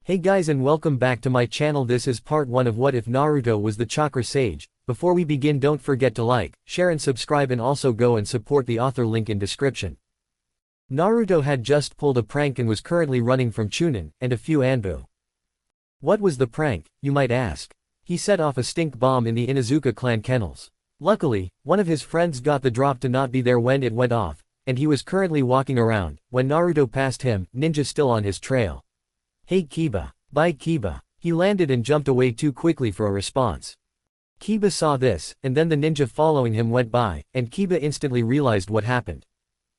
Hey guys and welcome back to my channel. This is part 1 of What If Naruto Was the Chakra Sage. Before we begin, don't forget to like, share and subscribe, and also go and support the author, link in description. Naruto had just pulled a prank and was currently running from Chunin and a few Anbu. What was the prank, you might ask? He set off a stink bomb in the Inuzuka clan kennels. Luckily, one of his friends got the drop to not be there when it went off, and he was currently walking around when Naruto passed him, ninja still on his trail. Hey Kiba. Bye Kiba. He landed and jumped away too quickly for a response. Kiba saw this, and then the ninja following him went by, and Kiba instantly realized what happened.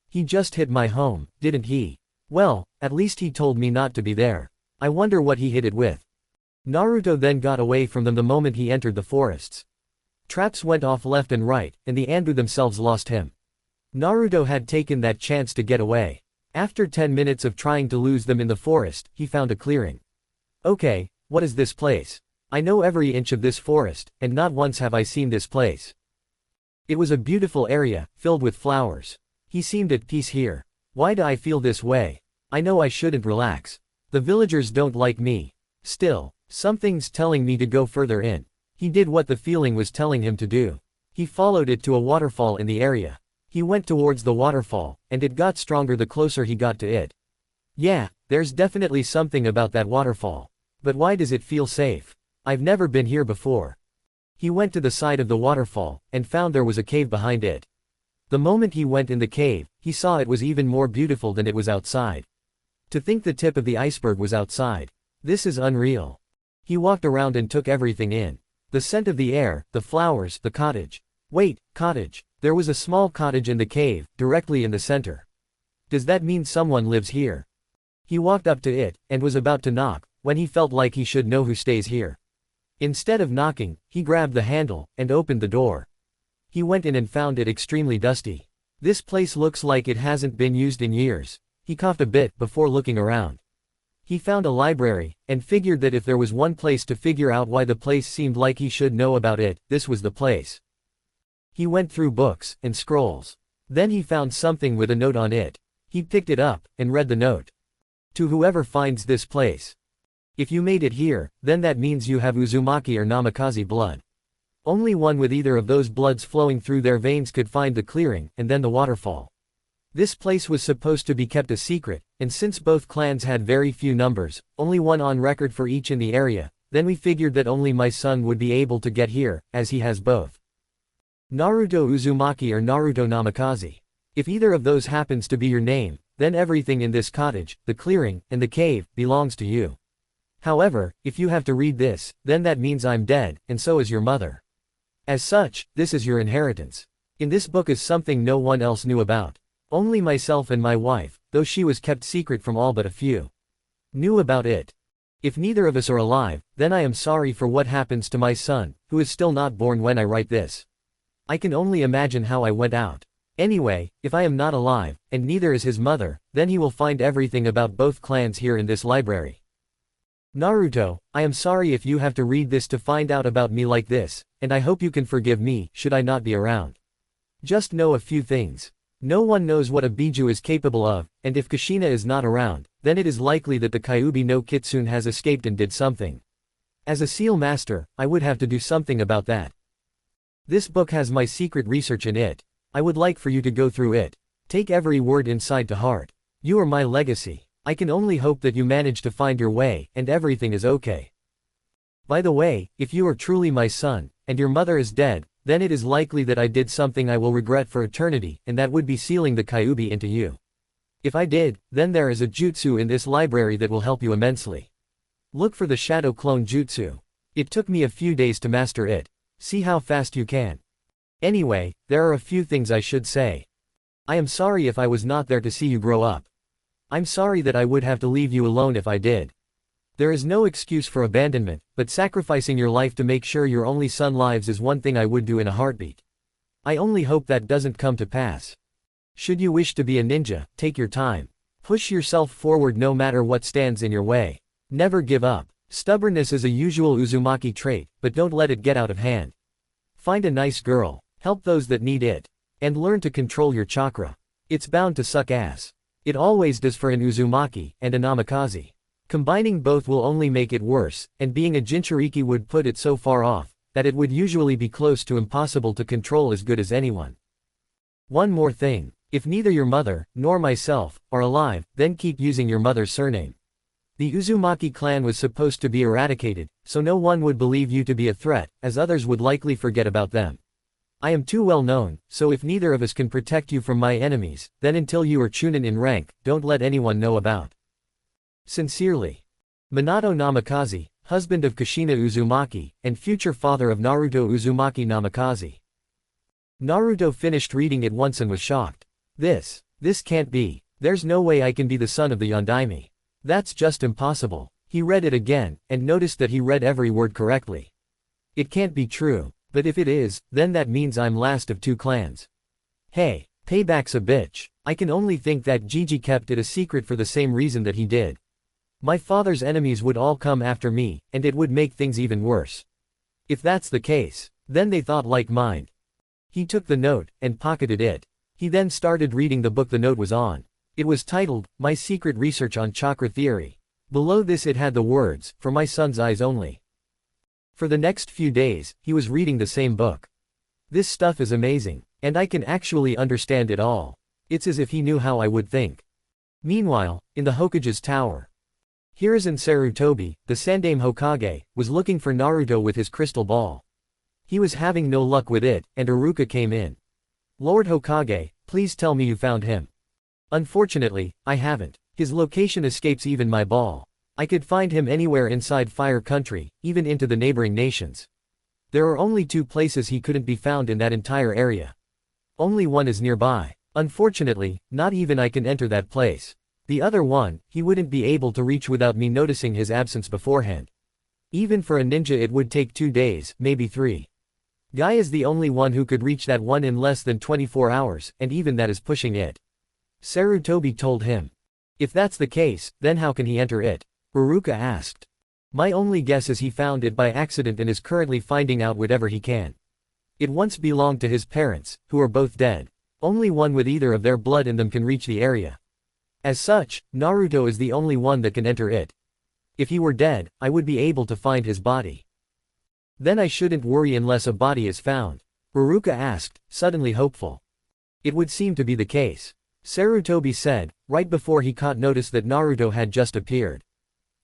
He just hit my home, didn't he? Well, at least he told me not to be there. I wonder what he hit it with. Naruto then got away from them the moment he entered the forests. Traps went off left and right, and the Anbu themselves lost him. Naruto had taken that chance to get away. After 10 minutes of trying to lose them in the forest, he found a clearing. Okay, what is this place? I know every inch of this forest, and not once have I seen this place. It was a beautiful area, filled with flowers. He seemed at peace here. Why do I feel this way? I know I shouldn't relax. The villagers don't like me. Still, something's telling me to go further in. He did what the feeling was telling him to do. He followed it to a waterfall in the area. He went towards the waterfall, and it got stronger the closer he got to it. Yeah, there's definitely something about that waterfall. But why does it feel safe? I've never been here before. He went to the side of the waterfall, and found there was a cave behind it. The moment he went in the cave, he saw it was even more beautiful than it was outside. To think the tip of the iceberg was outside. This is unreal. He walked around and took everything in. The scent of the air, the flowers, the cottage. Wait, cottage. There was a small cottage in the cave, directly in the center. Does that mean someone lives here? He walked up to it, and was about to knock, when he felt like he should know who stays here. Instead of knocking, he grabbed the handle, and opened the door. He went in and found it extremely dusty. This place looks like it hasn't been used in years. He coughed a bit before looking around. He found a library, and figured that if there was one place to figure out why the place seemed like he should know about it, this was the place. He went through books and scrolls. Then he found something with a note on it. He picked it up, and read the note. To whoever finds this place. If you made it here, then that means you have Uzumaki or Namikaze blood. Only one with either of those bloods flowing through their veins could find the clearing, and then the waterfall. This place was supposed to be kept a secret, and since both clans had very few numbers, only one on record for each in the area, then we figured that only my son would be able to get here, as he has both. Naruto Uzumaki or Naruto Namikaze. If either of those happens to be your name, then everything in this cottage, the clearing, and the cave, belongs to you. However, if you have to read this, then that means I'm dead, and so is your mother. As such, this is your inheritance. In this book is something no one else knew about. Only myself and my wife, though she was kept secret from all but a few, knew about it. If neither of us are alive, then I am sorry for what happens to my son, who is still not born when I write this. I can only imagine how I went out. Anyway, if I am not alive, and neither is his mother, then he will find everything about both clans here in this library. Naruto, I am sorry if you have to read this to find out about me like this, and I hope you can forgive me, should I not be around. Just know a few things. No one knows what a Biju is capable of, and if Kushina is not around, then it is likely that the Kyuubi no Kitsune has escaped and did something. As a seal master, I would have to do something about that. This book has my secret research in it. I would like for you to go through it. Take every word inside to heart. You are my legacy. I can only hope that you manage to find your way, and everything is okay. By the way, if you are truly my son, and your mother is dead, then it is likely that I did something I will regret for eternity, and that would be sealing the Kyuubi into you. If I did, then there is a jutsu in this library that will help you immensely. Look for the Shadow Clone Jutsu. It took me a few days to master it. See how fast you can. Anyway, there are a few things I should say. I am sorry if I was not there to see you grow up. I'm sorry that I would have to leave you alone if I did. There is no excuse for abandonment, but sacrificing your life to make sure your only son lives is one thing I would do in a heartbeat. I only hope that doesn't come to pass. Should you wish to be a ninja, take your time. Push yourself forward no matter what stands in your way. Never give up. Stubbornness is a usual Uzumaki trait, but don't let it get out of hand. Find a nice girl, help those that need it, and learn to control your chakra. It's bound to suck ass. It always does for an Uzumaki and a Namikaze. Combining both will only make it worse, and being a Jinchuriki would put it so far off, that it would usually be close to impossible to control as good as anyone. One more thing. If neither your mother, nor myself, are alive, then keep using your mother's surname. The Uzumaki clan was supposed to be eradicated, so no one would believe you to be a threat, as others would likely forget about them. I am too well known, so if neither of us can protect you from my enemies, then until you are Chunin in rank, don't let anyone know about. Sincerely. Minato Namikaze, husband of Kushina Uzumaki, and future father of Naruto Uzumaki Namikaze. Naruto finished reading it once and was shocked. This can't be. There's no way I can be the son of the Yondaime. That's just impossible. He read it again, and noticed that he read every word correctly. It can't be true, but if it is, then that means I'm last of two clans. Hey, payback's a bitch. I can only think that Gigi kept it a secret for the same reason that he did. My father's enemies would all come after me, and it would make things even worse. If that's the case, then they thought like mine. He took the note, and pocketed it. He then started reading the book the note was on. It was titled, My Secret Research on Chakra Theory. Below this it had the words, For my son's eyes only. For the next few days, he was reading the same book. This stuff is amazing, and I can actually understand it all. It's as if he knew how I would think. Meanwhile, in the Hokage's tower, Hiruzen Sarutobi, the Sandaime Hokage, was looking for Naruto with his crystal ball. He was having no luck with it, and Iruka came in. Lord Hokage, please tell me you found him. Unfortunately, I haven't. His location escapes even my ball. I could find him anywhere inside Fire Country, even into the neighboring nations. There are only 2 places he couldn't be found in that entire area. Only one is nearby. Unfortunately, not even I can enter that place. The other one, he wouldn't be able to reach without me noticing his absence beforehand. Even for a ninja it would take 2 days, maybe 3. Guy is the only one who could reach that one in less than 24 hours, and even that is pushing it. Sarutobi told him. If that's the case, then how can he enter it? Iruka asked. My only guess is he found it by accident and is currently finding out whatever he can. It once belonged to his parents, who are both dead. Only one with either of their blood in them can reach the area. As such, Naruto is the only one that can enter it. If he were dead, I would be able to find his body. Then I shouldn't worry unless a body is found. Iruka asked, suddenly hopeful. It would seem to be the case. Sarutobi said, right before he caught notice that Naruto had just appeared.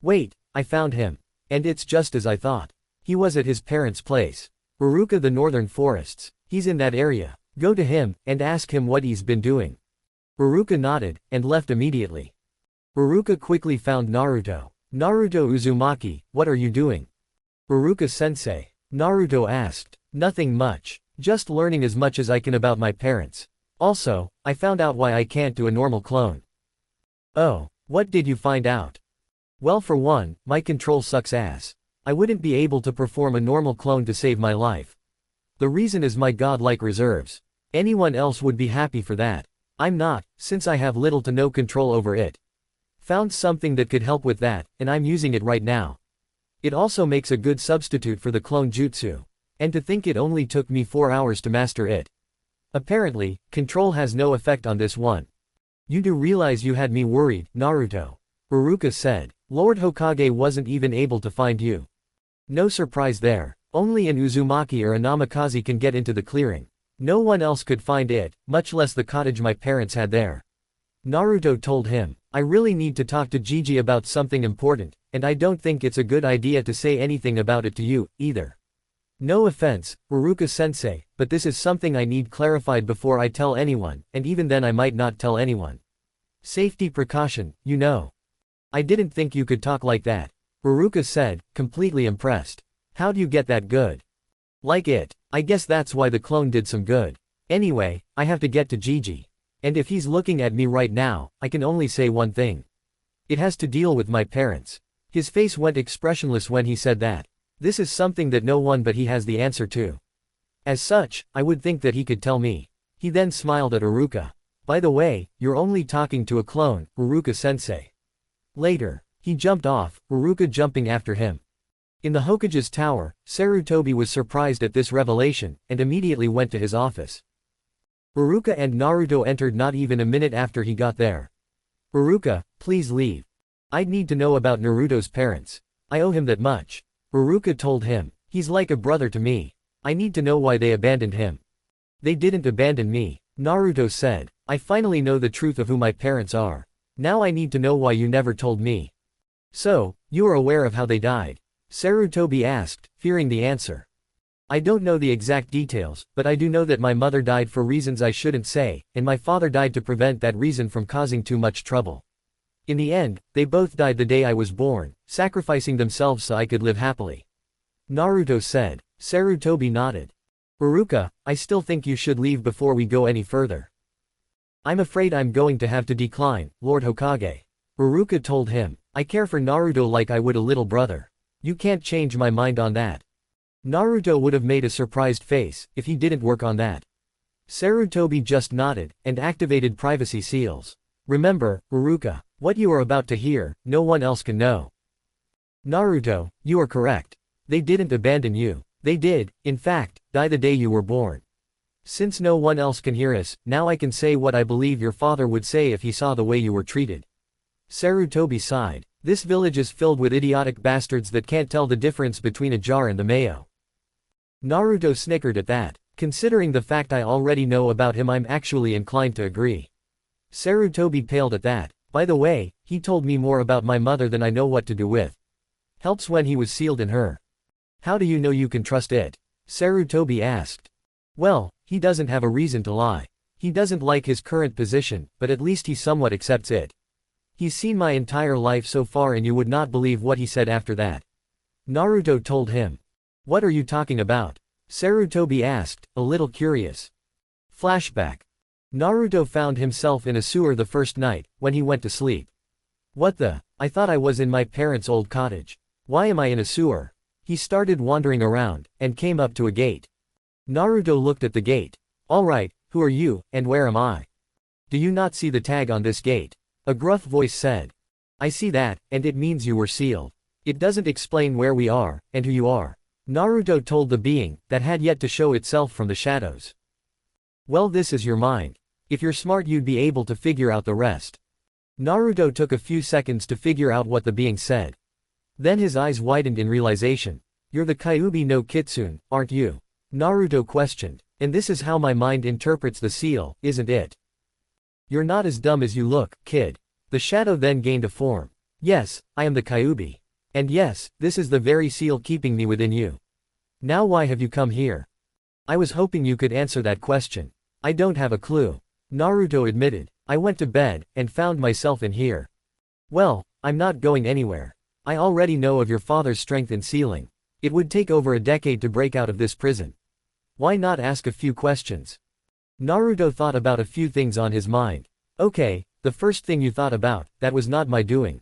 Wait, I found him. And it's just as I thought. He was at his parents' place. Iruka the Northern Forests. He's in that area. Go to him, and ask him what he's been doing. Iruka nodded, and left immediately. Iruka quickly found Naruto. Naruto Uzumaki, what are you doing? Iruka-sensei. Naruto asked. Nothing much. Just learning as much as I can about my parents. Also, I found out why I can't do a normal clone. Oh, what did you find out? Well, for one, my control sucks ass. I wouldn't be able to perform a normal clone to save my life. The reason is my godlike reserves. Anyone else would be happy for that. I'm not, since I have little to no control over it. Found something that could help with that, and I'm using it right now. It also makes a good substitute for the clone jutsu. And to think it only took me 4 hours to master it. Apparently, control has no effect on this one. You do realize you had me worried, Naruto. Iruka said. Lord Hokage wasn't even able to find you. No surprise there. Only an Uzumaki or a Namikaze can get into the clearing. No one else could find it, much less the cottage my parents had there. Naruto told him, I really need to talk to Gigi about something important, and I don't think it's a good idea to say anything about it to you, either. No offense, Iruka-sensei, but this is something I need clarified before I tell anyone, and even then I might not tell anyone. Safety precaution, you know. I didn't think you could talk like that. Iruka said, completely impressed. How'd you get that good? Like it. I guess that's why the clone did some good. Anyway, I have to get to Gigi. And if he's looking at me right now, I can only say one thing. It has to deal with my parents. His face went expressionless when he said that. This is something that no one but he has the answer to. As such, I would think that he could tell me. He then smiled at Iruka. By the way, you're only talking to a clone, Iruka-sensei. Later, he jumped off, Iruka jumping after him. In the Hokage's tower, Sarutobi was surprised at this revelation, and immediately went to his office. Iruka and Naruto entered not even a minute after he got there. Iruka, please leave. I'd need to know about Naruto's parents. I owe him that much. Iruka told him. He's like a brother to me. I need to know why they abandoned him. They didn't abandon me, Naruto said. I finally know the truth of who my parents are. Now I need to know why you never told me. So, you are aware of how they died? Sarutobi asked, fearing the answer. I don't know the exact details, but I do know that my mother died for reasons I shouldn't say, and my father died to prevent that reason from causing too much trouble. In the end, they both died the day I was born, sacrificing themselves so I could live happily. Naruto said. Sarutobi nodded. Iruka, I still think you should leave before we go any further. I'm afraid I'm going to have to decline, Lord Hokage. Iruka told him. I care for Naruto like I would a little brother. You can't change my mind on that. Naruto would have made a surprised face if he didn't work on that. Sarutobi just nodded and activated privacy seals. Remember, Iruka, what you are about to hear, no one else can know. Naruto, you are correct. They didn't abandon you. They did, in fact, die the day you were born. Since no one else can hear us, now I can say what I believe your father would say if he saw the way you were treated. Sarutobi sighed. This village is filled with idiotic bastards that can't tell the difference between a jar and the mayo. Naruto snickered at that. Considering the fact I already know about him, I'm actually inclined to agree. Sarutobi paled at that. By the way, he told me more about my mother than I know what to do with. Helps when he was sealed in her. How do you know you can trust it? Sarutobi asked. Well, he doesn't have a reason to lie. He doesn't like his current position, but at least he somewhat accepts it. He's seen my entire life so far and you would not believe what he said after that. Naruto told him. What are you talking about? Sarutobi asked, a little curious. Flashback. Naruto found himself in a sewer the first night, when he went to sleep. What the? I thought I was in my parents' old cottage. Why am I in a sewer? He started wandering around, and came up to a gate. Naruto looked at the gate. Alright, who are you, and where am I? Do you not see the tag on this gate? A gruff voice said. I see that, and it means you were sealed. It doesn't explain where we are, and who you are. Naruto told the being, that had yet to show itself from the shadows. Well, this is your mind. If you're smart you'd be able to figure out the rest. Naruto took a few seconds to figure out what the being said. Then his eyes widened in realization. You're the Kyuubi no Kitsune, aren't you? Naruto questioned. And this is how my mind interprets the seal, isn't it? You're not as dumb as you look, kid. The shadow then gained a form. Yes, I am the Kyuubi. And yes, this is the very seal keeping me within you. Now why have you come here? I was hoping you could answer that question. I don't have a clue. Naruto admitted. I went to bed, and found myself in here. Well, I'm not going anywhere. I already know of your father's strength in sealing. It would take over a decade to break out of this prison. Why not ask a few questions? Naruto thought about a few things on his mind. Okay, the first thing you thought about, that was not my doing.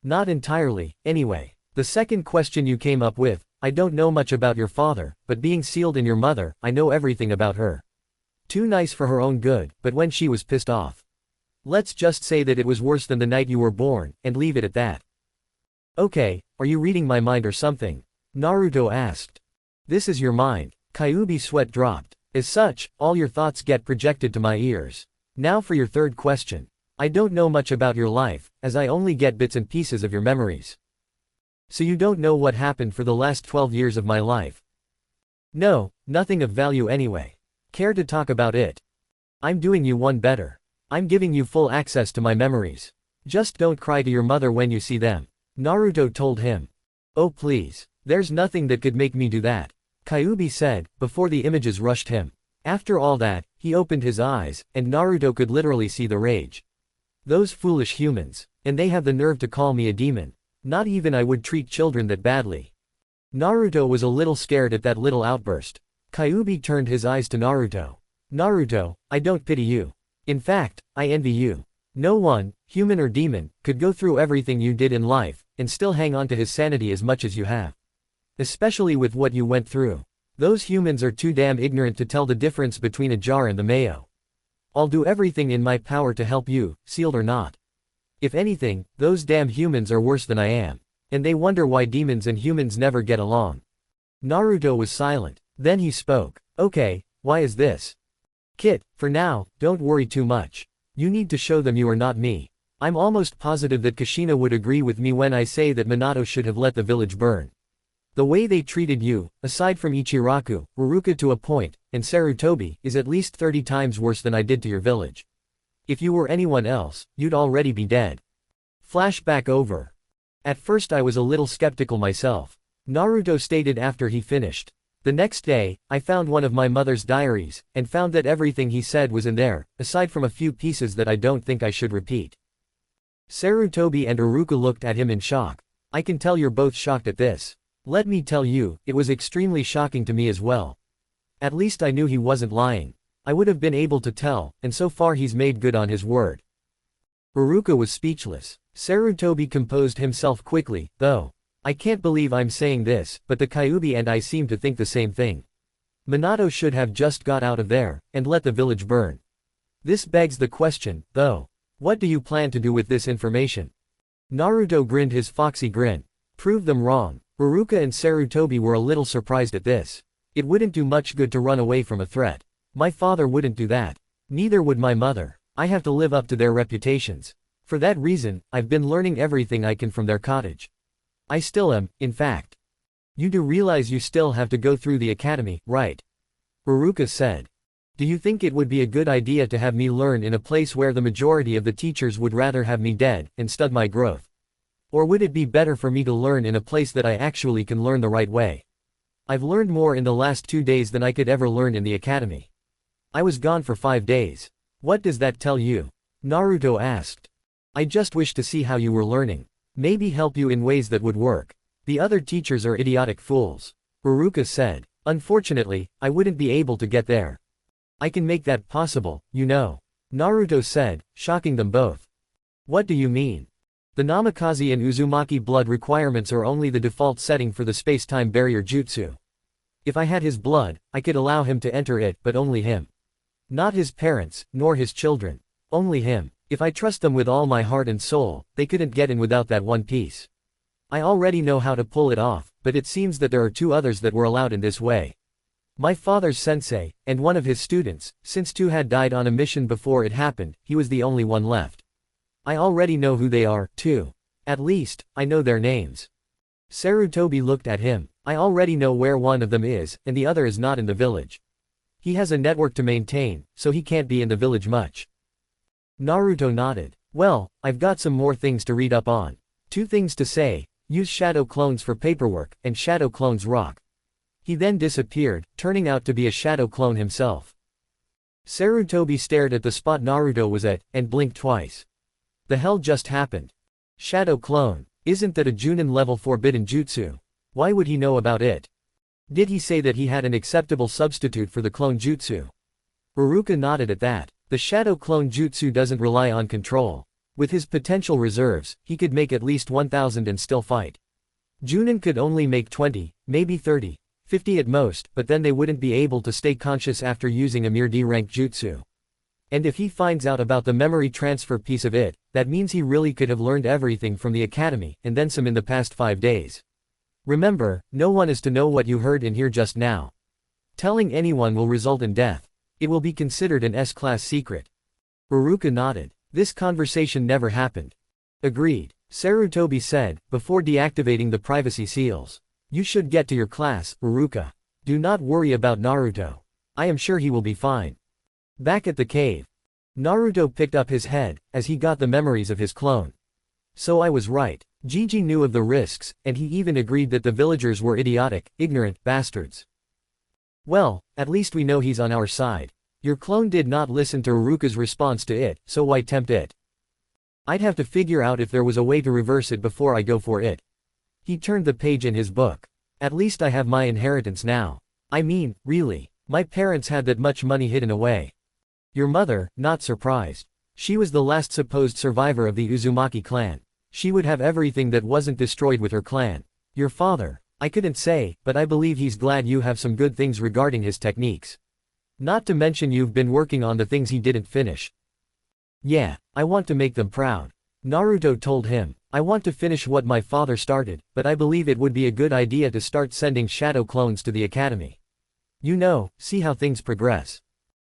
Not entirely, anyway. The second question you came up with, I don't know much about your father, but being sealed in your mother, I know everything about her. Too nice for her own good, but when she was pissed off. Let's just say that it was worse than the night you were born, and leave it at that. Okay, are you reading my mind or something? Naruto asked. This is your mind. Kyuubi sweat dropped. As such, all your thoughts get projected to my ears. Now for your third question. I don't know much about your life, as I only get bits and pieces of your memories. So you don't know what happened for the last 12 years of my life? No, nothing of value anyway. Care to talk about it? I'm doing you one better. I'm giving you full access to my memories. Just don't cry to your mother when you see them. Naruto told him. Oh please. There's nothing that could make me do that. Kyuubi said, before the images rushed him. After all that, he opened his eyes, and Naruto could literally see the rage. Those foolish humans. And they have the nerve to call me a demon. Not even I would treat children that badly. Naruto was a little scared at that little outburst. Kyuubi turned his eyes to Naruto. Naruto, I don't pity you. In fact, I envy you. No one, human or demon, could go through everything you did in life, and still hang on to his sanity as much as you have. Especially with what you went through. Those humans are too damn ignorant to tell the difference between a jar and the mayo. I'll do everything in my power to help you, sealed or not. If anything, those damn humans are worse than I am. And they wonder why demons and humans never get along. Naruto was silent. Then he spoke. Okay, why is this? Kit, for now, don't worry too much. You need to show them you are not me. I'm almost positive that Kushina would agree with me when I say that Minato should have let the village burn. The way they treated you, aside from Ichiraku, Ruruka to a point, and Sarutobi, is at least 30 times worse than I did to your village. If you were anyone else, you'd already be dead. Flashback over. At first I was a little skeptical myself. Naruto stated after he finished. The next day, I found one of my mother's diaries, and found that everything he said was in there, aside from a few pieces that I don't think I should repeat. Sarutobi and Uruka looked at him in shock. I can tell you're both shocked at this. Let me tell you, it was extremely shocking to me as well. At least I knew he wasn't lying. I would have been able to tell, and so far he's made good on his word. Uruka was speechless. Sarutobi composed himself quickly, though. I can't believe I'm saying this, but the Kyuubi and I seem to think the same thing. Minato should have just got out of there, and let the village burn. This begs the question, though. What do you plan to do with this information? Naruto grinned his foxy grin. Prove them wrong. Uruka and Sarutobi were a little surprised at this. It wouldn't do much good to run away from a threat. My father wouldn't do that. Neither would my mother. I have to live up to their reputations. For that reason, I've been learning everything I can from their cottage. I still am, in fact. You do realize you still have to go through the academy, right? Uruka said. Do you think it would be a good idea to have me learn in a place where the majority of the teachers would rather have me dead, and stud my growth? Or would it be better for me to learn in a place that I actually can learn the right way? I've learned more in the last 2 days than I could ever learn in the academy. I was gone for 5 days. What does that tell you? Naruto asked. I just wish to see how you were learning. Maybe help you in ways that would work. The other teachers are idiotic fools. Uruka said. Unfortunately, I wouldn't be able to get there. I can make that possible, you know. Naruto said, shocking them both. What do you mean? The Namikaze and Uzumaki blood requirements are only the default setting for the space-time barrier jutsu. If I had his blood, I could allow him to enter it, but only him. Not his parents, nor his children. Only him. If I trust them with all my heart and soul, they couldn't get in without that one piece. I already know how to pull it off, but it seems that there are 2 others that were allowed in this way. My father's sensei, and one of his students. Since 2 had died on a mission before it happened, he was the only one left. I already know who they are, too. At least, I know their names. Sarutobi looked at him. I already know where one of them is, and the other is not in the village. He has a network to maintain, so he can't be in the village much. Naruto nodded. Well, I've got some more things to read up on. 2 things to say. Use shadow clones for paperwork, and shadow clones rock. He then disappeared, turning out to be a shadow clone himself. Sarutobi stared at the spot Naruto was at, and blinked twice. The hell just happened? Shadow clone. Isn't that a Junin level forbidden jutsu? Why would he know about it? Did he say that he had an acceptable substitute for the clone jutsu? Uruka nodded at that. The shadow clone jutsu doesn't rely on control. With his potential reserves, he could make at least 1,000 and still fight. Junin could only make 20, maybe 30, 50 at most, but then they wouldn't be able to stay conscious after using a mere D-rank jutsu. And if he finds out about the memory transfer piece of it, that means he really could have learned everything from the academy, and then some in the past 5 days. Remember, no one is to know what you heard in here just now. Telling anyone will result in death. It will be considered an S-class secret. Uruka nodded. This conversation never happened. Agreed. Sarutobi said, before deactivating the privacy seals. You should get to your class, Uruka. Do not worry about Naruto. I am sure he will be fine. Back at the cave. Naruto picked up his head, as he got the memories of his clone. So I was right. Gigi knew of the risks, and he even agreed that the villagers were idiotic, ignorant bastards. Well, at least we know he's on our side. Your clone did not listen to Uruka's response to it, so why tempt it? I'd have to figure out if there was a way to reverse it before I go for it. He turned the page in his book. At least I have my inheritance now. I mean, really. My parents had that much money hidden away. Your mother, not surprised. She was the last supposed survivor of the Uzumaki clan. She would have everything that wasn't destroyed with her clan. Your father, I couldn't say, but I believe he's glad you have some good things regarding his techniques. Not to mention you've been working on the things he didn't finish. Yeah, I want to make them proud. Naruto told him, I want to finish what my father started, but I believe it would be a good idea to start sending shadow clones to the academy. You know, see how things progress.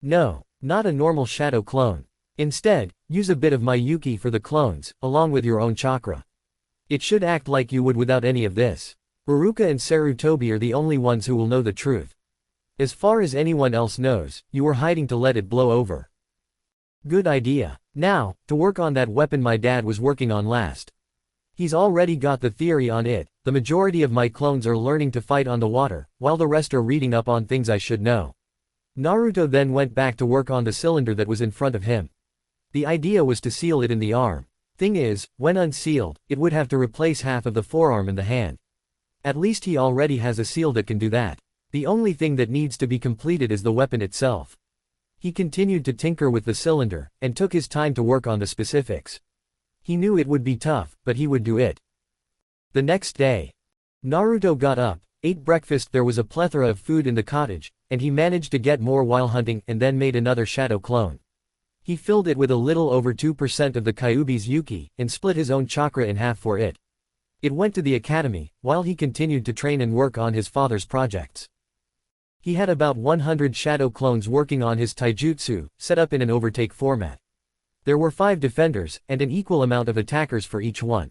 No, not a normal shadow clone. Instead, Use a bit of my Yuki for the clones, along with your own chakra. It should act like you would without any of this. Haruka and Sarutobi are the only ones who will know the truth. As far as anyone else knows, you were hiding to let it blow over. Good idea. Now, to work on that weapon my dad was working on last. He's already got the theory on it. The majority of my clones are learning to fight on the water, while the rest are reading up on things I should know. Naruto then went back to work on the cylinder that was in front of him. The idea was to seal it in the arm. Thing is, when unsealed, it would have to replace half of the forearm and the hand. At least he already has a seal that can do that. The only thing that needs to be completed is the weapon itself. He continued to tinker with the cylinder, and took his time to work on the specifics. He knew it would be tough, but he would do it. The next day, Naruto got up, ate breakfast. There was a plethora of food in the cottage, and he managed to get more while hunting and then made another shadow clone. He filled it with a little over 2% of the Kyuubi's Yuki, and split his own chakra in half for it. It went to the academy, while he continued to train and work on his father's projects. He had about 100 shadow clones working on his taijutsu, set up in an overtake format. There were 5 defenders, and an equal amount of attackers for each one.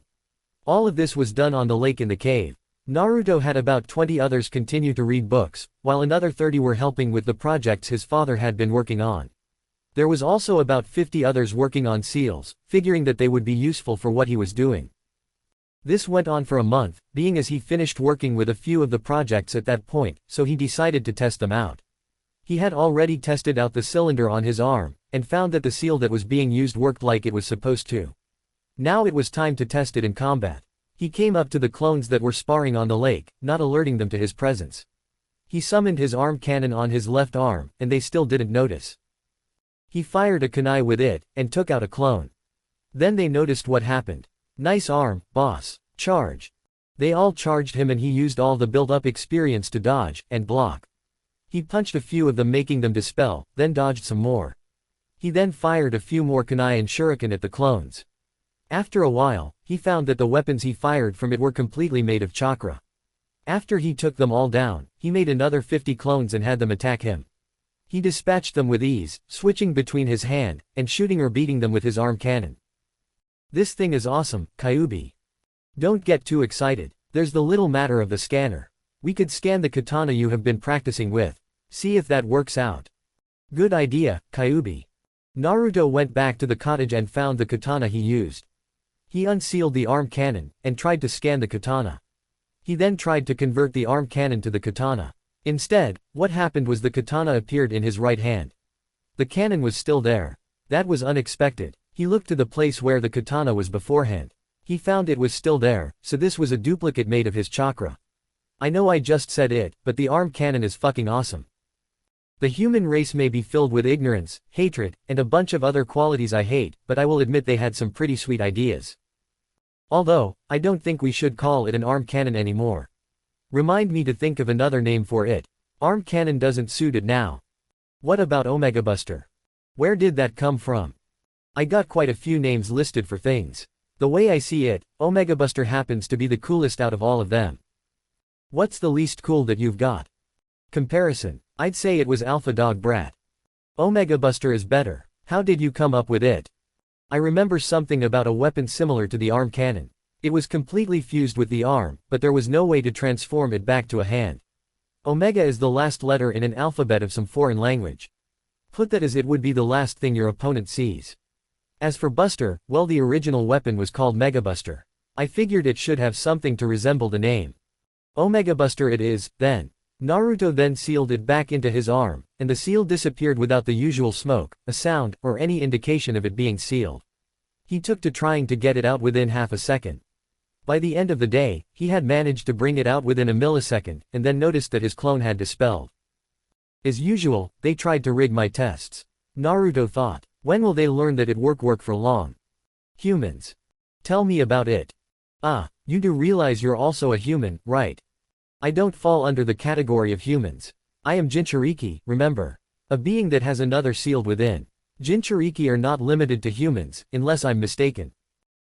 All of this was done on the lake in the cave. Naruto had about 20 others continue to read books, while another 30 were helping with the projects his father had been working on. There was also about 50 others working on seals, figuring that they would be useful for what he was doing. This went on for a month, being as he finished working with a few of the projects at that point, so he decided to test them out. He had already tested out the cylinder on his arm, and found that the seal that was being used worked like it was supposed to. Now it was time to test it in combat. He came up to the clones that were sparring on the lake, not alerting them to his presence. He summoned his arm cannon on his left arm, and they still didn't notice. He fired a kunai with it, and took out a clone. Then they noticed what happened. Nice arm, boss. Charge. They all charged him and he used all the built-up experience to dodge and block. He punched a few of them, making them dispel, then dodged some more. He then fired a few more kunai and shuriken at the clones. After a while, he found that the weapons he fired from it were completely made of chakra. After he took them all down, he made another 50 clones and had them attack him. He dispatched them with ease, switching between his hand and shooting or beating them with his arm cannon. This thing is awesome, Kyuubi. Don't get too excited. There's the little matter of the scanner. We could scan the katana you have been practicing with. See if that works out. Good idea, Kyuubi. Naruto went back to the cottage and found the katana he used. He unsealed the arm cannon, and tried to scan the katana. He then tried to convert the arm cannon to the katana. Instead, what happened was the katana appeared in his right hand. The cannon was still there. That was unexpected. He looked to the place where the katana was beforehand. He found it was still there, so this was a duplicate made of his chakra. I know I just said it, but the arm cannon is fucking awesome. The human race may be filled with ignorance, hatred, and a bunch of other qualities I hate, but I will admit they had some pretty sweet ideas. Although, I don't think we should call it an arm cannon anymore. Remind me to think of another name for it. Arm cannon doesn't suit it now. What about Omega Buster? Where did that come from? I got quite a few names listed for things. The way I see it, Omega Buster happens to be the coolest out of all of them. What's the least cool that you've got? Comparison. I'd say it was Alpha Dog Brat. Omega Buster is better. How did you come up with it? I remember something about a weapon similar to the arm cannon. It was completely fused with the arm, but there was no way to transform it back to a hand. Omega is the last letter in an alphabet of some foreign language. Put that as it would be the last thing your opponent sees. As for Buster, well, the original weapon was called Mega Buster. I figured it should have something to resemble the name. Omega Buster it is, then. Naruto then sealed it back into his arm, and the seal disappeared without the usual smoke, a sound, or any indication of it being sealed. He took to trying to get it out within half a second. By the end of the day, he had managed to bring it out within a millisecond, and then noticed that his clone had dispelled. As usual, they tried to rig my tests. Naruto thought, when will they learn that it work for long? Humans. Tell me about it. Ah, you do realize you're also a human, right? I don't fall under the category of humans. I am Jinchuriki, remember? A being that has another sealed within. Jinchuriki are not limited to humans, unless I'm mistaken.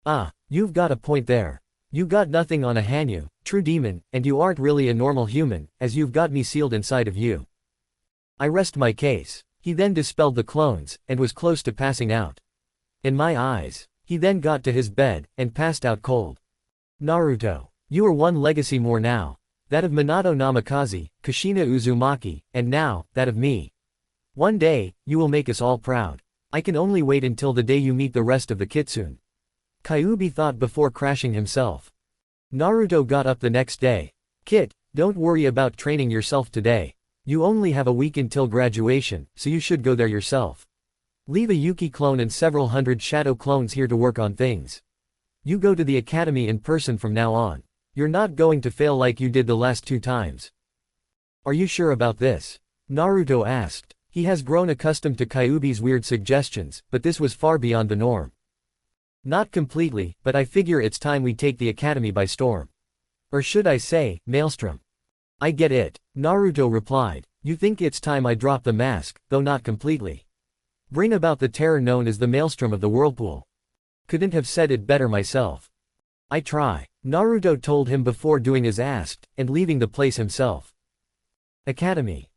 Ah, you've got a point there. You got nothing on a Hanyu, true demon, and you aren't really a normal human, as you've got me sealed inside of you. I rest my case. He then dispelled the clones, and was close to passing out. In my eyes. He then got to his bed, and passed out cold. Naruto. You are one legacy more now. That of Minato Namikaze, Kushina Uzumaki, and now, that of me. One day, you will make us all proud. I can only wait until the day you meet the rest of the Kitsune. Kyuubi thought before crashing himself. Naruto got up the next day. Kit, don't worry about training yourself today. You only have a week until graduation, so you should go there yourself. Leave a Yuki clone and several hundred shadow clones here to work on things. You go to the academy in person from now on. You're not going to fail like you did the last 2 times. Are you sure about this? Naruto asked. He has grown accustomed to Kyuubi's weird suggestions, but this was far beyond the norm. Not completely, but I figure it's time we take the academy by storm. Or should I say, maelstrom. I get it, Naruto replied. You think it's time I drop the mask, though not completely. Bring about the terror known as the maelstrom of the whirlpool. Couldn't have said it better myself. I try, Naruto told him before doing as asked, and leaving the place himself. Academy.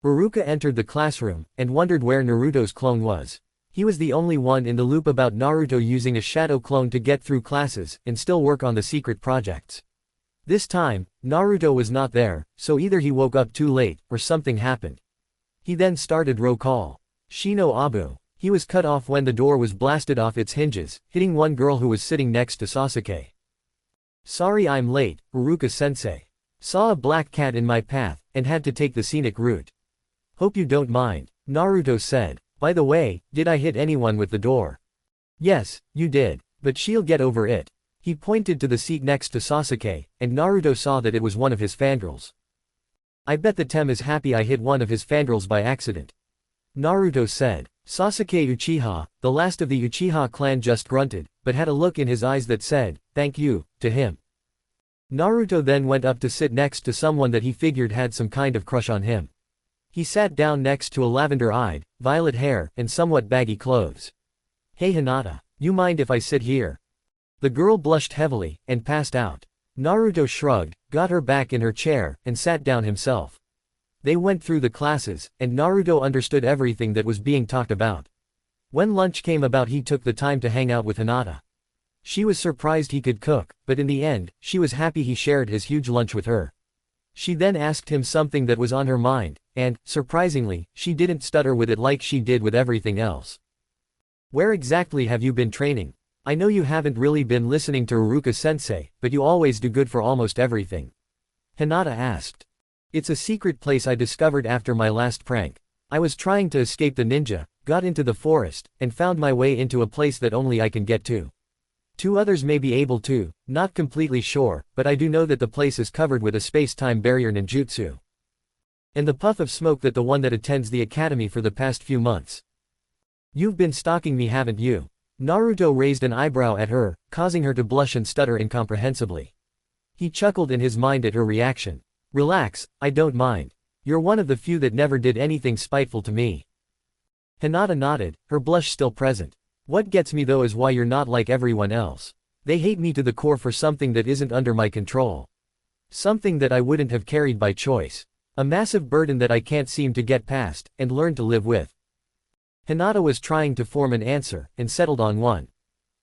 Iruka entered the classroom, and wondered where Naruto's clone was. He was the only one in the loop about Naruto using a shadow clone to get through classes, and still work on the secret projects. This time, Naruto was not there, so either he woke up too late, or something happened. He then started roll call. Shino Abu. He was cut off when the door was blasted off its hinges, hitting one girl who was sitting next to Sasuke. Sorry I'm late, Iruka-sensei. Saw a black cat in my path, and had to take the scenic route. Hope you don't mind, Naruto said. By the way, did I hit anyone with the door? Yes, you did, but she'll get over it. He pointed to the seat next to Sasuke, and Naruto saw that it was one of his fangirls. I bet the Tem is happy I hit one of his fangirls by accident. Naruto said. Sasuke Uchiha, the last of the Uchiha clan, just grunted, but had a look in his eyes that said, thank you, to him. Naruto then went up to sit next to someone that he figured had some kind of crush on him. He sat down next to a lavender-eyed, violet hair, and somewhat baggy clothes. Hey Hinata, you mind if I sit here? The girl blushed heavily, and passed out. Naruto shrugged, got her back in her chair, and sat down himself. They went through the classes, and Naruto understood everything that was being talked about. When lunch came about, he took the time to hang out with Hinata. She was surprised he could cook, but in the end, she was happy he shared his huge lunch with her. She then asked him something that was on her mind, and, surprisingly, she didn't stutter with it like she did with everything else. Where exactly have you been training? I know you haven't really been listening to Iruka-sensei, but you always do good for almost everything. Hinata asked. It's a secret place I discovered after my last prank. I was trying to escape the ninja, got into the forest, and found my way into a place that only I can get to. 2 others may be able to, not completely sure, but I do know that the place is covered with a space-time barrier ninjutsu. And the puff of smoke that the one that attends the academy for the past few months. You've been stalking me, haven't you? Naruto raised an eyebrow at her, causing her to blush and stutter incomprehensibly. He chuckled in his mind at her reaction. Relax, I don't mind. You're one of the few that never did anything spiteful to me. Hinata nodded, her blush still present. What gets me though is why you're not like everyone else. They hate me to the core for something that isn't under my control. Something that I wouldn't have carried by choice. A massive burden that I can't seem to get past, and learn to live with. Hinata was trying to form an answer, and settled on one.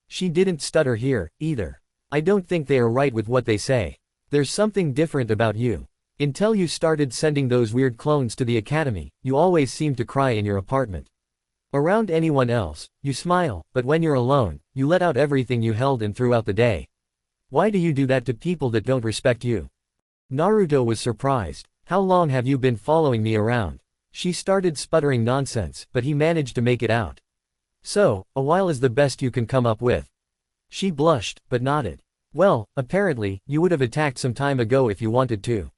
She didn't stutter here, either. I don't think they are right with what they say. There's something different about you. Until you started sending those weird clones to the academy, you always seem to cry in your apartment. Around anyone else, you smile, but when you're alone, you let out everything you held in throughout the day. Why do you do that to people that don't respect you? Naruto was surprised. How long have you been following me around? She started sputtering nonsense, but he managed to make it out. So, a while is the best you can come up with. She blushed, but nodded. Well, apparently, you would have attacked some time ago if you wanted to.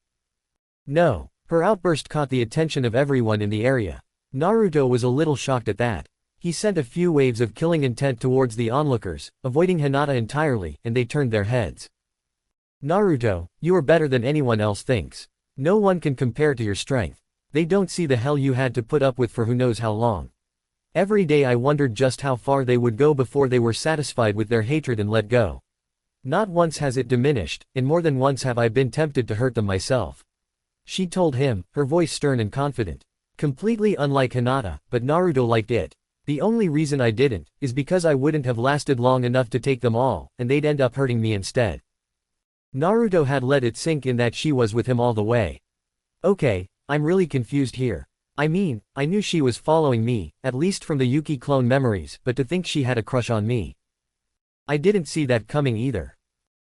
No. Her outburst caught the attention of everyone in the area. Naruto was a little shocked at that. He sent a few waves of killing intent towards the onlookers, avoiding Hinata entirely, and they turned their heads. Naruto, you are better than anyone else thinks. No one can compare to your strength. They don't see the hell you had to put up with for who knows how long. Every day I wondered just how far they would go before they were satisfied with their hatred and let go. Not once has it diminished, and more than once have I been tempted to hurt them myself. She told him, her voice stern and confident. Completely unlike Hinata, but Naruto liked it. The only reason I didn't, is because I wouldn't have lasted long enough to take them all, and they'd end up hurting me instead. Naruto had let it sink in that she was with him all the way. Okay, I'm really confused here. I mean, I knew she was following me, at least from the Yuki clone memories, but to think she had a crush on me. I didn't see that coming either.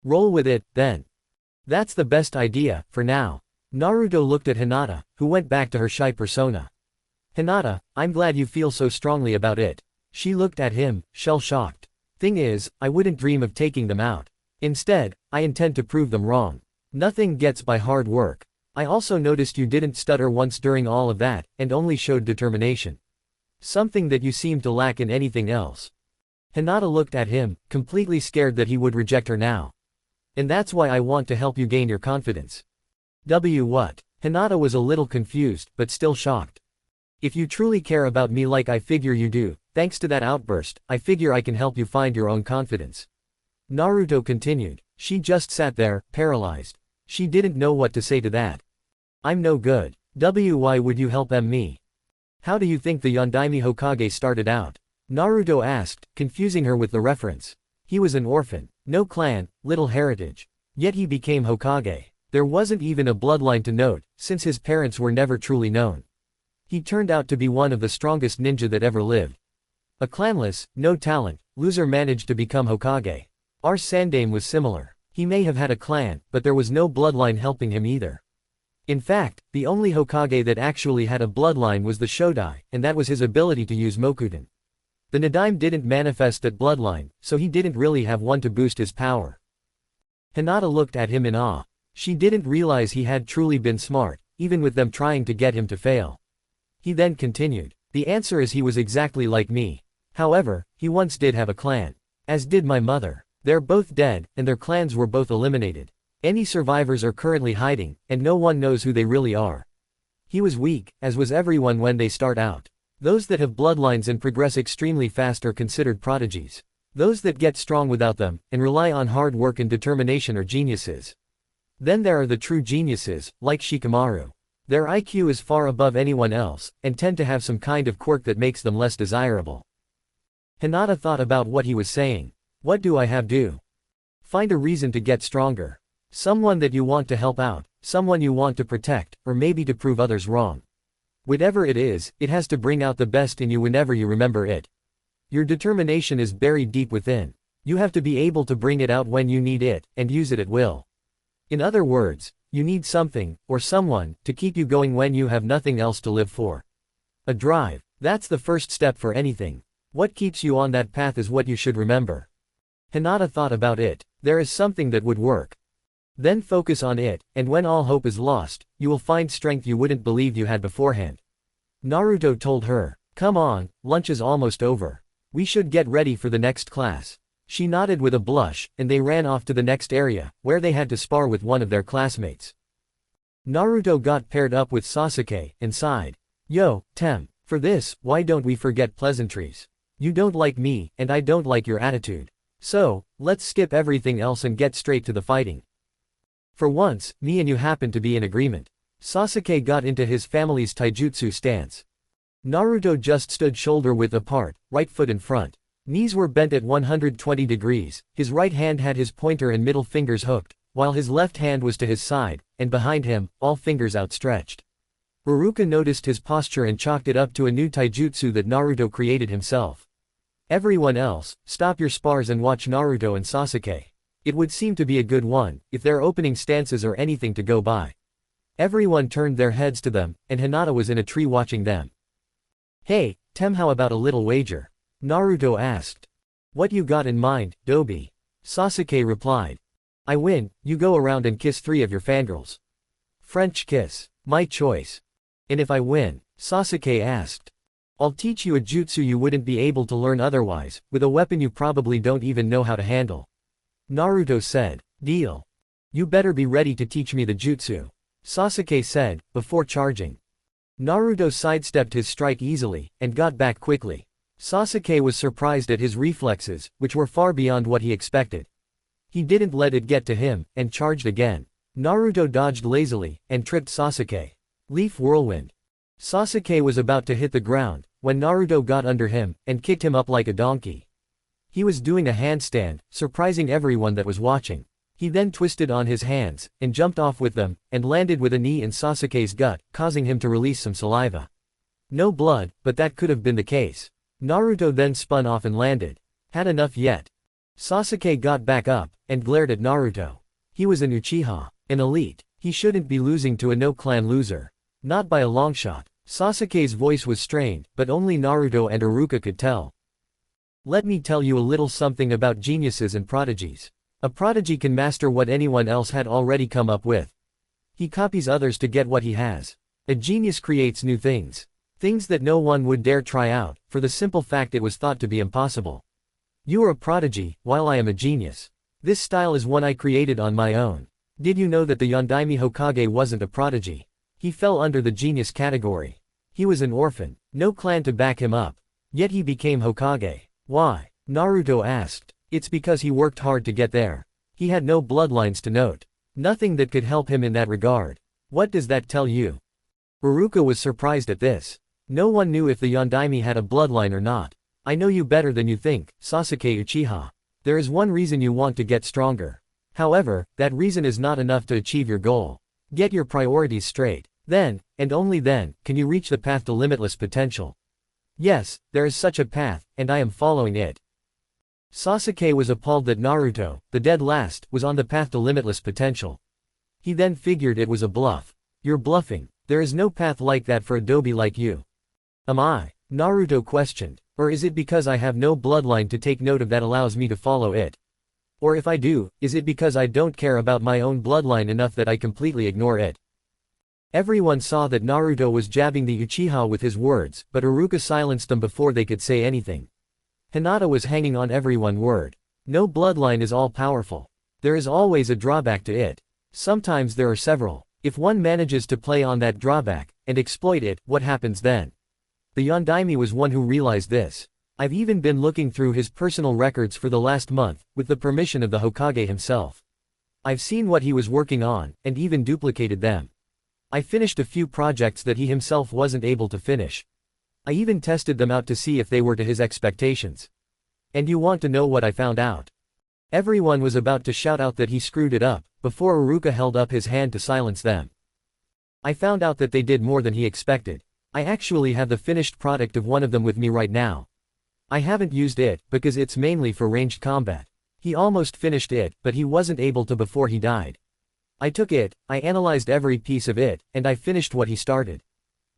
Roll with it, then. That's the best idea, for now. Naruto looked at Hinata, who went back to her shy persona. Hinata, I'm glad you feel so strongly about it. She looked at him, shell-shocked. Thing is, I wouldn't dream of taking them out. Instead, I intend to prove them wrong. Nothing gets by hard work. I also noticed you didn't stutter once during all of that, and only showed determination. Something that you seem to lack in anything else. Hinata looked at him, completely scared that he would reject her now. And that's why I want to help you gain your confidence. What? Hinata was a little confused, but still shocked. If you truly care about me like I figure you do, thanks to that outburst, I figure I can help you find your own confidence. Naruto continued. She just sat there, paralyzed. She didn't know what to say to that. I'm no good. Why would you help me? How do you think the Yondaime Hokage started out? Naruto asked, confusing her with the reference. He was an orphan, no clan, little heritage. Yet he became Hokage. There wasn't even a bloodline to note, since his parents were never truly known. He turned out to be one of the strongest ninja that ever lived. A clanless, no talent, loser managed to become Hokage. Our Sandaime was similar. He may have had a clan, but there was no bloodline helping him either. In fact, the only Hokage that actually had a bloodline was the Shodai, and that was his ability to use Mokuden. The Nadaime didn't manifest that bloodline, so he didn't really have one to boost his power. Hinata looked at him in awe. She didn't realize he had truly been smart, even with them trying to get him to fail. He then continued. The answer is he was exactly like me. However, he once did have a clan. As did my mother. They're both dead, and their clans were both eliminated. Any survivors are currently hiding, and no one knows who they really are. He was weak, as was everyone when they start out. Those that have bloodlines and progress extremely fast are considered prodigies. Those that get strong without them, and rely on hard work and determination are geniuses. Then there are the true geniuses, like Shikamaru. Their IQ is far above anyone else, and tend to have some kind of quirk that makes them less desirable. Hinata thought about what he was saying. What do I have to? Find a reason to get stronger. Someone that you want to help out, someone you want to protect, or maybe to prove others wrong. Whatever it is, it has to bring out the best in you whenever you remember it. Your determination is buried deep within. You have to be able to bring it out when you need it, and use it at will. In other words, you need something, or someone, to keep you going when you have nothing else to live for. A drive. That's the first step for anything. What keeps you on that path is what you should remember. Hinata thought about it. There is something that would work. Then focus on it, and when all hope is lost, you will find strength you wouldn't believe you had beforehand. Naruto told her. Come on, lunch is almost over. We should get ready for the next class. She nodded with a blush, and they ran off to the next area, where they had to spar with one of their classmates. Naruto got paired up with Sasuke, and sighed. Yo, Tem. For this, why don't we forget pleasantries? You don't like me, and I don't like your attitude. So, let's skip everything else and get straight to the fighting. For once, me and you happen to be in agreement. Sasuke got into his family's taijutsu stance. Naruto just stood shoulder-width apart, right foot in front. Knees were bent at 120 degrees, his right hand had his pointer and middle fingers hooked, while his left hand was to his side, and behind him, all fingers outstretched. Iruka noticed his posture and chalked it up to a new taijutsu that Naruto created himself. Everyone else, stop your spars and watch Naruto and Sasuke. It would seem to be a good one, if their opening stances are anything to go by. Everyone turned their heads to them, and Hinata was in a tree watching them. Hey, Tem, how about a little wager? Naruto asked. What you got in mind, Dobi? Sasuke replied. I win, you go around and kiss 3 of your fangirls. French kiss. My choice. And if I win? Sasuke asked. I'll teach you a jutsu you wouldn't be able to learn otherwise, with a weapon you probably don't even know how to handle. Naruto said. Deal. You better be ready to teach me the jutsu. Sasuke said, before charging. Naruto sidestepped his strike easily, and got back quickly. Sasuke was surprised at his reflexes, which were far beyond what he expected. He didn't let it get to him, and charged again. Naruto dodged lazily, and tripped Sasuke. Leaf whirlwind. Sasuke was about to hit the ground, when Naruto got under him, and kicked him up like a donkey. He was doing a handstand, surprising everyone that was watching. He then twisted on his hands, and jumped off with them, and landed with a knee in Sasuke's gut, causing him to release some saliva. No blood, but that could have been the case. Naruto then spun off and landed. Had enough yet? Sasuke got back up, and glared at Naruto. He was an Uchiha, an elite. He shouldn't be losing to a no-clan loser. Not by a long shot. Sasuke's voice was strained, but only Naruto and Iruka could tell. Let me tell you a little something about geniuses and prodigies. A prodigy can master what anyone else had already come up with. He copies others to get what he has. A genius creates new things. Things that no one would dare try out, for the simple fact it was thought to be impossible. You are a prodigy, while I am a genius. This style is one I created on my own. Did you know that the Yondaime Hokage wasn't a prodigy? He fell under the genius category. He was an orphan, no clan to back him up. Yet he became Hokage. Why? Naruto asked. It's because he worked hard to get there. He had no bloodlines to note. Nothing that could help him in that regard. What does that tell you? Iruka was surprised at this. No one knew if the Yondaime had a bloodline or not. I know you better than you think, Sasuke Uchiha. There is one reason you want to get stronger. However, that reason is not enough to achieve your goal. Get your priorities straight. Then, and only then, can you reach the path to limitless potential. Yes, there is such a path, and I am following it. Sasuke was appalled that Naruto, the dead last, was on the path to limitless potential. He then figured it was a bluff. You're bluffing. There is no path like that for a dobi like you. Am I? Naruto questioned. Or is it because I have no bloodline to take note of that allows me to follow it? Or if I do, is it because I don't care about my own bloodline enough that I completely ignore it? Everyone saw that Naruto was jabbing the Uchiha with his words, but Iruka silenced them before they could say anything. Hinata was hanging on every one word. No bloodline is all-powerful. There is always a drawback to it. Sometimes there are several. If one manages to play on that drawback, and exploit it, what happens then? The Yondaime was one who realized this. I've even been looking through his personal records for the last month, with the permission of the Hokage himself. I've seen what he was working on, and even duplicated them. I finished a few projects that he himself wasn't able to finish. I even tested them out to see if they were to his expectations. And you want to know what I found out? Everyone was about to shout out that he screwed it up, before Iruka held up his hand to silence them. I found out that they did more than he expected. I actually have the finished product of one of them with me right now. I haven't used it, because it's mainly for ranged combat. He almost finished it, but he wasn't able to before he died. I took it, I analyzed every piece of it, and I finished what he started.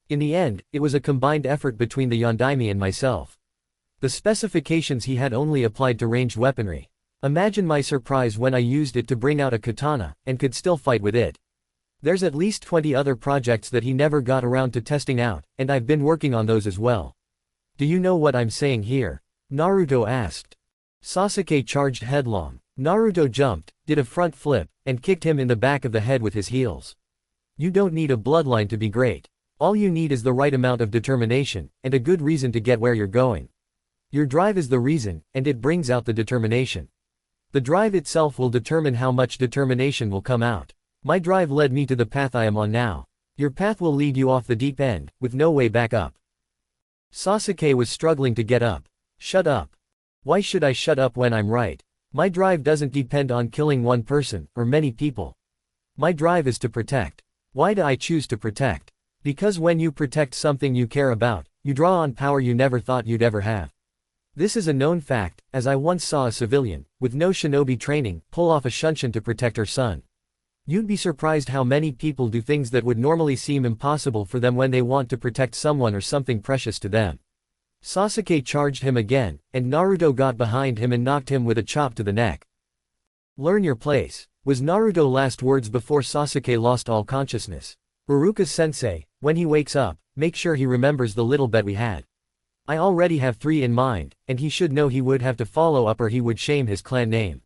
In the end, it was a combined effort between the Yondaime and myself. The specifications he had only applied to ranged weaponry. Imagine my surprise when I used it to bring out a katana, and could still fight with it. There's at least 20 other projects that he never got around to testing out, and I've been working on those as well. Do you know what I'm saying here? Naruto asked. Sasuke charged headlong. Naruto jumped, did a front flip, and kicked him in the back of the head with his heels. You don't need a bloodline to be great. All you need is the right amount of determination, and a good reason to get where you're going. Your drive is the reason, and it brings out the determination. The drive itself will determine how much determination will come out. My drive led me to the path I am on now. Your path will lead you off the deep end, with no way back up. Sasuke was struggling to get up. Shut up. Why should I shut up when I'm right? My drive doesn't depend on killing one person, or many people. My drive is to protect. Why do I choose to protect? Because when you protect something you care about, you draw on power you never thought you'd ever have. This is a known fact, as I once saw a civilian, with no shinobi training, pull off a shunshin to protect her son. You'd be surprised how many people do things that would normally seem impossible for them when they want to protect someone or something precious to them. Sasuke charged him again, and Naruto got behind him and knocked him with a chop to the neck. Learn your place, was Naruto's last words before Sasuke lost all consciousness. Iruka-sensei, when he wakes up, make sure he remembers the little bet we had. I already have 3 in mind, and he should know he would have to follow up or he would shame his clan name.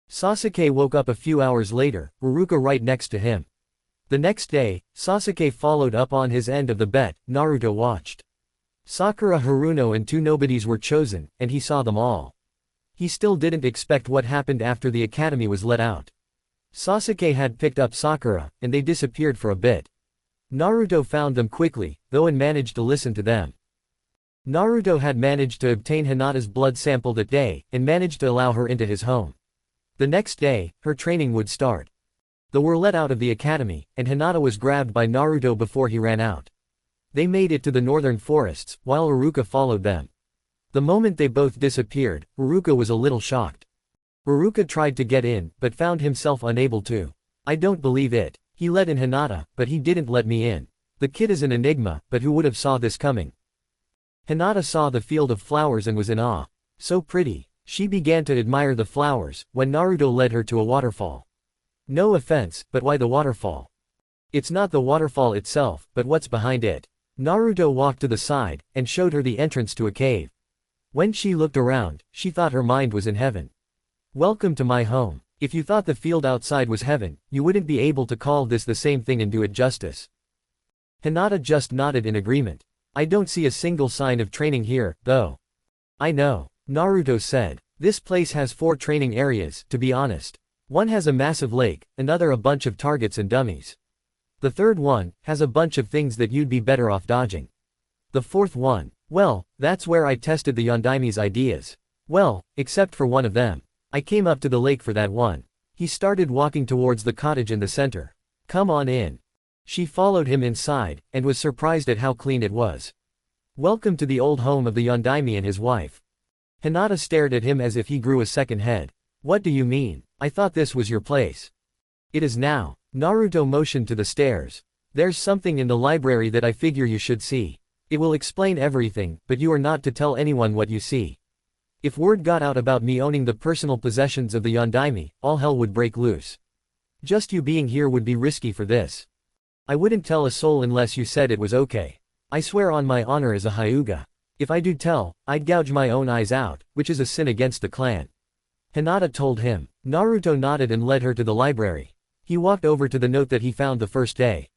Sasuke woke up a few hours later, Iruka right next to him. The next day, Sasuke followed up on his end of the bet. Naruto watched. Sakura Haruno and 2 nobodies were chosen, and he saw them all. He still didn't expect what happened after the academy was let out. Sasuke had picked up Sakura, and they disappeared for a bit. Naruto found them quickly, though, and managed to listen to them. Naruto had managed to obtain Hinata's blood sample that day, and managed to allow her into his home. The next day, her training would start. They were let out of the academy, and Hinata was grabbed by Naruto before he ran out. They made it to the northern forests, while Iruka followed them. The moment they both disappeared, Iruka was a little shocked. Iruka tried to get in, but found himself unable to. I don't believe it. He let in Hinata, but he didn't let me in. The kid is an enigma, but who would have saw this coming? Hinata saw the field of flowers and was in awe. So pretty. She began to admire the flowers, when Naruto led her to a waterfall. No offense, but why the waterfall? It's not the waterfall itself, but what's behind it. Naruto walked to the side, and showed her the entrance to a cave. When she looked around, she thought her mind was in heaven. Welcome to my home. If you thought the field outside was heaven, you wouldn't be able to call this the same thing and do it justice. Hinata just nodded in agreement. I don't see a single sign of training here, though. I know, Naruto said. This place has 4 training areas, to be honest. One has a massive lake, another a bunch of targets and dummies. The third one has a bunch of things that you'd be better off dodging. The fourth one, well, that's where I tested the Yondaime's ideas. Well, except for one of them. I came up to the lake for that one. He started walking towards the cottage in the center. Come on in. She followed him inside, and was surprised at how clean it was. Welcome to the old home of the Yondaime and his wife. Hinata stared at him as if he grew a second head. What do you mean? I thought this was your place. It is now. Naruto motioned to the stairs. There's something in the library that I figure you should see. It will explain everything, but you are not to tell anyone what you see. If word got out about me owning the personal possessions of the Yondaime, all hell would break loose. Just you being here would be risky for this. I wouldn't tell a soul unless you said it was okay. I swear on my honor as a Hyuga. If I do tell, I'd gouge my own eyes out, which is a sin against the clan. Hinata told him. Naruto nodded and led her to the library. He walked over to the note that he found the first day.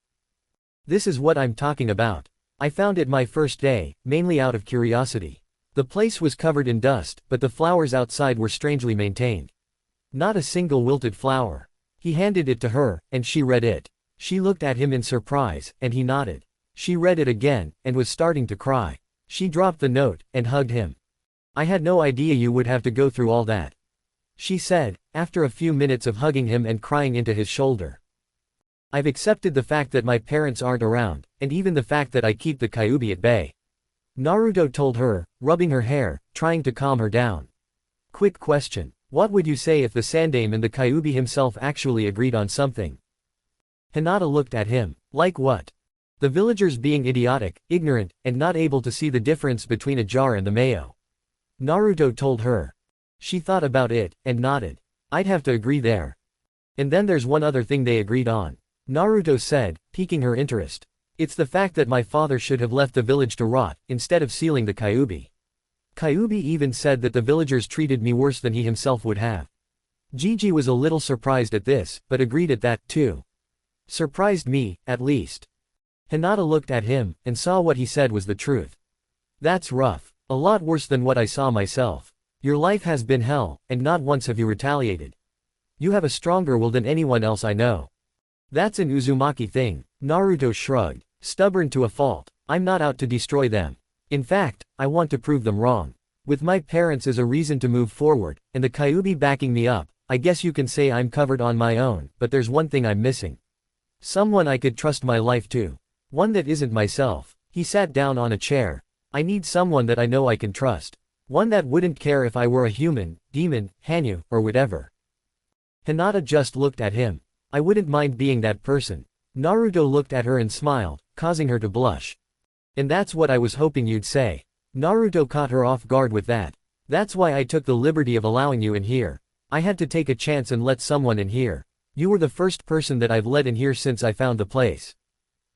This is what I'm talking about. I found it my first day, mainly out of curiosity. The place was covered in dust, but the flowers outside were strangely maintained. Not a single wilted flower. He handed it to her, and she read it. She looked at him in surprise, and he nodded. She read it again, and was starting to cry. She dropped the note, and hugged him. I had no idea you would have to go through all that, she said, after a few minutes of hugging him and crying into his shoulder. I've accepted the fact that my parents aren't around, and even the fact that I keep the Kyuubi at bay. Naruto told her, rubbing her hair, trying to calm her down. Quick question. What would you say if the Sandaime and the Kyuubi himself actually agreed on something? Hinata looked at him. Like what? The villagers being idiotic, ignorant, and not able to see the difference between a jar and the mayo. Naruto told her. She thought about it, and nodded. I'd have to agree there. And then there's one other thing they agreed on. Naruto said, piquing her interest. It's the fact that my father should have left the village to rot, instead of sealing the Kyuubi. Kyuubi even said that the villagers treated me worse than he himself would have. Gigi was a little surprised at this, but agreed at that, too. Surprised me, at least. Hinata looked at him, and saw what he said was the truth. That's rough. A lot worse than what I saw myself. Your life has been hell, and not once have you retaliated. You have a stronger will than anyone else I know. That's an Uzumaki thing. Naruto shrugged. Stubborn to a fault. I'm not out to destroy them. In fact, I want to prove them wrong. With my parents as a reason to move forward, and the Kyuubi backing me up, I guess you can say I'm covered on my own, but there's one thing I'm missing. Someone I could trust my life to. One that isn't myself. He sat down on a chair. I need someone that I know I can trust. One that wouldn't care if I were a human, demon, Hanyu, or whatever. Hinata just looked at him. I wouldn't mind being that person. Naruto looked at her and smiled, causing her to blush. And that's what I was hoping you'd say. Naruto caught her off guard with that. That's why I took the liberty of allowing you in here. I had to take a chance and let someone in here. You were the first person that I've let in here since I found the place.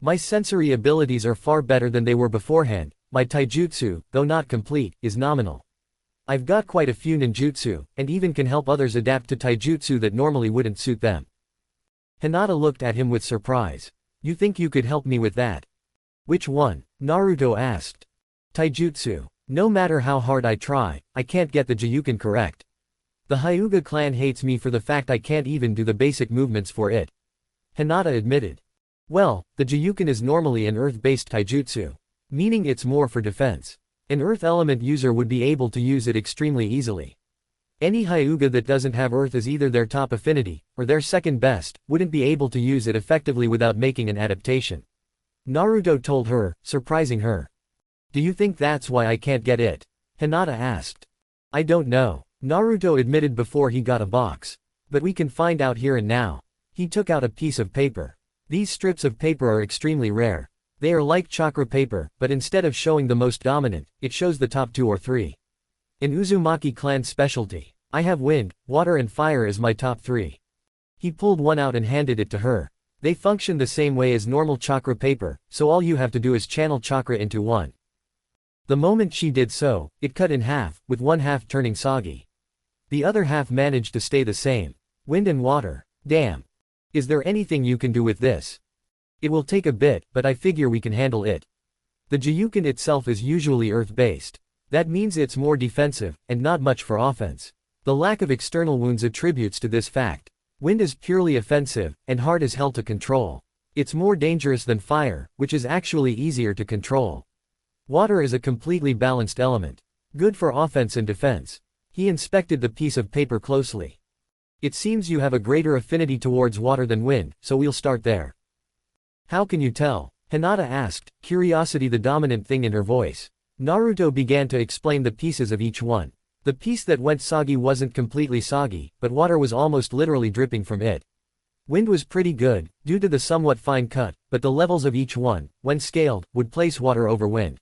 My sensory abilities are far better than they were beforehand. My taijutsu, though not complete, is nominal. I've got quite a few ninjutsu, and even can help others adapt to taijutsu that normally wouldn't suit them. Hinata looked at him with surprise. You think you could help me with that? Which one? Naruto asked. Taijutsu. No matter how hard I try, I can't get the Jiyuken correct. The Hyuga clan hates me for the fact I can't even do the basic movements for it. Hinata admitted. Well, the Jiyuken is normally an earth-based taijutsu, meaning it's more for defense. An earth element user would be able to use it extremely easily. Any Hyuga that doesn't have earth as either their top affinity, or their second best, wouldn't be able to use it effectively without making an adaptation. Naruto told her, surprising her. Do you think that's why I can't get it? Hinata asked. I don't know, Naruto admitted before he got a box. But we can find out here and now. He took out a piece of paper. These strips of paper are extremely rare. They are like chakra paper, but instead of showing the most dominant, it shows the top 2 or 3. An Uzumaki clan specialty. I have wind, water and fire as my top 3. He pulled one out and handed it to her. They function the same way as normal chakra paper, so all you have to do is channel chakra into one. The moment she did so, it cut in half, with one half turning soggy. The other half managed to stay the same. Wind and water. Damn. Is there anything you can do with this? It will take a bit, but I figure we can handle it. The Jiyuken itself is usually earth-based. That means it's more defensive, and not much for offense. The lack of external wounds attributes to this fact. Wind is purely offensive, and hard as hell to control. It's more dangerous than fire, which is actually easier to control. Water is a completely balanced element. Good for offense and defense. He inspected the piece of paper closely. It seems you have a greater affinity towards water than wind, so we'll start there. How can you tell? Hinata asked, curiosity the dominant thing in her voice. Naruto began to explain the pieces of each one. The piece that went soggy wasn't completely soggy, but water was almost literally dripping from it. Wind was pretty good, due to the somewhat fine cut, but the levels of each one, when scaled, would place water over wind.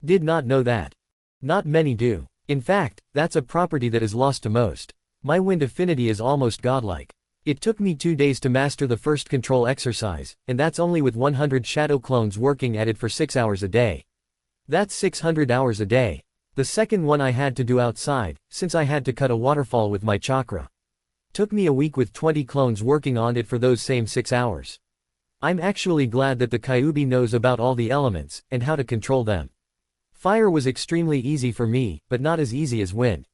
Did not know that. Not many do. In fact, that's a property that is lost to most. My wind affinity is almost godlike. It took me 2 days to master the first control exercise, and that's only with 100 shadow clones working at it for 6 hours a day. That's 600 hours a day. The second one I had to do outside, since I had to cut a waterfall with my chakra. Took me a week with 20 clones working on it for those same 6 hours. I'm actually glad that the Kyuubi knows about all the elements, and how to control them. Fire was extremely easy for me, but not as easy as wind.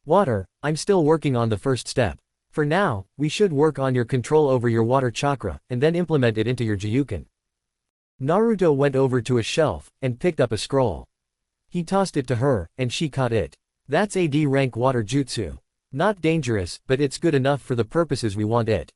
Water, I'm still working on the first step. For now, we should work on your control over your water chakra, and then implement it into your Jiyuken. Naruto went over to a shelf, and picked up a scroll. He tossed it to her, and she caught it. That's a D rank water jutsu. Not dangerous, but it's good enough for the purposes we want it.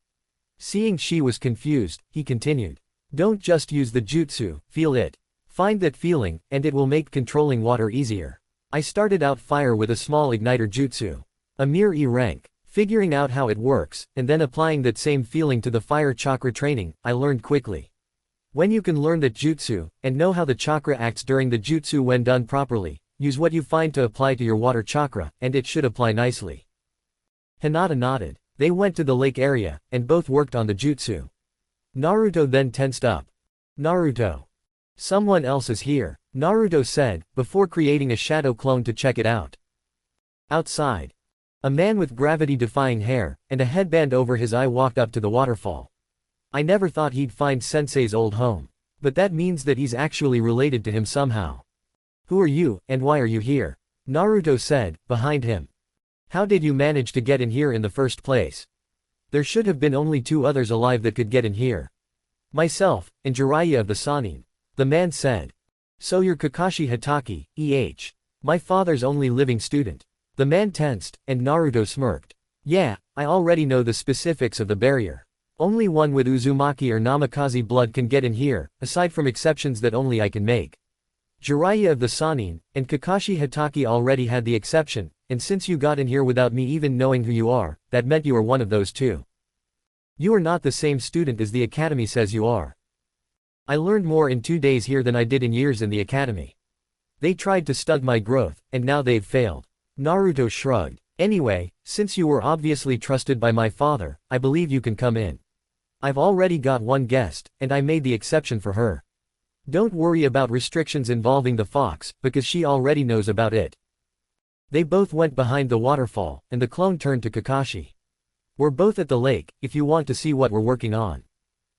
Seeing she was confused, he continued. Don't just use the jutsu, feel it. Find that feeling, and it will make controlling water easier. I started out fire with a small igniter jutsu. A mere E rank. Figuring out how it works, and then applying that same feeling to the fire chakra training, I learned quickly. When you can learn that jutsu, and know how the chakra acts during the jutsu when done properly, use what you find to apply to your water chakra, and it should apply nicely. Hinata nodded. They went to the lake area, and both worked on the jutsu. Naruto then tensed up. Naruto. Someone else is here, Naruto said, before creating a shadow clone to check it out. Outside. A man with gravity-defying hair, and a headband over his eye walked up to the waterfall. I never thought he'd find Sensei's old home. But that means that he's actually related to him somehow. Who are you, and why are you here? Naruto said, behind him. How did you manage to get in here in the first place? There should have been only 2 others alive that could get in here. Myself, and Jiraiya of the Sannin. The man said. So you're Kakashi Hatake, my father's only living student. The man tensed, and Naruto smirked. Yeah, I already know the specifics of the barrier. Only one with Uzumaki or Namikaze blood can get in here, aside from exceptions that only I can make. Jiraiya of the Sannin, and Kakashi Hatake already had the exception, and since you got in here without me even knowing who you are, that meant you are one of those 2. You are not the same student as the academy says you are. I learned more in 2 days here than I did in years in the academy. They tried to stunt my growth, and now they've failed. Naruto shrugged. Anyway, since you were obviously trusted by my father, I believe you can come in. I've already got one guest, and I made the exception for her. Don't worry about restrictions involving the fox, because she already knows about it. They both went behind the waterfall, and the clone turned to Kakashi. We're both at the lake, if you want to see what we're working on.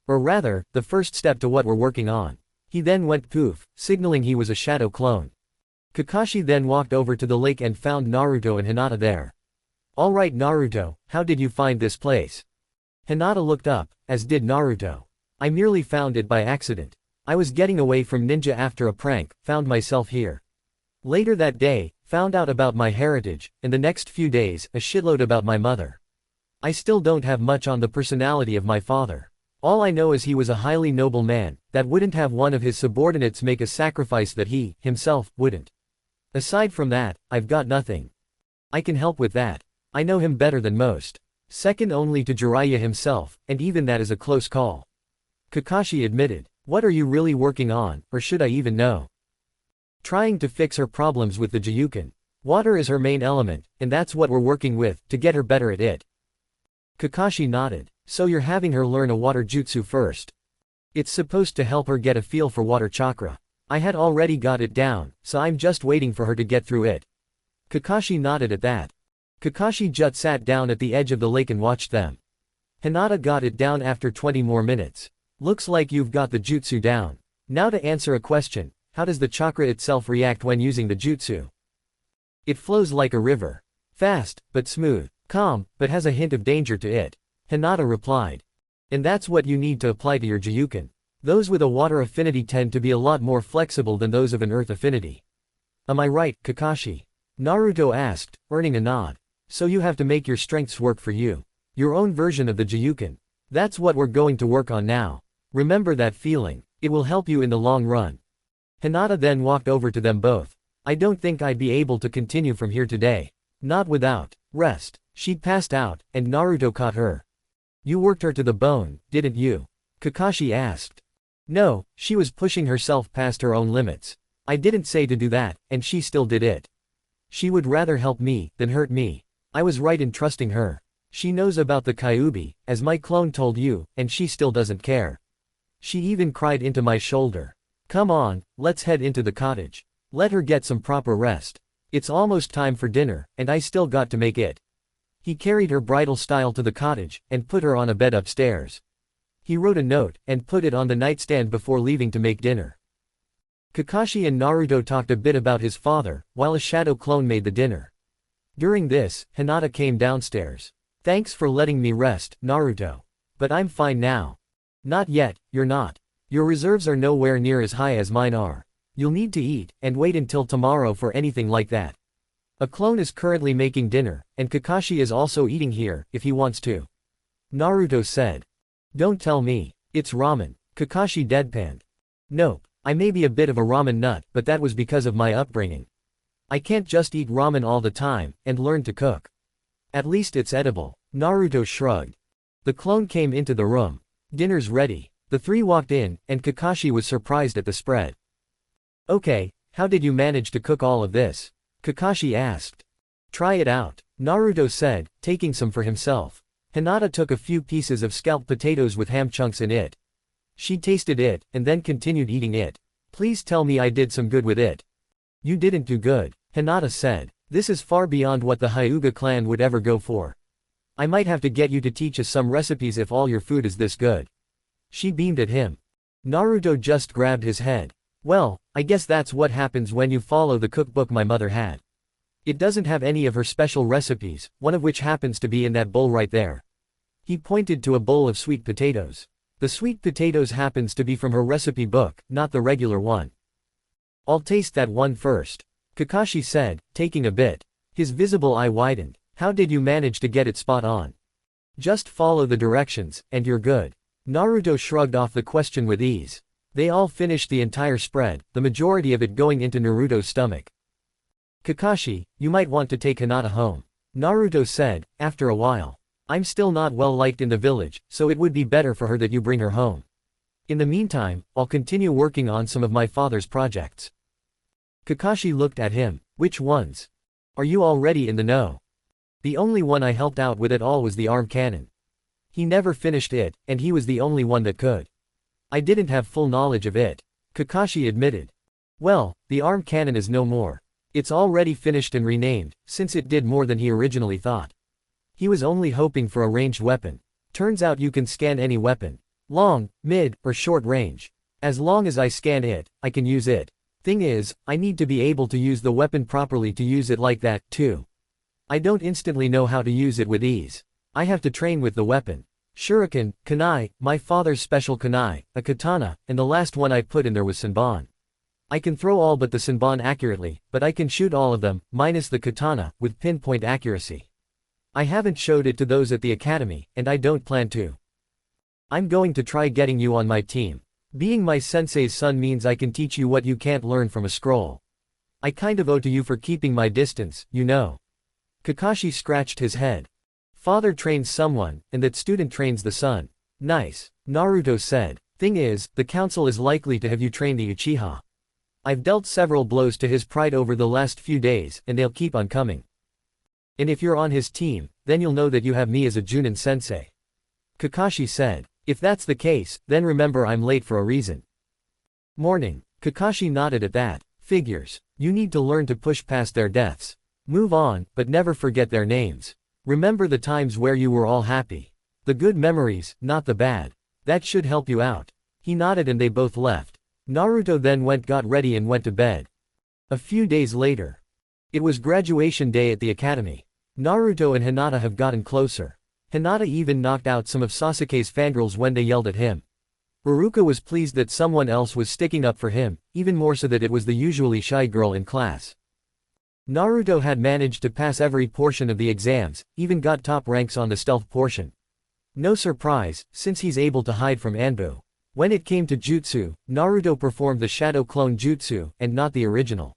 Or rather, the first step to what we're working on. He then went poof, signaling he was a shadow clone. Kakashi then walked over to the lake and found Naruto and Hinata there. Alright Naruto, how did you find this place? Hinata looked up, as did Naruto. I merely found it by accident. I was getting away from ninja after a prank, found myself here. Later that day, found out about my heritage, and the next few days, a shitload about my mother. I still don't have much on the personality of my father. All I know is he was a highly noble man, that wouldn't have one of his subordinates make a sacrifice that he, himself, wouldn't. Aside from that, I've got nothing. I can help with that. I know him better than most. Second only to Jiraiya himself, and even that is a close call. Kakashi admitted. What are you really working on, or should I even know? Trying to fix her problems with the Gyuken. Water is her main element, and that's what we're working with, to get her better at it. Kakashi nodded. So you're having her learn a water jutsu first. It's supposed to help her get a feel for water chakra. I had already got it down, so I'm just waiting for her to get through it. Kakashi nodded at that. Kakashi just sat down at the edge of the lake and watched them. Hinata got it down after 20 more minutes. Looks like you've got the jutsu down. Now to answer a question, how does the chakra itself react when using the jutsu? It flows like a river. Fast, but smooth. Calm, but has a hint of danger to it. Hinata replied. And that's what you need to apply to your Gyuken. Those with a water affinity tend to be a lot more flexible than those of an earth affinity. Am I right, Kakashi? Naruto asked, earning a nod. So you have to make your strengths work for you. Your own version of the Gyuken. That's what we're going to work on now. Remember that feeling. It will help you in the long run. Hinata then walked over to them both. I don't think I'd be able to continue from here today. Not without rest. She passed out, and Naruto caught her. You worked her to the bone, didn't you? Kakashi asked. No, she was pushing herself past her own limits. I didn't say to do that, and she still did it. She would rather help me, than hurt me. I was right in trusting her. She knows about the Kyuubi, as my clone told you, and she still doesn't care. She even cried into my shoulder. Come on, let's head into the cottage. Let her get some proper rest. It's almost time for dinner, and I still got to make it. He carried her bridal style to the cottage, and put her on a bed upstairs. He wrote a note, and put it on the nightstand before leaving to make dinner. Kakashi and Naruto talked a bit about his father, while a shadow clone made the dinner. During this, Hinata came downstairs. Thanks for letting me rest, Naruto. But I'm fine now. Not yet, you're not. Your reserves are nowhere near as high as mine are. You'll need to eat, and wait until tomorrow for anything like that. A clone is currently making dinner, and Kakashi is also eating here, if he wants to. Naruto said. Don't tell me. It's ramen. Kakashi deadpanned. Nope, I may be a bit of a ramen nut, but that was because of my upbringing. I can't just eat ramen all the time, and learn to cook. At least it's edible. Naruto shrugged. The clone came into the room. Dinner's ready. The three walked in, and Kakashi was surprised at the spread. Okay, how did you manage to cook all of this? Kakashi asked. Try it out, Naruto said, taking some for himself. Hinata took a few pieces of scalloped potatoes with ham chunks in it. She tasted it, and then continued eating it. Please tell me I did some good with it. You didn't do good, Hinata said. This is far beyond what the Hyuga clan would ever go for. I might have to get you to teach us some recipes if all your food is this good. She beamed at him. Naruto just grabbed his head. Well, I guess that's what happens when you follow the cookbook my mother had. It doesn't have any of her special recipes, one of which happens to be in that bowl right there. He pointed to a bowl of sweet potatoes. The sweet potatoes happens to be from her recipe book, not the regular one. I'll taste that one first, Kakashi said, taking a bit. His visible eye widened. How did you manage to get it spot on? Just follow the directions, and you're good. Naruto shrugged off the question with ease. They all finished the entire spread, the majority of it going into Naruto's stomach. Kakashi, you might want to take Hinata home, Naruto said, after a while. I'm still not well liked in the village, so it would be better for her that you bring her home. In the meantime, I'll continue working on some of my father's projects. Kakashi looked at him. Which ones? Are you already in the know? The only one I helped out with at all was the arm cannon. He never finished it, and he was the only one that could. I didn't have full knowledge of it, Kakashi admitted. Well, the arm cannon is no more. It's already finished and renamed, since it did more than he originally thought. He was only hoping for a ranged weapon. Turns out you can scan any weapon. Long, mid, or short range. As long as I scan it, I can use it. Thing is, I need to be able to use the weapon properly to use it like that, too. I don't instantly know how to use it with ease. I have to train with the weapon. Shuriken, kunai, my father's special kunai, a katana, and the last one I put in there was senbon. I can throw all but the senbon accurately, but I can shoot all of them, minus the katana, with pinpoint accuracy. I haven't showed it to those at the academy, and I don't plan to. I'm going to try getting you on my team. Being my sensei's son means I can teach you what you can't learn from a scroll. I kind of owe to you for keeping my distance, you know. Kakashi scratched his head. Father trains someone, and that student trains the son. Nice, Naruto said. Thing is, the council is likely to have you train the Uchiha. I've dealt several blows to his pride over the last few days, and they'll keep on coming. And if you're on his team, then you'll know that you have me as a Junin sensei. Kakashi said. If that's the case, then remember I'm late for a reason. Morning. Kakashi nodded at that. Figures. You need to learn to push past their deaths. Move on, but never forget their names. Remember the times where you were all happy. The good memories, not the bad. That should help you out. He nodded and they both left. Naruto then got ready and went to bed. A few days later. It was graduation day at the academy. Naruto and Hinata have gotten closer. Hinata even knocked out some of Sasuke's fangirls when they yelled at him. Iruka was pleased that someone else was sticking up for him, even more so that it was the usually shy girl in class. Naruto had managed to pass every portion of the exams, even got top ranks on the stealth portion. No surprise, since he's able to hide from Anbu. When it came to jutsu, Naruto performed the shadow clone jutsu, and not the original.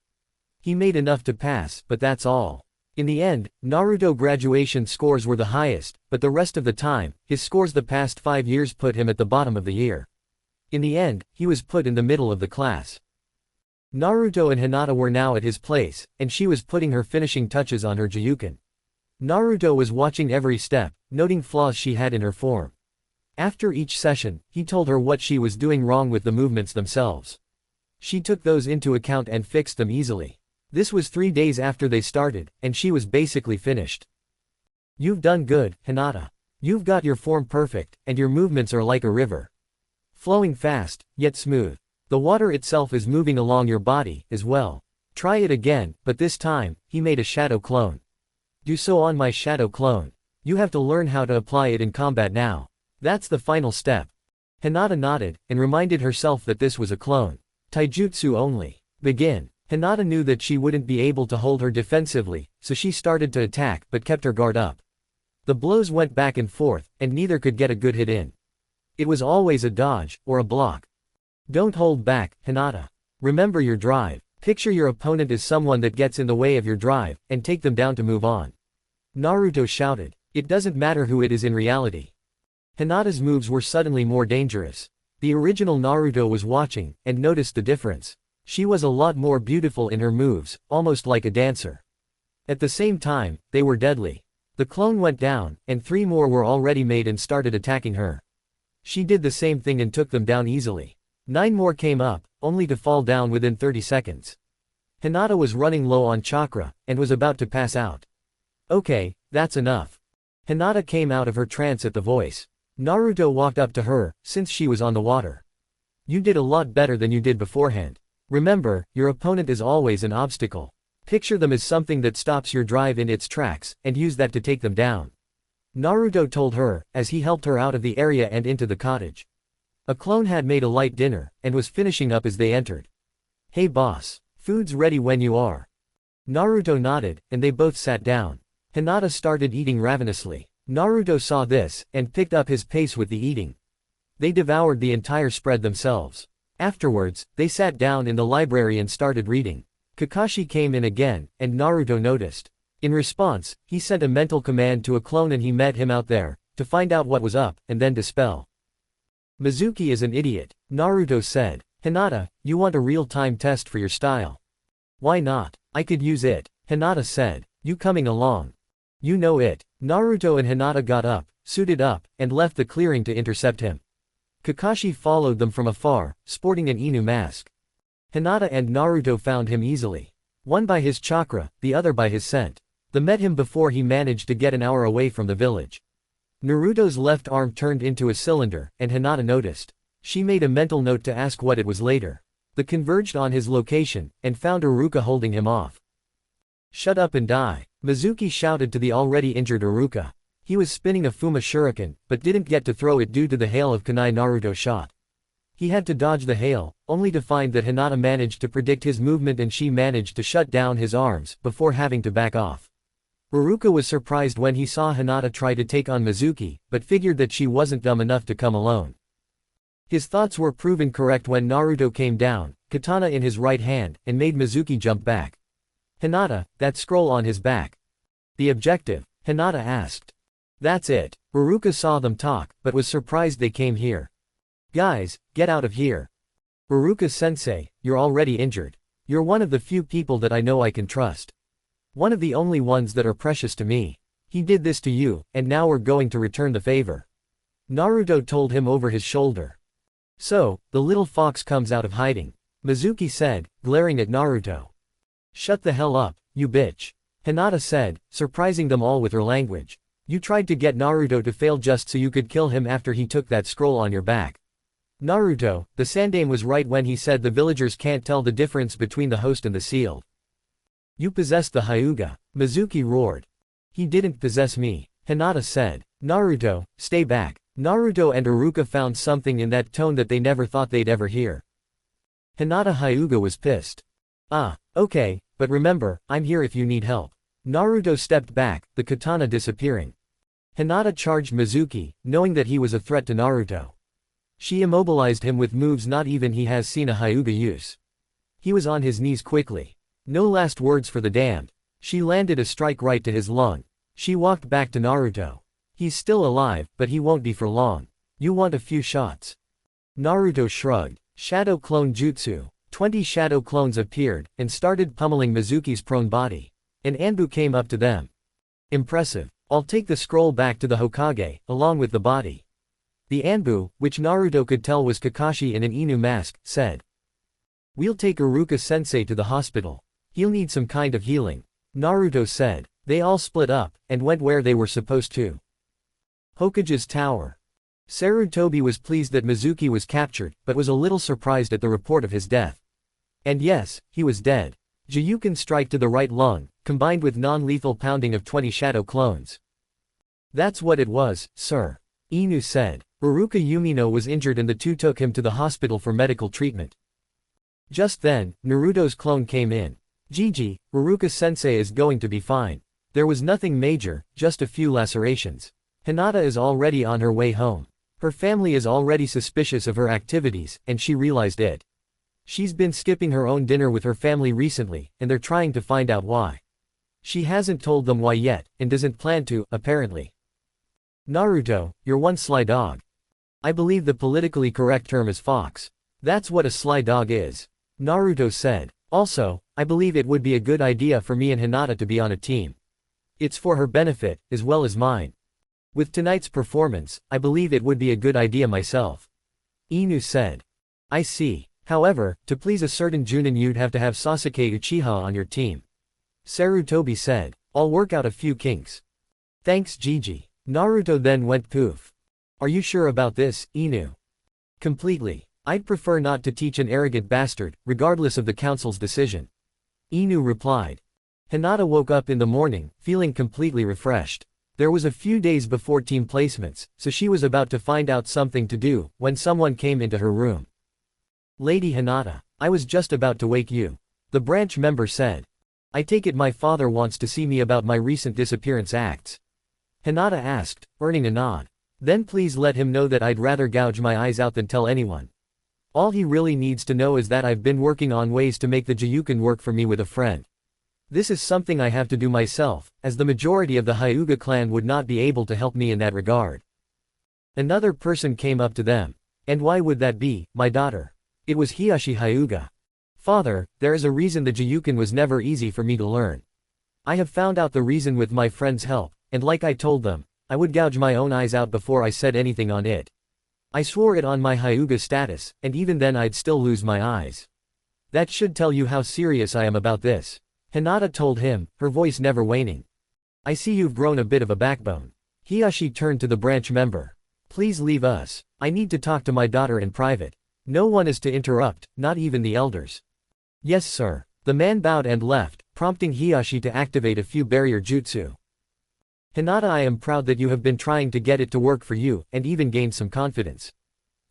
He made enough to pass, but that's all. In the end, Naruto graduation scores were the highest, but the rest of the time, his scores the past 5 years put him at the bottom of the year. In the end, he was put in the middle of the class. Naruto and Hinata were now at his place, and she was putting her finishing touches on her Juyuken. Naruto was watching every step, noting flaws she had in her form. After each session, he told her what she was doing wrong with the movements themselves. She took those into account and fixed them easily. This was 3 days after they started, and she was basically finished. You've done good, Hinata. You've got your form perfect, and your movements are like a river. Flowing fast, yet smooth. The water itself is moving along your body, as well. Try it again, but this time, he made a shadow clone. Do so on my shadow clone. You have to learn how to apply it in combat now. That's the final step. Hinata nodded, and reminded herself that this was a clone. Taijutsu only. Begin. Hinata knew that she wouldn't be able to hold her defensively, so she started to attack but kept her guard up. The blows went back and forth, and neither could get a good hit in. It was always a dodge, or a block. Don't hold back, Hinata. Remember your drive. Picture your opponent as someone that gets in the way of your drive, and take them down to move on. Naruto shouted. It doesn't matter who it is in reality. Hinata's moves were suddenly more dangerous. The original Naruto was watching, and noticed the difference. She was a lot more beautiful in her moves, almost like a dancer. At the same time, they were deadly. The clone went down, and 3 more were already made and started attacking her. She did the same thing and took them down easily. 9 more came up, only to fall down within 30 seconds. Hinata was running low on chakra, and was about to pass out. Okay, that's enough. Hinata came out of her trance at the voice. Naruto walked up to her, since she was on the water. You did a lot better than you did beforehand. Remember, your opponent is always an obstacle. Picture them as something that stops your drive in its tracks, and use that to take them down. Naruto told her, as he helped her out of the area and into the cottage. A clone had made a light dinner, and was finishing up as they entered. Hey boss, food's ready when you are. Naruto nodded, and they both sat down. Hinata started eating ravenously. Naruto saw this, and picked up his pace with the eating. They devoured the entire spread themselves. Afterwards, they sat down in the library and started reading. Kakashi came in again, and Naruto noticed. In response, he sent a mental command to a clone and he met him out there, to find out what was up, and then dispel. Mizuki is an idiot, Naruto said. Hinata, you want a real-time test for your style. Why not? I could use it, Hinata said. You coming along? You know it. Naruto and Hinata got up, suited up, and left the clearing to intercept him. Kakashi followed them from afar, sporting an Inu mask. Hinata and Naruto found him easily. One by his chakra, the other by his scent. They met him before he managed to get an hour away from the village. Naruto's left arm turned into a cylinder, and Hinata noticed. She made a mental note to ask what it was later. They converged on his location, and found Iruka holding him off. Shut up and die, Mizuki shouted to the already injured Iruka. He was spinning a Fuma shuriken, but didn't get to throw it due to the hail of kunai Naruto shot. He had to dodge the hail, only to find that Hinata managed to predict his movement and she managed to shut down his arms, before having to back off. Iruka was surprised when he saw Hinata try to take on Mizuki, but figured that she wasn't dumb enough to come alone. His thoughts were proven correct when Naruto came down, katana in his right hand, and made Mizuki jump back. "Hinata, that scroll on his back. The objective?" Hinata asked. "That's it." Iruka saw them talk, but was surprised they came here. "Guys, get out of here. Iruka-sensei, you're already injured. You're one of the few people that I know I can trust. One of the only ones that are precious to me. He did this to you, and now we're going to return the favor." Naruto told him over his shoulder. "So, the little fox comes out of hiding," Mizuki said, glaring at Naruto. "Shut the hell up, you bitch," Hinata said, surprising them all with her language. "You tried to get Naruto to fail just so you could kill him after he took that scroll on your back." Naruto, the Sandaime was right when he said the villagers can't tell the difference between the host and the sealed. "You possessed the Hyuga," Mizuki roared. "He didn't possess me," Hinata said. "Naruto, stay back." Naruto and Iruka found something in that tone that they never thought they'd ever hear. Hinata Hyuga was pissed. "Ah, okay, but remember, I'm here if you need help." Naruto stepped back, the katana disappearing. Hinata charged Mizuki, knowing that he was a threat to Naruto. She immobilized him with moves not even he has seen a Hyuga use. He was on his knees quickly. No last words for the damned. She landed a strike right to his lung. She walked back to Naruto. "He's still alive, but he won't be for long. You want a few shots?" Naruto shrugged. Shadow clone jutsu. 20 shadow clones appeared, and started pummeling Mizuki's prone body. An Anbu came up to them. "Impressive. I'll take the scroll back to the Hokage, along with the body." The Anbu, which Naruto could tell was Kakashi in an Inu mask, said. "We'll take Iruka-sensei to the hospital. He'll need some kind of healing," Naruto said. They all split up, and went where they were supposed to. Hokage's tower. Sarutobi was pleased that Mizuki was captured, but was a little surprised at the report of his death. And yes, he was dead. Jiyuken strike to the right lung, combined with non-lethal pounding of 20 shadow clones. "That's what it was, sir," Inu said. Iruka Yumino was injured and the two took him to the hospital for medical treatment. Just then, Naruto's clone came in. "Gigi, Iruka-sensei is going to be fine. There was nothing major, just a few lacerations. Hinata is already on her way home. Her family is already suspicious of her activities, and she realized it. She's been skipping her own dinner with her family recently, and they're trying to find out why. She hasn't told them why yet, and doesn't plan to, apparently." "Naruto, you're one sly dog. I believe the politically correct term is fox. That's what a sly dog is," Naruto said. "Also, I believe it would be a good idea for me and Hinata to be on a team. It's for her benefit, as well as mine. With tonight's performance, I believe it would be a good idea myself," Inu said. "I see. However, to please a certain Junin you'd have to have Sasuke Uchiha on your team," Sarutobi said. "I'll work out a few kinks." "Thanks Gigi." Naruto then went poof. "Are you sure about this, Inu?" "Completely. I'd prefer not to teach an arrogant bastard, regardless of the council's decision," Inu replied. Hinata woke up in the morning, feeling completely refreshed. There was a few days before team placements, so she was about to find out something to do, when someone came into her room. "Lady Hinata, I was just about to wake you," the branch member said. "I take it my father wants to see me about my recent disappearance acts?" Hinata asked, earning a nod. "Then please let him know that I'd rather gouge my eyes out than tell anyone. All he really needs to know is that I've been working on ways to make the Jiyuken work for me with a friend. This is something I have to do myself, as the majority of the Hyuga clan would not be able to help me in that regard." Another person came up to them. "And why would that be, my daughter?" It was Hiyashi Hyuga. "Father, there is a reason the Jiyuken was never easy for me to learn. I have found out the reason with my friend's help, and like I told them, I would gouge my own eyes out before I said anything on it. I swore it on my Hyuga status, and even then I'd still lose my eyes. That should tell you how serious I am about this," Hinata told him, her voice never waning. "I see you've grown a bit of a backbone." Hiyashi turned to the branch member. "Please leave us. I need to talk to my daughter in private. No one is to interrupt, not even the elders." "Yes sir." The man bowed and left, prompting Hiyashi to activate a few barrier jutsu. Hinata, I am proud that you have been trying to get it to work for you, and even gained some confidence.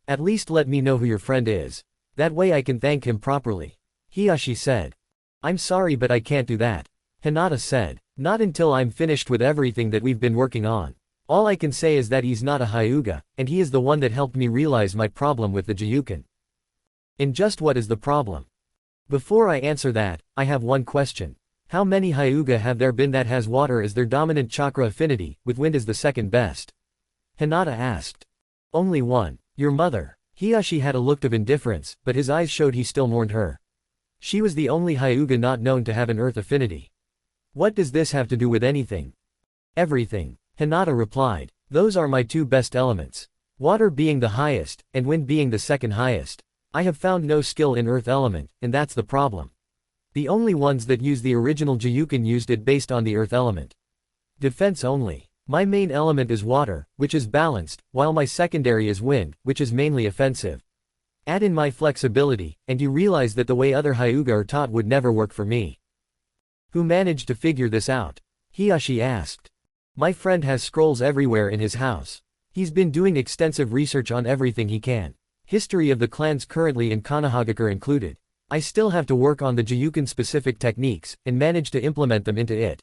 At least let me know who your friend is. That way I can thank him properly. Hiyashi said. I'm sorry but I can't do that. Hinata said. Not until I'm finished with everything that we've been working on. All I can say is that he's not a Hyuga, and he is the one that helped me realize my problem with the Jiyukin. And just what is the problem? Before I answer that, I have one question. How many Hyuga have there been that has water as their dominant chakra affinity, with wind as the second best? Hinata asked. Only one. Your mother. Hiyashi had a look of indifference, but his eyes showed he still mourned her. She was the only Hyuga not known to have an earth affinity. What does this have to do with anything? Everything. Hinata replied. Those are my two best elements. Water being the highest, and wind being the second highest. I have found no skill in earth element, and that's the problem. The only ones that use the original Jiyukin used it based on the earth element. Defense only. My main element is water, which is balanced, while my secondary is wind, which is mainly offensive. Add in my flexibility, and you realize that the way other Hyuga are taught would never work for me. Who managed to figure this out? Hiyashi asked. My friend has scrolls everywhere in his house. He's been doing extensive research on everything he can. History of the clans currently in Konohagakure included. I still have to work on the Jiyukin-specific techniques, and manage to implement them into it.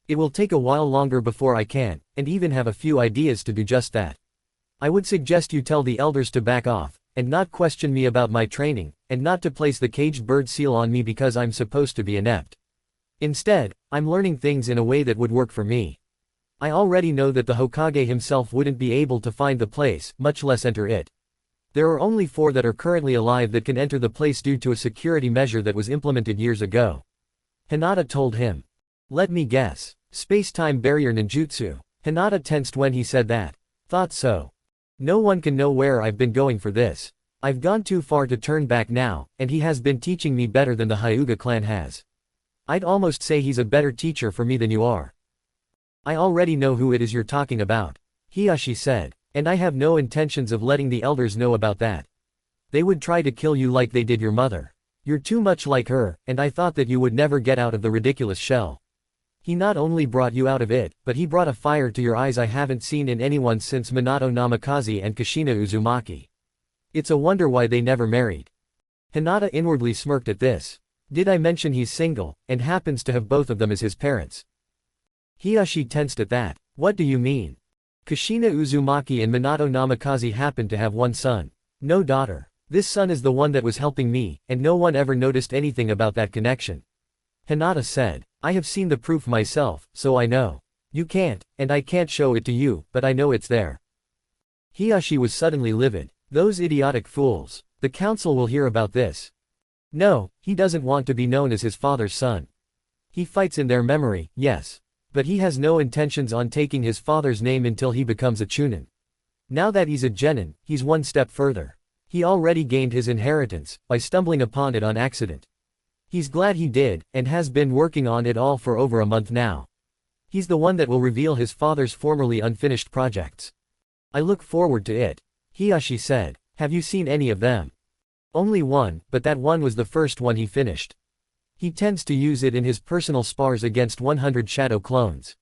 It will take a while longer before I can, and even have a few ideas to do just that. I would suggest you tell the elders to back off, and not question me about my training, and not to place the caged bird seal on me because I'm supposed to be inept. Instead, I'm learning things in a way that would work for me. I already know that the Hokage himself wouldn't be able to find the place, much less enter it. There are only 4 that are currently alive that can enter the place due to a security measure that was implemented years ago. Hinata told him. Let me guess. Space-time barrier ninjutsu. Hinata tensed when he said that. Thought so. No one can know where I've been going for this. I've gone too far to turn back now, and he has been teaching me better than the Hyuga clan has. I'd almost say he's a better teacher for me than you are. I already know who it is you're talking about. Hiyashi said. And I have no intentions of letting the elders know about that. They would try to kill you like they did your mother. You're too much like her, and I thought that you would never get out of the ridiculous shell. He not only brought you out of it, but he brought a fire to your eyes I haven't seen in anyone since Minato Namikaze and Kushina Uzumaki. It's a wonder why they never married. Hinata inwardly smirked at this. Did I mention he's single, and happens to have both of them as his parents? Hiyashi tensed at that. What do you mean? Kushina Uzumaki and Minato Namikaze happened to have one son. No daughter. This son is the one that was helping me, and no one ever noticed anything about that connection. Hinata said. I have seen the proof myself, so I know. You can't, and I can't show it to you, but I know it's there. Hiyashi was suddenly livid. Those idiotic fools. The council will hear about this. No, he doesn't want to be known as his father's son. He fights in their memory, yes. But he has no intentions on taking his father's name until he becomes a Chunin. Now that he's a genin, he's one step further. He already gained his inheritance, by stumbling upon it on accident. He's glad he did, and has been working on it all for over a month now. He's the one that will reveal his father's formerly unfinished projects. I look forward to it. Hiyashi said. Have you seen any of them? Only one, but that one was the first one he finished. He tends to use it in his personal spars against 100 shadow clones.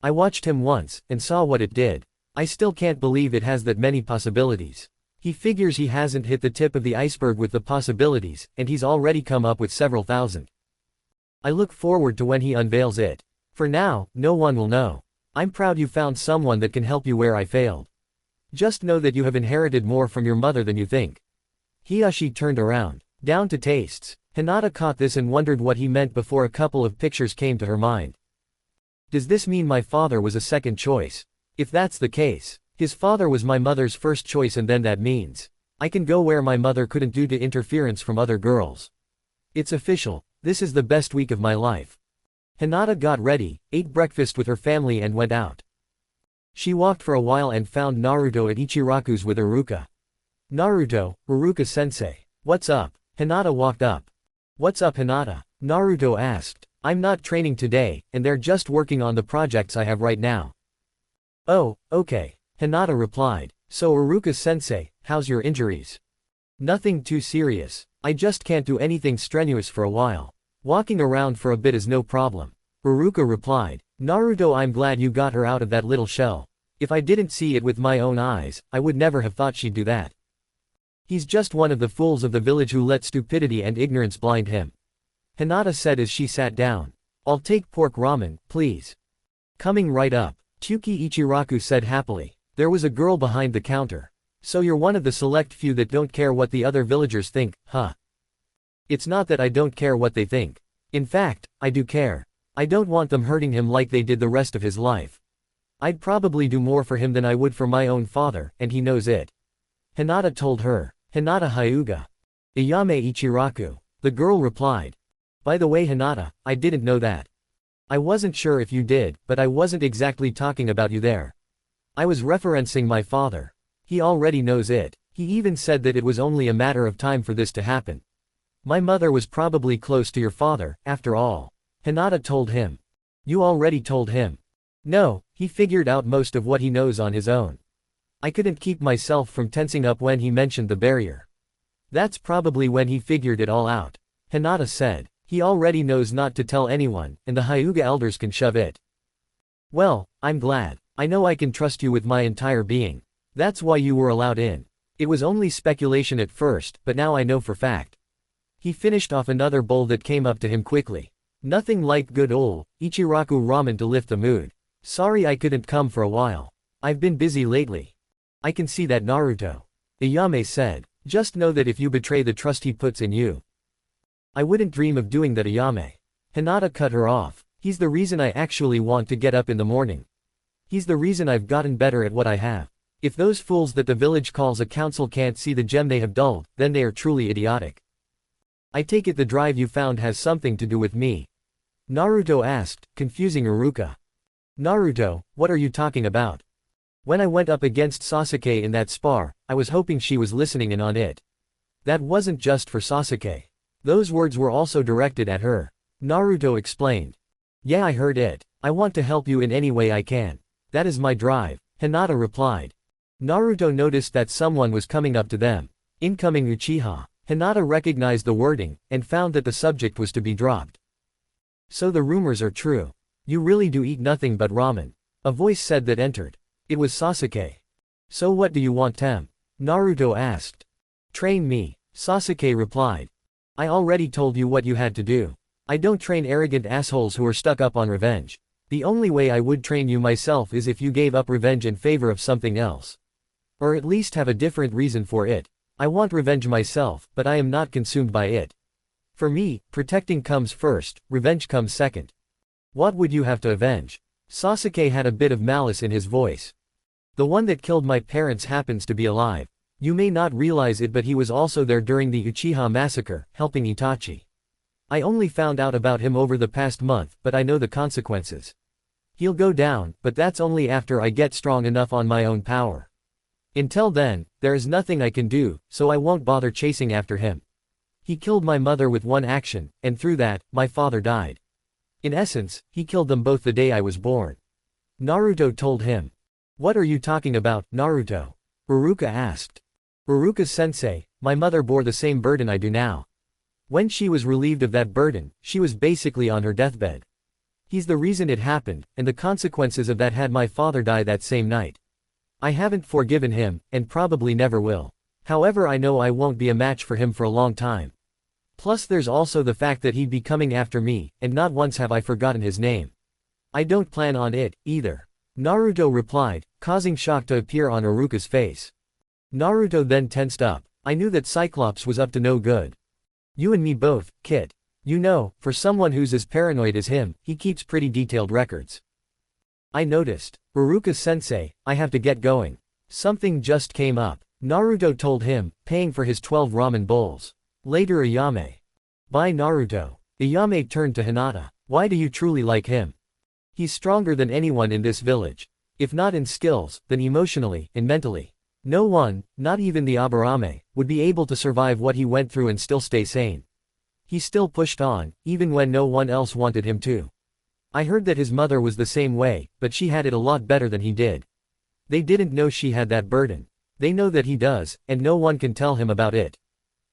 I watched him once, and saw what it did. I still can't believe it has that many possibilities. He figures he hasn't hit the tip of the iceberg with the possibilities, and he's already come up with several thousand. I look forward to when he unveils it. For now, no one will know. I'm proud you found someone that can help you where I failed. Just know that you have inherited more from your mother than you think. Hiyashi turned around. Down to tastes. Hinata caught this and wondered what he meant before a couple of pictures came to her mind. Does this mean my father was a second choice? If that's the case, his father was my mother's first choice, and then that means I can go where my mother couldn't due to interference from other girls. It's official, this is the best week of my life. Hinata got ready, ate breakfast with her family and went out. She walked for a while and found Naruto at Ichiraku's with Iruka. Naruto, Iruka-sensei. What's up? Hinata walked up. What's up, Hinata? Naruto asked. I'm not training today, and they're just working on the projects I have right now. Oh, okay. Hinata replied. So Iruka-sensei, how's your injuries? Nothing too serious. I just can't do anything strenuous for a while. Walking around for a bit is no problem. Iruka replied. Naruto, I'm glad you got her out of that little shell. If I didn't see it with my own eyes, I would never have thought she'd do that. He's just one of the fools of the village who let stupidity and ignorance blind him. Hinata said as she sat down. I'll take pork ramen, please. Coming right up, Chuki Ichiraku said happily. There was a girl behind the counter. So you're one of the select few that don't care what the other villagers think, huh? It's not that I don't care what they think. In fact, I do care. I don't want them hurting him like they did the rest of his life. I'd probably do more for him than I would for my own father, and he knows it. Hinata told her. Hinata Hyuga. Ayame Ichiraku. The girl replied. By the way, Hinata, I didn't know that. I wasn't sure if you did, but I wasn't exactly talking about you there. I was referencing my father. He already knows it. He even said that it was only a matter of time for this to happen. My mother was probably close to your father, after all. Hinata told him. You already told him. No, he figured out most of what he knows on his own. I couldn't keep myself from tensing up when he mentioned the barrier. That's probably when he figured it all out. Hinata said. He already knows not to tell anyone, and the Hyuga elders can shove it. Well, I'm glad. I know I can trust you with my entire being. That's why you were allowed in. It was only speculation at first, but now I know for fact. He finished off another bowl that came up to him quickly. Nothing like good old Ichiraku ramen to lift the mood. Sorry I couldn't come for a while. I've been busy lately. I can see that, Naruto. Ayame said. Just know that if you betray the trust he puts in you. I wouldn't dream of doing that, Ayame. Hinata cut her off. He's the reason I actually want to get up in the morning. He's the reason I've gotten better at what I have. If those fools that the village calls a council can't see the gem they have dulled, then they are truly idiotic. I take it the drive you found has something to do with me. Naruto asked, confusing Iruka. Naruto, what are you talking about? When I went up against Sasuke in that spar, I was hoping she was listening in on it. That wasn't just for Sasuke. Those words were also directed at her. Naruto explained. Yeah, I heard it. I want to help you in any way I can. That is my drive, Hinata replied. Naruto noticed that someone was coming up to them. Incoming Uchiha. Hinata recognized the wording, and found that the subject was to be dropped. So the rumors are true. You really do eat nothing but ramen. A voice said that entered. It was Sasuke. So what do you want, Tem? Naruto asked. Train me, Sasuke replied. I already told you what you had to do. I don't train arrogant assholes who are stuck up on revenge. The only way I would train you myself is if you gave up revenge in favor of something else. Or at least have a different reason for it. I want revenge myself, but I am not consumed by it. For me, protecting comes first, revenge comes second. What would you have to avenge? Sasuke had a bit of malice in his voice. The one that killed my parents happens to be alive. You may not realize it, but he was also there during the Uchiha massacre, helping Itachi. I only found out about him over the past month, but I know the consequences. He'll go down, but that's only after I get strong enough on my own power. Until then, there is nothing I can do, so I won't bother chasing after him. He killed my mother with one action, and through that, my father died. In essence, he killed them both the day I was born. Naruto told him. What are you talking about, Naruto? Iruka asked. Iruka-sensei, my mother bore the same burden I do now. When she was relieved of that burden, she was basically on her deathbed. He's the reason it happened, and the consequences of that had my father die that same night. I haven't forgiven him, and probably never will. However, I know I won't be a match for him for a long time. Plus there's also the fact that he'd be coming after me, and not once have I forgotten his name. I don't plan on it, either. Naruto replied, causing shock to appear on Iruka's face. Naruto then tensed up. I knew that Cyclops was up to no good. You and me both, Kit. You know, for someone who's as paranoid as him, he keeps pretty detailed records. I noticed. Iruka-sensei, I have to get going. Something just came up. Naruto told him, paying for his 12 ramen bowls. Later, Ayame. Bye, Naruto. Ayame turned to Hinata. Why do you truly like him? He's stronger than anyone in this village. If not in skills, then emotionally and mentally. No one, not even the Aburame, would be able to survive what he went through and still stay sane. He still pushed on, even when no one else wanted him to. I heard that his mother was the same way, but she had it a lot better than he did. They didn't know she had that burden. They know that he does, and no one can tell him about it.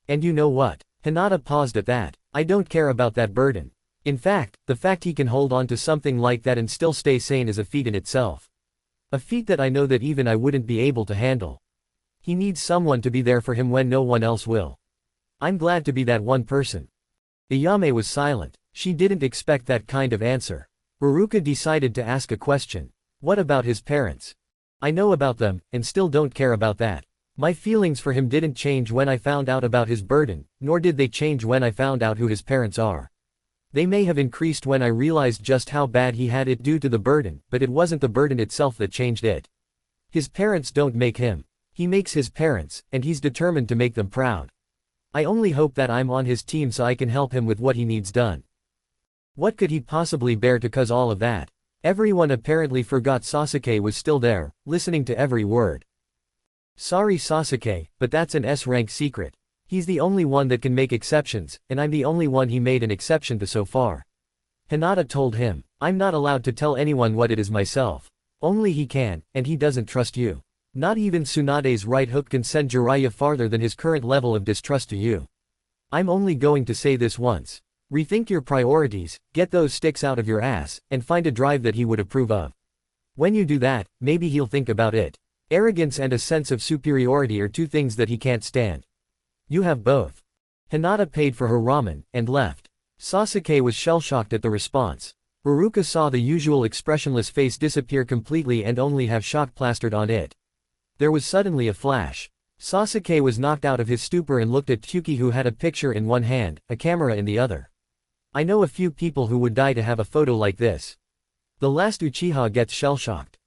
And you know what? Hinata paused at that. I don't care about that burden. In fact, the fact he can hold on to something like that and still stay sane is a feat in itself. A feat that I know that even I wouldn't be able to handle. He needs someone to be there for him when no one else will. I'm glad to be that one person. Ayame was silent. She didn't expect that kind of answer. Haruka decided to ask a question. What about his parents? I know about them, and still don't care about that. My feelings for him didn't change when I found out about his burden, nor did they change when I found out who his parents are. They may have increased when I realized just how bad he had it due to the burden, but it wasn't the burden itself that changed it. His parents don't make him. He makes his parents, and he's determined to make them proud. I only hope that I'm on his team so I can help him with what he needs done. What could he possibly bear to cause all of that? Everyone apparently forgot Sasuke was still there, listening to every word. Sorry Sasuke, but that's an S-rank secret. He's the only one that can make exceptions, and I'm the only one he made an exception to so far. Hinata told him, I'm not allowed to tell anyone what it is myself. Only he can, and he doesn't trust you. Not even Tsunade's right hook can send Jiraiya farther than his current level of distrust to you. I'm only going to say this once. Rethink your priorities, get those sticks out of your ass, and find a drive that he would approve of. When you do that, maybe he'll think about it. Arrogance and a sense of superiority are two things that he can't stand. You have both. Hinata paid for her ramen, and left. Sasuke was shell-shocked at the response. Haruka saw the usual expressionless face disappear completely and only have shock plastered on it. There was suddenly a flash. Sasuke was knocked out of his stupor and looked at Tyuki, who had a picture in one hand, a camera in the other. I know a few people who would die to have a photo like this. The last Uchiha gets shell-shocked.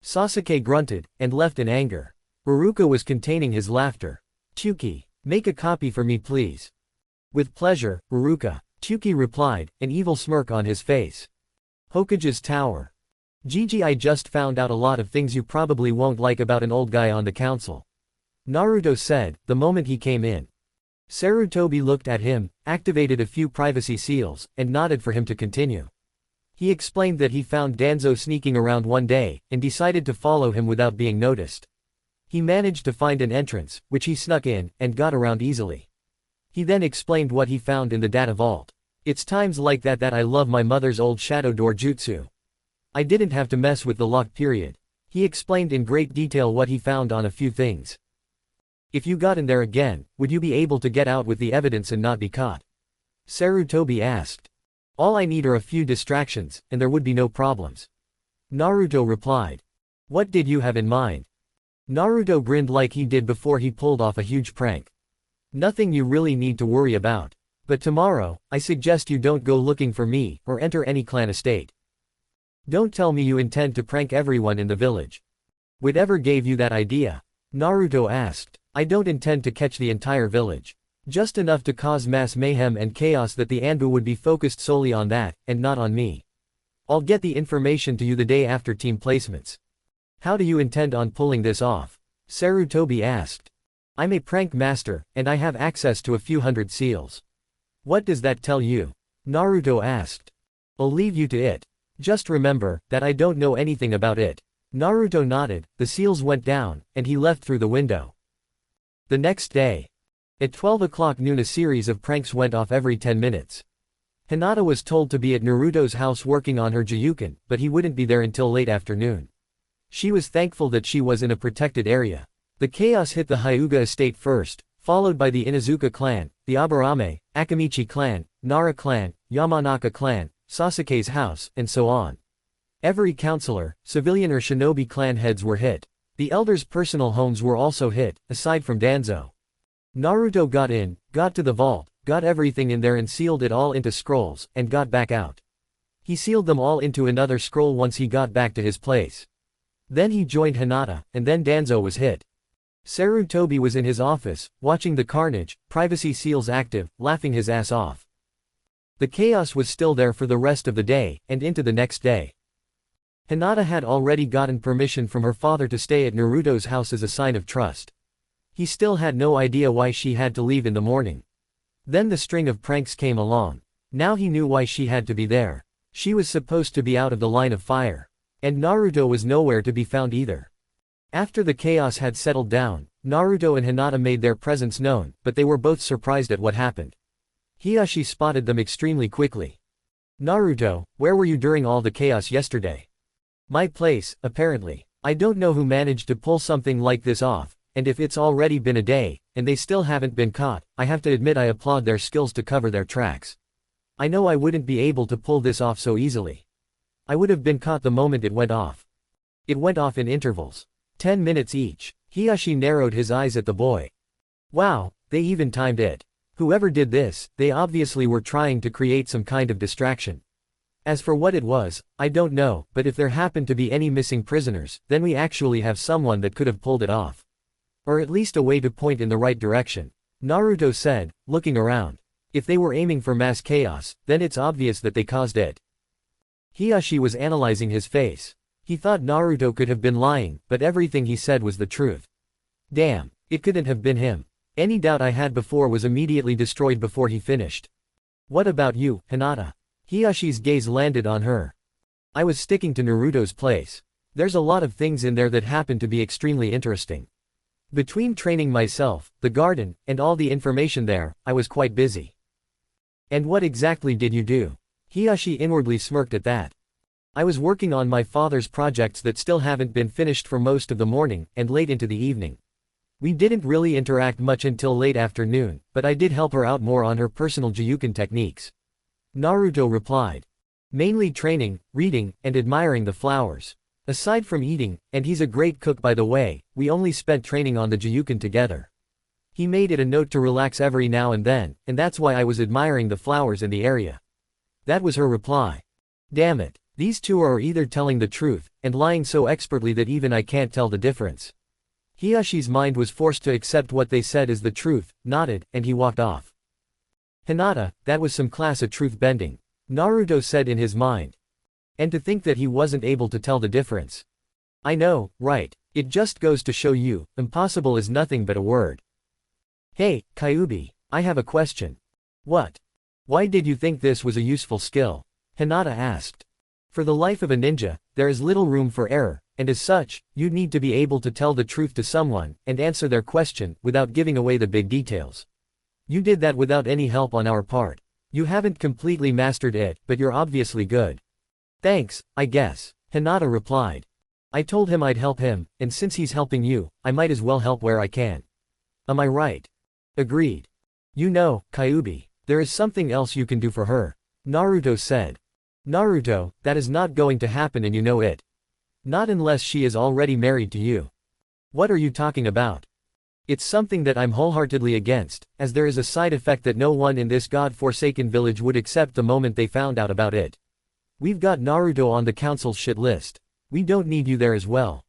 Sasuke grunted, and left in anger. Haruka was containing his laughter. Tyuki, make a copy for me please. With pleasure, Haruka. Tyuki replied, an evil smirk on his face. Hokage's tower. Gigi, I just found out a lot of things you probably won't like about an old guy on the council. Naruto said, the moment he came in. Sarutobi looked at him, activated a few privacy seals, and nodded for him to continue. He explained that he found Danzo sneaking around one day, and decided to follow him without being noticed. He managed to find an entrance, which he snuck in, and got around easily. He then explained what he found in the data vault. It's times like that that I love my mother's old shadow door jutsu. I didn't have to mess with the lock period. He explained in great detail what he found on a few things. If you got in there again, would you be able to get out with the evidence and not be caught? Sarutobi asked. All I need are a few distractions, and there would be no problems. Naruto replied. What did you have in mind? Naruto grinned like he did before he pulled off a huge prank. Nothing you really need to worry about. But tomorrow, I suggest you don't go looking for me, or enter any clan estate. Don't tell me you intend to prank everyone in the village. Whatever gave you that idea? Naruto asked. I don't intend to catch the entire village. Just enough to cause mass mayhem and chaos that the Anbu would be focused solely on that, and not on me. I'll get the information to you the day after team placements. How do you intend on pulling this off? Sarutobi asked. I'm a prank master, and I have access to a few hundred seals. What does that tell you? Naruto asked. I'll leave you to it. Just remember, that I don't know anything about it. Naruto nodded, the seals went down, and he left through the window. The next day. At 12 o'clock noon a series of pranks went off every 10 minutes. Hinata was told to be at Naruto's house working on her Juyuken, but he wouldn't be there until late afternoon. She was thankful that she was in a protected area. The chaos hit the Hyuga estate first, followed by the Inuzuka clan, the Aburame, Akamichi clan, Nara clan, Yamanaka clan, Sasuke's house, and so on. Every counselor, civilian or shinobi clan heads were hit. The elders' personal homes were also hit, aside from Danzo. Naruto got in, got to the vault, got everything in there and sealed it all into scrolls, and got back out. He sealed them all into another scroll once he got back to his place. Then he joined Hinata, and then Danzo was hit. Sarutobi was in his office, watching the carnage, privacy seals active, laughing his ass off. The chaos was still there for the rest of the day, and into the next day. Hinata had already gotten permission from her father to stay at Naruto's house as a sign of trust. He still had no idea why she had to leave in the morning. Then the string of pranks came along. Now he knew why she had to be there. She was supposed to be out of the line of fire. And Naruto was nowhere to be found either. After the chaos had settled down, Naruto and Hinata made their presence known, but they were both surprised at what happened. Hiashi spotted them extremely quickly. Naruto, where were you during all the chaos yesterday? My place, apparently. I don't know who managed to pull something like this off, and if it's already been a day, and they still haven't been caught, I have to admit I applaud their skills to cover their tracks. I know I wouldn't be able to pull this off so easily. I would have been caught the moment it went off. It went off in intervals. 10 minutes each. Hiyashi narrowed his eyes at the boy. Wow, they even timed it. Whoever did this, they obviously were trying to create some kind of distraction. As for what it was, I don't know, but if there happened to be any missing prisoners, then we actually have someone that could have pulled it off. Or at least a way to point in the right direction. Naruto said, looking around. If they were aiming for mass chaos, then it's obvious that they caused it. Hiyashi was analyzing his face. He thought Naruto could have been lying, but everything he said was the truth. Damn, it couldn't have been him. Any doubt I had before was immediately destroyed before he finished. What about you, Hinata? Hiyashi's gaze landed on her. I was sticking to Naruto's place. There's a lot of things in there that happen to be extremely interesting. Between training myself, the garden, and all the information there, I was quite busy. And what exactly did you do? Hiyashi inwardly smirked at that. I was working on my father's projects that still haven't been finished for most of the morning, and late into the evening. We didn't really interact much until late afternoon, but I did help her out more on her personal Juyuken techniques. Naruto replied. Mainly training, reading, and admiring the flowers. Aside from eating, and he's a great cook by the way, we only spent training on the Juyuken together. He made it a note to relax every now and then, and that's why I was admiring the flowers in the area. That was her reply. Damn it, these two are either telling the truth, and lying so expertly that even I can't tell the difference. Hiyashi's mind was forced to accept what they said as the truth, nodded, and he walked off. Hinata, that was some class of truth-bending. Naruto said in his mind. And to think that he wasn't able to tell the difference. I know, right, it just goes to show you, impossible is nothing but a word. Hey, Kyubi, I have a question. What? Why did you think this was a useful skill? Hinata asked. For the life of a ninja, there is little room for error, and as such, you'd need to be able to tell the truth to someone, and answer their question, without giving away the big details. You did that without any help on our part. You haven't completely mastered it, but you're obviously good. Thanks, I guess, Hinata replied. I told him I'd help him, and since he's helping you, I might as well help where I can. Am I right? Agreed. You know, Kyubi, there is something else you can do for her. Naruto said. Naruto, that is not going to happen and you know it. Not unless she is already married to you. What are you talking about? It's something that I'm wholeheartedly against, as there is a side effect that no one in this god-forsaken village would accept the moment they found out about it. We've got Naruto on the council's shit list. We don't need you there as well.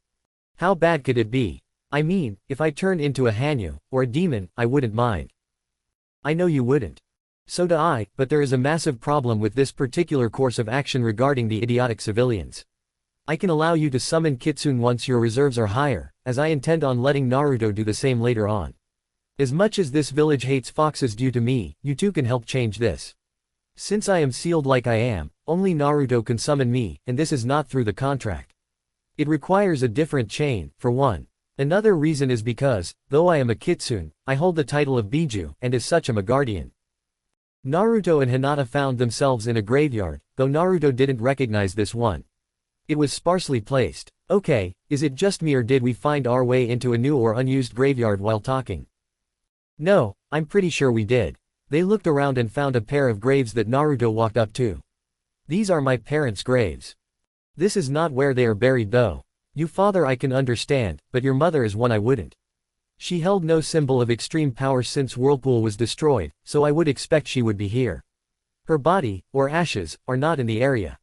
How bad could it be? I mean, if I turned into a Hanyu, or a demon, I wouldn't mind. I know you wouldn't. So do I, but there is a massive problem with this particular course of action regarding the idiotic civilians. I can allow you to summon Kitsune once your reserves are higher, as I intend on letting Naruto do the same later on. As much as this village hates foxes due to me, you two can help change this. Since I am sealed like I am, only Naruto can summon me, and this is not through the contract. It requires a different chain, for one. Another reason is because, though I am a Kitsune, I hold the title of Biju, and as such am a guardian. Naruto and Hinata found themselves in a graveyard, though Naruto didn't recognize this one. It was sparsely placed. Okay, is it just me or did we find our way into a new or unused graveyard while talking? No, I'm pretty sure we did. They looked around and found a pair of graves that Naruto walked up to. These are my parents' graves. This is not where they are buried though. You father I can understand, but your mother is one I wouldn't. She held no symbol of extreme power since Whirlpool was destroyed, so I would expect she would be here. Her body, or ashes, are not in the area.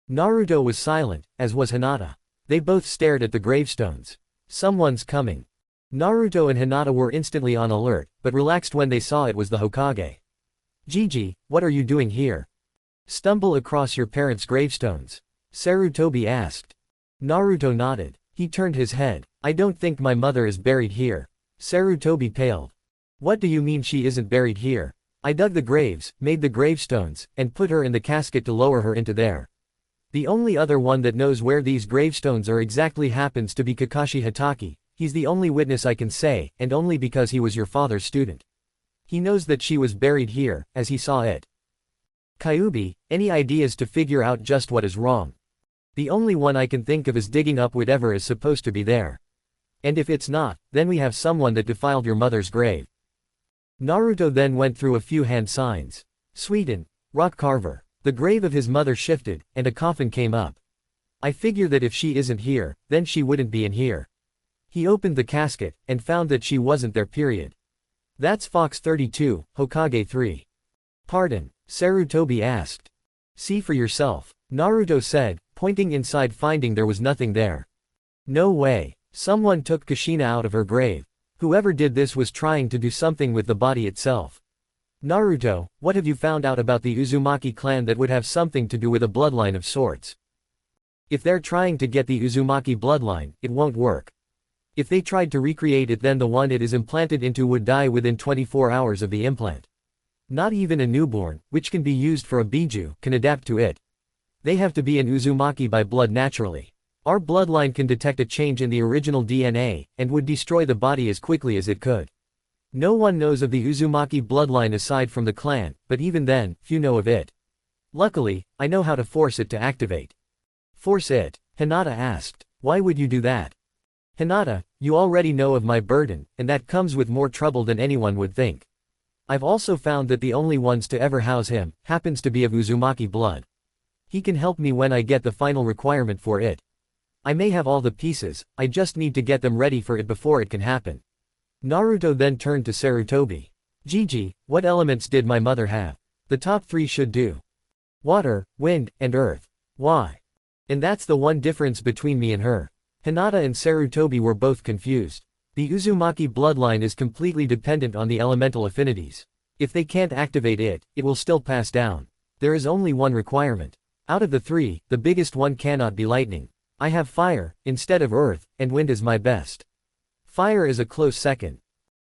Naruto was silent, as was Hinata. They both stared at the gravestones. Someone's coming. Naruto and Hinata were instantly on alert, but relaxed when they saw it was the Hokage. Gigi, what are you doing here? Stumble across your parents' gravestones? Sarutobi asked. Naruto nodded. He turned his head. I don't think my mother is buried here. Sarutobi paled. What do you mean she isn't buried here? I dug the graves, made the gravestones, and put her in the casket to lower her into there. The only other one that knows where these gravestones are exactly happens to be Kakashi Hatake. He's the only witness I can say, and only because he was your father's student. He knows that she was buried here, as he saw it. Kyuubi, any ideas to figure out just what is wrong? The only one I can think of is digging up whatever is supposed to be there. And if it's not, then we have someone that defiled your mother's grave. Naruto then went through a few hand signs. Sweden, rock carver. The grave of his mother shifted, and a coffin came up. I figure that if she isn't here, then she wouldn't be in here. He opened the casket, and found that she wasn't there period. That's Fox 32, Hokage 3. Pardon, Sarutobi asked. See for yourself, Naruto said, pointing inside finding there was nothing there. No way, someone took Kushina out of her grave. Whoever did this was trying to do something with the body itself. Naruto, what have you found out about the Uzumaki clan that would have something to do with a bloodline of sorts? If they're trying to get the Uzumaki bloodline, it won't work. If they tried to recreate it, then the one it is implanted into would die within 24 hours of the implant. Not even a newborn, which can be used for a biju, can adapt to it. They have to be an Uzumaki by blood naturally. Our bloodline can detect a change in the original DNA, and would destroy the body as quickly as it could. No one knows of the Uzumaki bloodline aside from the clan, but even then, few know of it. Luckily, I know how to force it to activate. Force it? Hinata asked. Why would you do that? Hinata, you already know of my burden, and that comes with more trouble than anyone would think. I've also found that the only ones to ever house him, happens to be of Uzumaki blood. He can help me when I get the final requirement for it. I may have all the pieces, I just need to get them ready for it before it can happen. Naruto then turned to Sarutobi. Gigi, what elements did my mother have? The top 3 should do. Water, wind, and earth. Why? And that's the one difference between me and her. Hinata and Sarutobi were both confused. The Uzumaki bloodline is completely dependent on the elemental affinities. If they can't activate it, it will still pass down. There is only one requirement. Out of the 3, the biggest one cannot be lightning. I have fire, instead of earth, and wind is my best. Fire is a close second.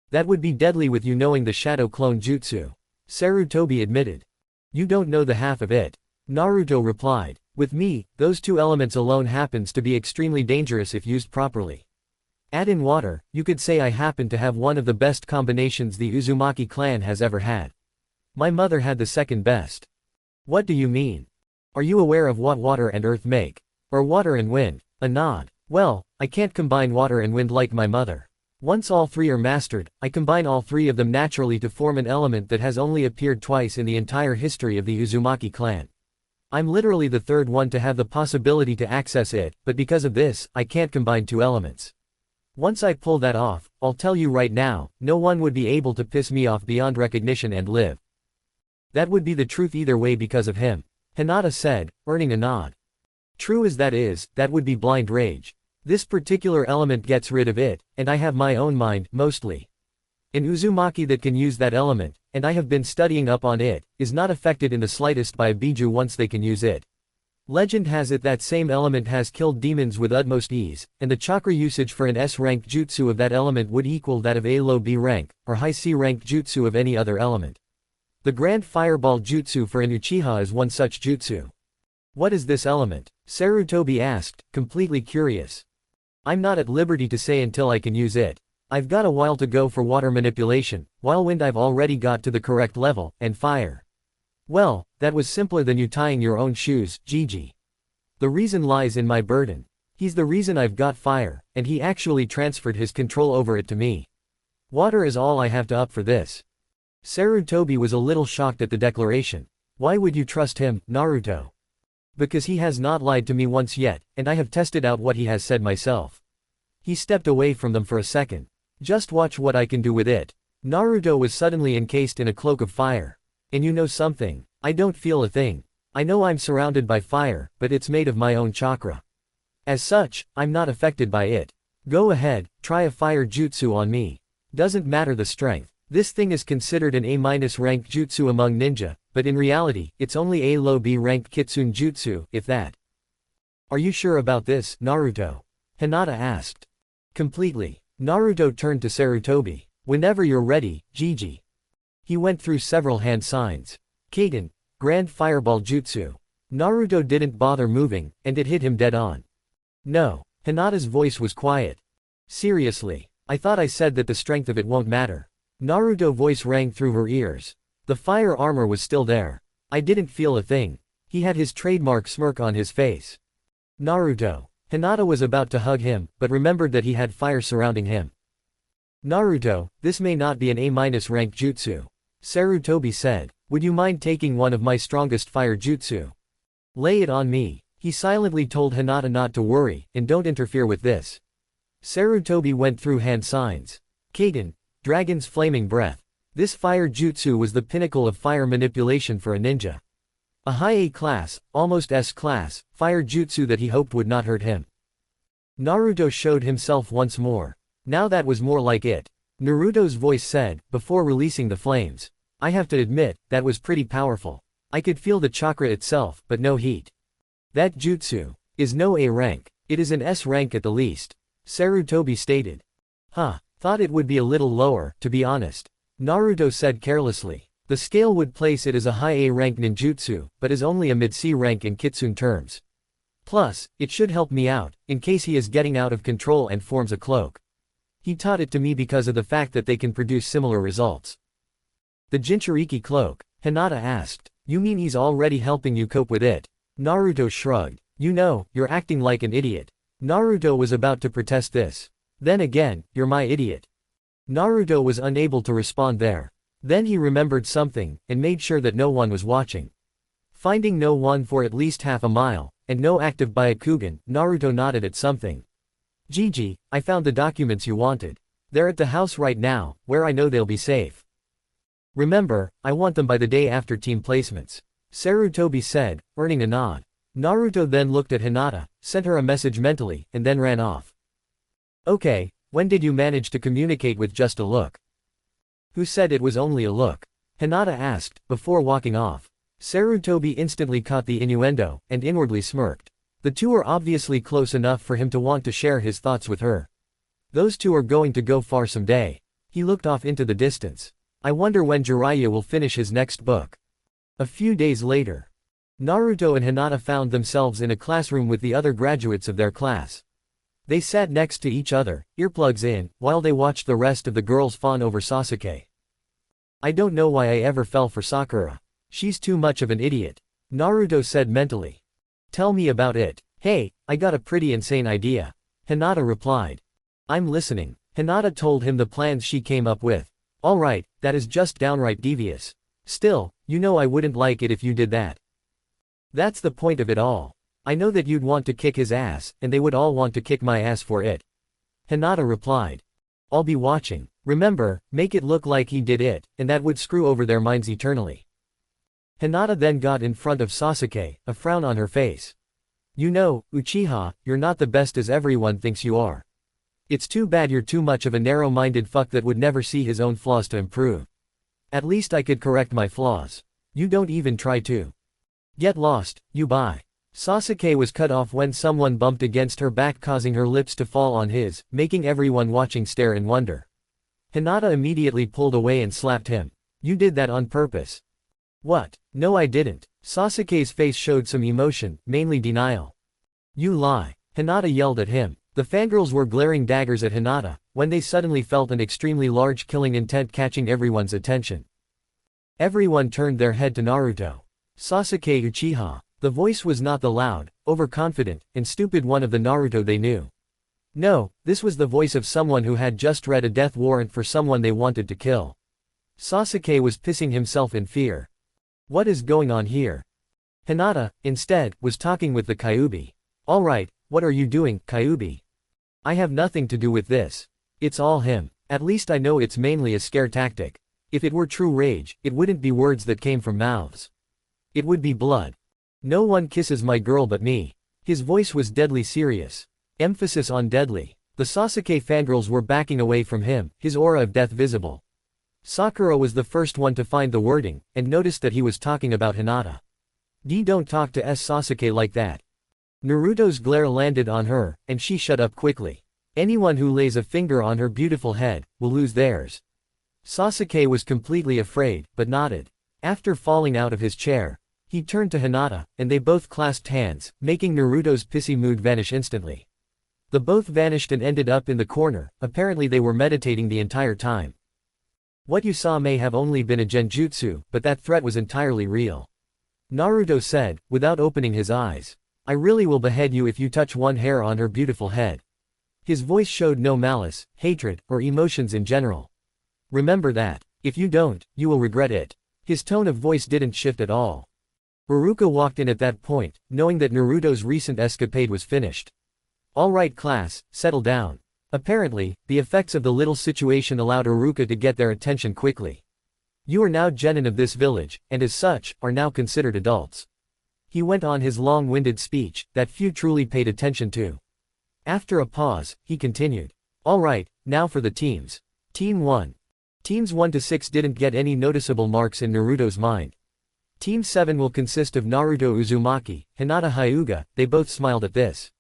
That would be deadly with you knowing the shadow clone jutsu. Sarutobi admitted. You don't know the half of it. Naruto replied. With me, those 2 elements alone happens to be extremely dangerous if used properly. Add in water, you could say I happen to have one of the best combinations the Uzumaki clan has ever had. My mother had the second best. What do you mean? Are you aware of what water and earth make? Or water and wind? A nod. Well, I can't combine water and wind like my mother. Once all 3 are mastered, I combine all 3 of them naturally to form an element that has only appeared twice in the entire history of the Uzumaki clan. I'm literally the 3rd one to have the possibility to access it, but because of this, I can't combine 2 elements. Once I pull that off, I'll tell you right now, no one would be able to piss me off beyond recognition and live. That would be the truth either way because of him. Hinata said, earning a nod. True as that is, that would be blind rage. This particular element gets rid of it, and I have my own mind, mostly. An Uzumaki that can use that element, and I have been studying up on it, is not affected in the slightest by a biju once they can use it. Legend has it that same element has killed demons with utmost ease, and the chakra usage for an S-rank jutsu of that element would equal that of a low B rank, or high C rank jutsu of any other element. The Grand Fireball Jutsu for an Uchiha is one such jutsu. What is this element? Sarutobi asked, completely curious. I'm not at liberty to say until I can use it. I've got a while to go for water manipulation, while wind I've already got to the correct level, and fire. Well, that was simpler than you tying your own shoes, Gigi. The reason lies in my burden. He's the reason I've got fire, and he actually transferred his control over it to me. Water is all I have to up for this. Sarutobi was a little shocked at the declaration. Why would you trust him, Naruto? Because he has not lied to me once yet, and I have tested out what he has said myself. He stepped away from them for a second. Just watch what I can do with it. Naruto was suddenly encased in a cloak of fire. And you know something? I don't feel a thing. I know I'm surrounded by fire, but it's made of my own chakra. As such, I'm not affected by it. Go ahead, try a fire jutsu on me. Doesn't matter the strength. This thing is considered an A- rank jutsu among ninja, but in reality, it's only a low B rank kitsune jutsu, if that. Are you sure about this, Naruto? Hinata asked. Completely. Naruto turned to Sarutobi. Whenever you're ready, Gigi. He went through several hand signs. Kaden, Grand Fireball Jutsu. Naruto didn't bother moving, and it hit him dead on. No. Hinata's voice was quiet. Seriously. I thought I said that the strength of it won't matter. Naruto's voice rang through her ears. The fire armor was still there. I didn't feel a thing. He had his trademark smirk on his face. Naruto. Hinata was about to hug him, but remembered that he had fire surrounding him. Naruto, this may not be an A-rank jutsu. Sarutobi said. Would you mind taking one of my strongest fire jutsu? Lay it on me. He silently told Hinata not to worry, and don't interfere with this. Sarutobi went through hand signs. Kaden, Dragon's Flaming Breath. This fire jutsu was the pinnacle of fire manipulation for a ninja. A high A class, almost S class, fire jutsu that he hoped would not hurt him. Naruto showed himself once more. Now that was more like it. Naruto's voice said, before releasing the flames. I have to admit, that was pretty powerful. I could feel the chakra itself, but no heat. That jutsu is no A rank. It is an S rank at the least. Sarutobi stated. Huh, thought it would be a little lower, to be honest. Naruto said carelessly. The scale would place it as a high A rank ninjutsu, but is only a mid-C rank in kitsune terms. Plus, it should help me out, in case he is getting out of control and forms a cloak. He taught it to me because of the fact that they can produce similar results. The Jinchuriki cloak? Hinata asked. You mean he's already helping you cope with it? Naruto shrugged. You know, you're acting like an idiot. Naruto was about to protest this. Then again, you're my idiot. Naruto was unable to respond there. Then he remembered something, and made sure that no one was watching. Finding no one for at least half a mile, and no active Byakugan, Naruto nodded at something. Gigi, I found the documents you wanted. They're at the house right now, where I know they'll be safe. Remember, I want them by the day after team placements. Sarutobi said, earning a nod. Naruto then looked at Hinata, sent her a message mentally, and then ran off. Okay, when did you manage to communicate with just a look? Who said it was only a look? Hinata asked, before walking off. Sarutobi instantly caught the innuendo, and inwardly smirked. The two are obviously close enough for him to want to share his thoughts with her. Those two are going to go far someday. He looked off into the distance. I wonder when Jiraiya will finish his next book. A few days later. Naruto and Hinata found themselves in a classroom with the other graduates of their class. They sat next to each other, earplugs in, while they watched the rest of the girls fawn over Sasuke. I don't know why I ever fell for Sakura. She's too much of an idiot. Naruto said mentally. Tell me about it. Hey, I got a pretty insane idea. Hinata replied. I'm listening. Hinata told him the plans she came up with. Alright, that is just downright devious. Still, you know I wouldn't like it if you did that. That's the point of it all. I know that you'd want to kick his ass, and they would all want to kick my ass for it. Hinata replied. I'll be watching. Remember, make it look like he did it, and that would screw over their minds eternally. Hinata then got in front of Sasuke, a frown on her face. You know, Uchiha, you're not the best as everyone thinks you are. It's too bad you're too much of a narrow-minded fuck that would never see his own flaws to improve. At least I could correct my flaws. You don't even try to. Get lost, you bye. Sasuke was cut off when someone bumped against her back, causing her lips to fall on his, making everyone watching stare in wonder. Hinata immediately pulled away and slapped him. You did that on purpose. What? No, I didn't. Sasuke's face showed some emotion, mainly denial. You lie. Hinata yelled at him. The fangirls were glaring daggers at Hinata, when they suddenly felt an extremely large killing intent catching everyone's attention. Everyone turned their head to Naruto. Sasuke Uchiha. The voice was not the loud, overconfident, and stupid one of the Naruto they knew. No, this was the voice of someone who had just read a death warrant for someone they wanted to kill. Sasuke was pissing himself in fear. What is going on here? Hinata, instead, was talking with the Kyuubi. Alright, what are you doing, Kyuubi? I have nothing to do with this. It's all him. At least I know it's mainly a scare tactic. If it were true rage, it wouldn't be words that came from mouths. It would be blood. No one kisses my girl but me. His voice was deadly serious. Emphasis on deadly. The Sasuke fangirls were backing away from him, his aura of death visible. Sakura was the first one to find the wording, and noticed that he was talking about Hinata. Don't talk to Sasuke like that. Naruto's glare landed on her, and she shut up quickly. Anyone who lays a finger on her beautiful head, will lose theirs. Sasuke was completely afraid, but nodded. After falling out of his chair, he turned to Hinata, and they both clasped hands, making Naruto's pissy mood vanish instantly. The both vanished and ended up in the corner. Apparently they were meditating the entire time. What you saw may have only been a genjutsu, but that threat was entirely real. Naruto said, without opening his eyes. I really will behead you if you touch one hair on her beautiful head. His voice showed no malice, hatred, or emotions in general. Remember that. If you don't, you will regret it. His tone of voice didn't shift at all. Iruka walked in at that point, knowing that Naruto's recent escapade was finished. Alright class, settle down. Apparently, the effects of the little situation allowed Iruka to get their attention quickly. You are now genin of this village, and as such, are now considered adults. He went on his long-winded speech, that few truly paid attention to. After a pause, he continued. Alright, now for the teams. Team 1. Teams 1 to 6 didn't get any noticeable marks in Naruto's mind. Team 7 will consist of Naruto Uzumaki, Hinata Hyuga, they both smiled at this.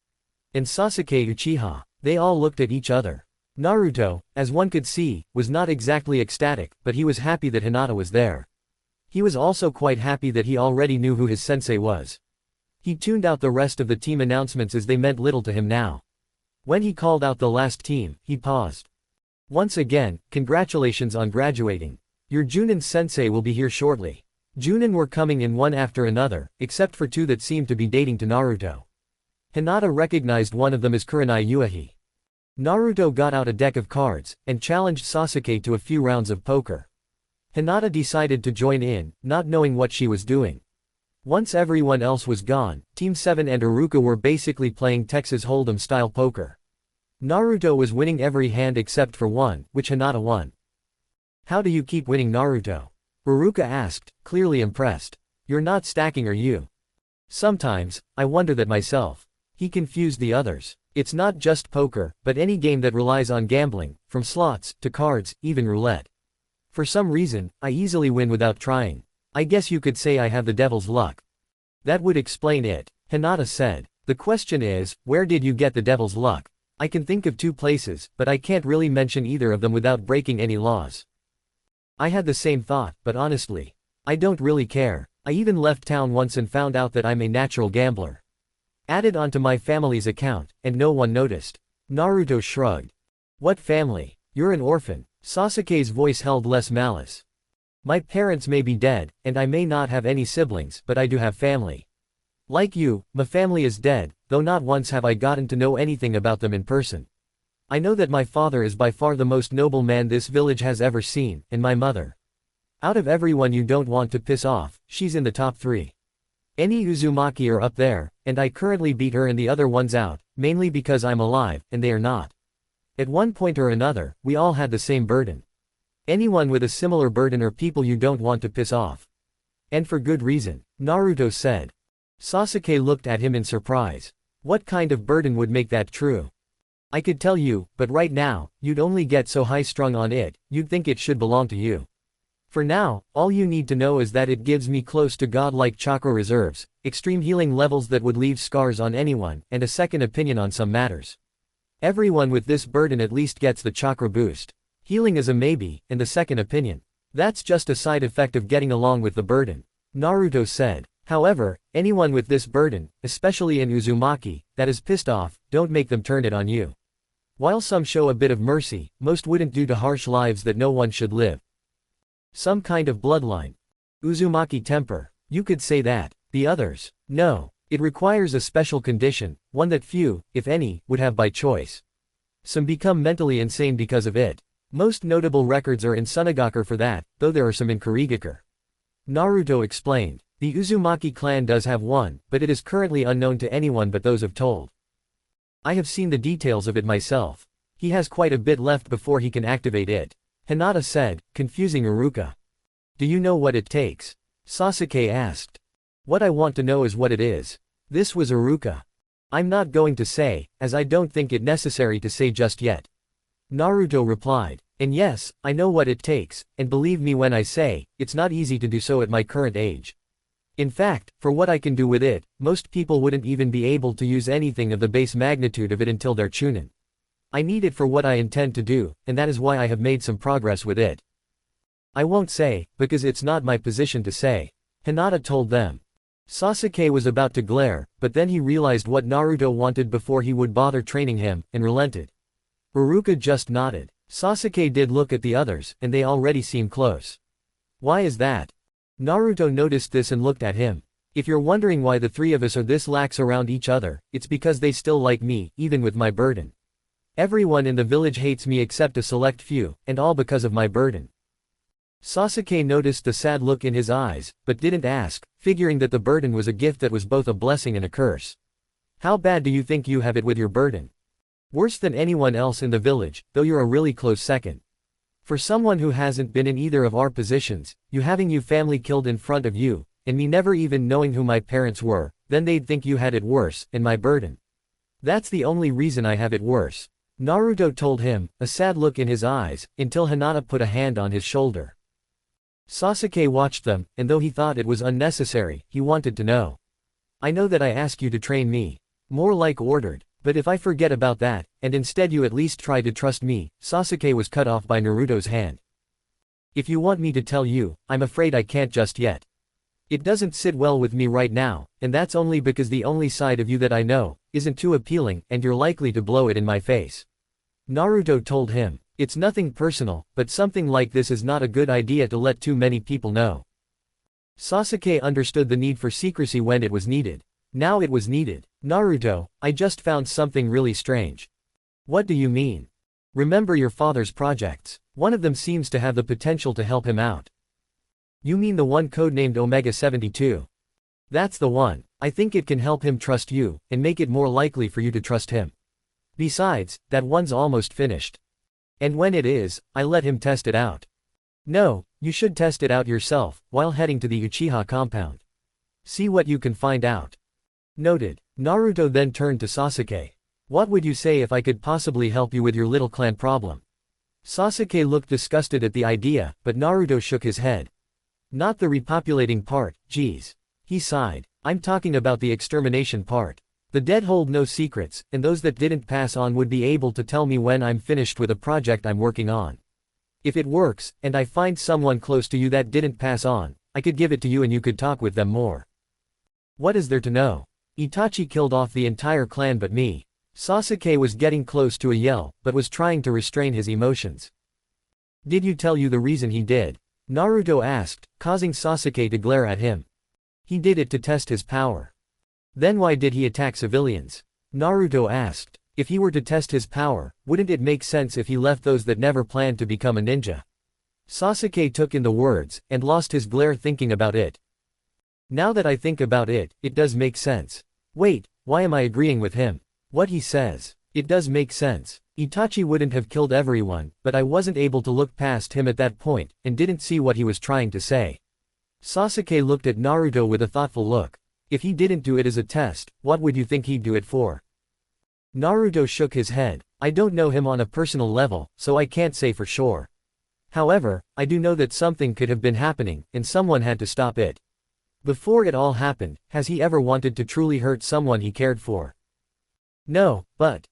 And Sasuke Uchiha. They all looked at each other. Naruto, as one could see, was not exactly ecstatic, but he was happy that Hinata was there. He was also quite happy that he already knew who his sensei was. He tuned out the rest of the team announcements as they meant little to him now. When he called out the last team, he paused. Once again, congratulations on graduating. Your Junin sensei will be here shortly. Junin were coming in one after another, except for two that seemed to be dating to Naruto. Hinata recognized one of them as Kurenai Yuahi. Naruto got out a deck of cards, and challenged Sasuke to a few rounds of poker. Hinata decided to join in, not knowing what she was doing. Once everyone else was gone, Team 7 and Iruka were basically playing Texas Hold'em style poker. Naruto was winning every hand except for one, which Hinata won. How do you keep winning, Naruto? Iruka asked, clearly impressed. You're not stacking, are you? Sometimes, I wonder that myself. He confused the others. It's not just poker, but any game that relies on gambling, from slots, to cards, even roulette. For some reason, I easily win without trying. I guess you could say I have the devil's luck. That would explain it, Hinata said. The question is, where did you get the devil's luck? I can think of two places, but I can't really mention either of them without breaking any laws. I had the same thought, but honestly, I don't really care. I even left town once and found out that I'm a natural gambler. Added onto my family's account, and no one noticed. Naruto shrugged. What family? You're an orphan. Sasuke's voice held less malice. My parents may be dead, and I may not have any siblings, but I do have family. Like you, my family is dead, though not once have I gotten to know anything about them in person. I know that my father is by far the most noble man this village has ever seen, and my mother. Out of everyone you don't want to piss off, she's in the top 3. Any Uzumaki are up there, and I currently beat her and the other ones out, mainly because I'm alive, and they are not. At one point or another, we all had the same burden. Anyone with a similar burden are people you don't want to piss off. And for good reason, Naruto said. Sasuke looked at him in surprise. What kind of burden would make that true? I could tell you, but right now, you'd only get so high-strung on it, you'd think it should belong to you. For now, all you need to know is that it gives me close to godlike chakra reserves, extreme healing levels that would leave scars on anyone, and a second opinion on some matters. Everyone with this burden at least gets the chakra boost. Healing is a maybe, and the second opinion. That's just a side effect of getting along with the burden. Naruto said. However, anyone with this burden, especially in Uzumaki, that is pissed off, don't make them turn it on you. While some show a bit of mercy, most wouldn't due to harsh lives that no one should live. Some kind of bloodline. Uzumaki temper. You could say that. The others. No. It requires a special condition, one that few, if any, would have by choice. Some become mentally insane because of it. Most notable records are in Sunagaku for that, though there are some in Kurigakure. Naruto explained. The Uzumaki clan does have one, but it is currently unknown to anyone but those of told. I have seen the details of it myself. He has quite a bit left before he can activate it. Hinata said, confusing Iruka. Do you know what it takes? Sasuke asked. What I want to know is what it is. This was Iruka. I'm not going to say, as I don't think it necessary to say just yet. Naruto replied. And yes, I know what it takes, and believe me when I say, it's not easy to do so at my current age. In fact, for what I can do with it, most people wouldn't even be able to use anything of the base magnitude of it until they're Chunin. I need it for what I intend to do, and that is why I have made some progress with it. I won't say, because it's not my position to say. Hinata told them. Sasuke was about to glare, but then he realized what Naruto wanted before he would bother training him, and relented. Iruka just nodded. Sasuke did look at the others, and they already seemed close. Why is that? Naruto noticed this and looked at him. If you're wondering why the three of us are this lax around each other, it's because they still like me, even with my burden. Everyone in the village hates me except a select few, and all because of my burden. Sasuke noticed the sad look in his eyes, but didn't ask, figuring that the burden was a gift that was both a blessing and a curse. How bad do you think you have it with your burden? Worse than anyone else in the village, though you're a really close second. For someone who hasn't been in either of our positions, you having your family killed in front of you, and me never even knowing who my parents were, then they'd think you had it worse, and my burden. That's the only reason I have it worse. Naruto told him, a sad look in his eyes, until Hinata put a hand on his shoulder. Sasuke watched them, and though he thought it was unnecessary, he wanted to know. I know that I ask you to train me. More like ordered, but if I forget about that, and instead you at least try to trust me, Sasuke was cut off by Naruto's hand. If you want me to tell you, I'm afraid I can't just yet. It doesn't sit well with me right now, and that's only because the only side of you that I know isn't too appealing, and you're likely to blow it in my face. Naruto told him, it's nothing personal, but something like this is not a good idea to let too many people know. Sasuke understood the need for secrecy when it was needed. Now it was needed. Naruto, I just found something really strange. What do you mean? Remember your father's projects. One of them seems to have the potential to help him out. You mean the one codenamed Omega 72? That's the one. I think it can help him trust you, and make it more likely for you to trust him. Besides, that one's almost finished. And when it is, I let him test it out. No, you should test it out yourself, while heading to the Uchiha compound. See what you can find out. Noted. Naruto then turned to Sasuke. What would you say if I could possibly help you with your little clan problem? Sasuke looked disgusted at the idea, but Naruto shook his head. Not the repopulating part, geez. He sighed. I'm talking about the extermination part. The dead hold no secrets, and those that didn't pass on would be able to tell me when I'm finished with a project I'm working on. If it works, and I find someone close to you that didn't pass on, I could give it to you and you could talk with them more. What is there to know? Itachi killed off the entire clan but me. Sasuke was getting close to a yell, but was trying to restrain his emotions. Did you tell you the reason he did? Naruto asked, causing Sasuke to glare at him. He did it to test his power. Then why did he attack civilians? Naruto asked. If he were to test his power, wouldn't it make sense if he left those that never planned to become a ninja? Sasuke took in the words, and lost his glare thinking about it. Now that I think about it, it does make sense. Wait, why am I agreeing with him? What he says. It does make sense. Itachi wouldn't have killed everyone, but I wasn't able to look past him at that point, and didn't see what he was trying to say. Sasuke looked at Naruto with a thoughtful look. If he didn't do it as a test, what would you think he'd do it for? Naruto shook his head. I don't know him on a personal level, so I can't say for sure. However, I do know that something could have been happening, and someone had to stop it. Before it all happened, has he ever wanted to truly hurt someone he cared for? No, but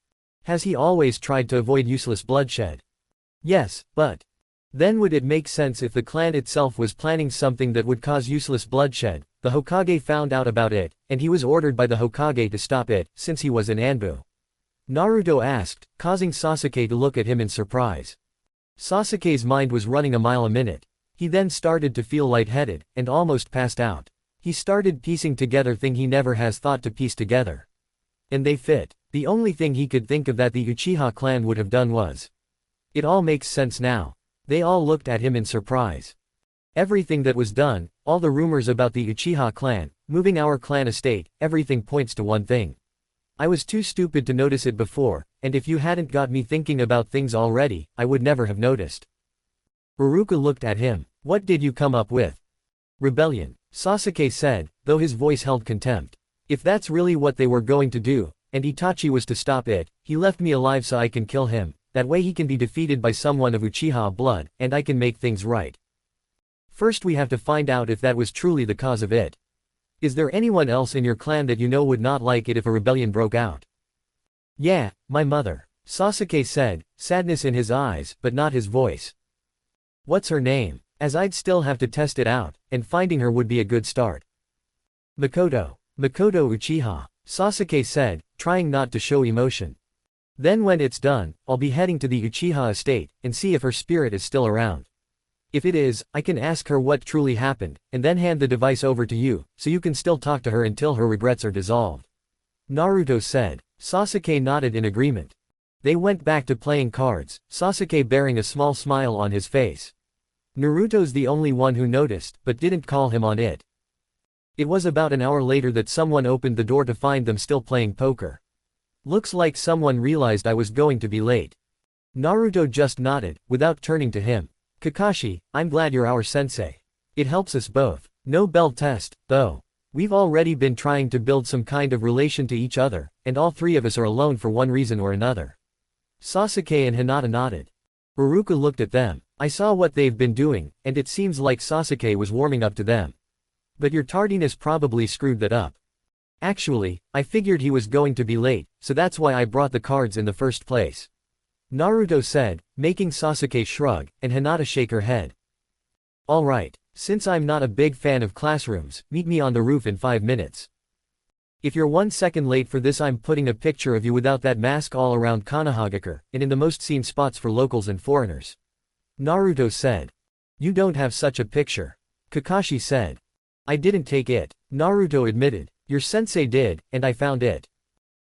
has he always tried to avoid useless bloodshed? Yes, but then would it make sense if the clan itself was planning something that would cause useless bloodshed? The Hokage found out about it, and he was ordered by the Hokage to stop it, since he was in Anbu. Naruto asked, causing Sasuke to look at him in surprise. Sasuke's mind was running a mile a minute. He then started to feel lightheaded, and almost passed out. He started piecing together things he never has thought to piece together. And they fit. The only thing he could think of that the Uchiha clan would have done was. It all makes sense now. They all looked at him in surprise. Everything that was done, all the rumors about the Uchiha clan, moving our clan estate, everything points to one thing. I was too stupid to notice it before, and if you hadn't got me thinking about things already, I would never have noticed. Iruka looked at him. What did you come up with? Rebellion. Sasuke said, though his voice held contempt. If that's really what they were going to do, and Itachi was to stop it, he left me alive so I can kill him. That way he can be defeated by someone of Uchiha blood, and I can make things right. First we have to find out if that was truly the cause of it. Is there anyone else in your clan that you know would not like it if a rebellion broke out? Yeah, my mother. Sasuke said, sadness in his eyes, but not his voice. What's her name? As I'd still have to test it out, and finding her would be a good start. Makoto. Makoto Uchiha. Sasuke said, trying not to show emotion. Then when it's done, I'll be heading to the Uchiha estate, and see if her spirit is still around. If it is, I can ask her what truly happened, and then hand the device over to you, so you can still talk to her until her regrets are dissolved. Naruto said. Sasuke nodded in agreement. They went back to playing cards, Sasuke bearing a small smile on his face. Naruto's the only one who noticed, but didn't call him on it. It was about an hour later that someone opened the door to find them still playing poker. Looks like someone realized I was going to be late. Naruto just nodded, without turning to him. Kakashi, I'm glad you're our sensei. It helps us both. No bell test, though. We've already been trying to build some kind of relation to each other, and all three of us are alone for one reason or another. Sasuke and Hinata nodded. Iruka looked at them. I saw what they've been doing, and it seems like Sasuke was warming up to them. But your tardiness probably screwed that up. Actually, I figured he was going to be late, so that's why I brought the cards in the first place. Naruto said, making Sasuke shrug, and Hinata shake her head. Alright, since I'm not a big fan of classrooms, meet me on the roof in 5 minutes. If you're 1 second late for this, I'm putting a picture of you without that mask all around Konohagakure, and in the most seen spots for locals and foreigners. Naruto said. You don't have such a picture. Kakashi said. I didn't take it. Naruto admitted. Your sensei did, and I found it.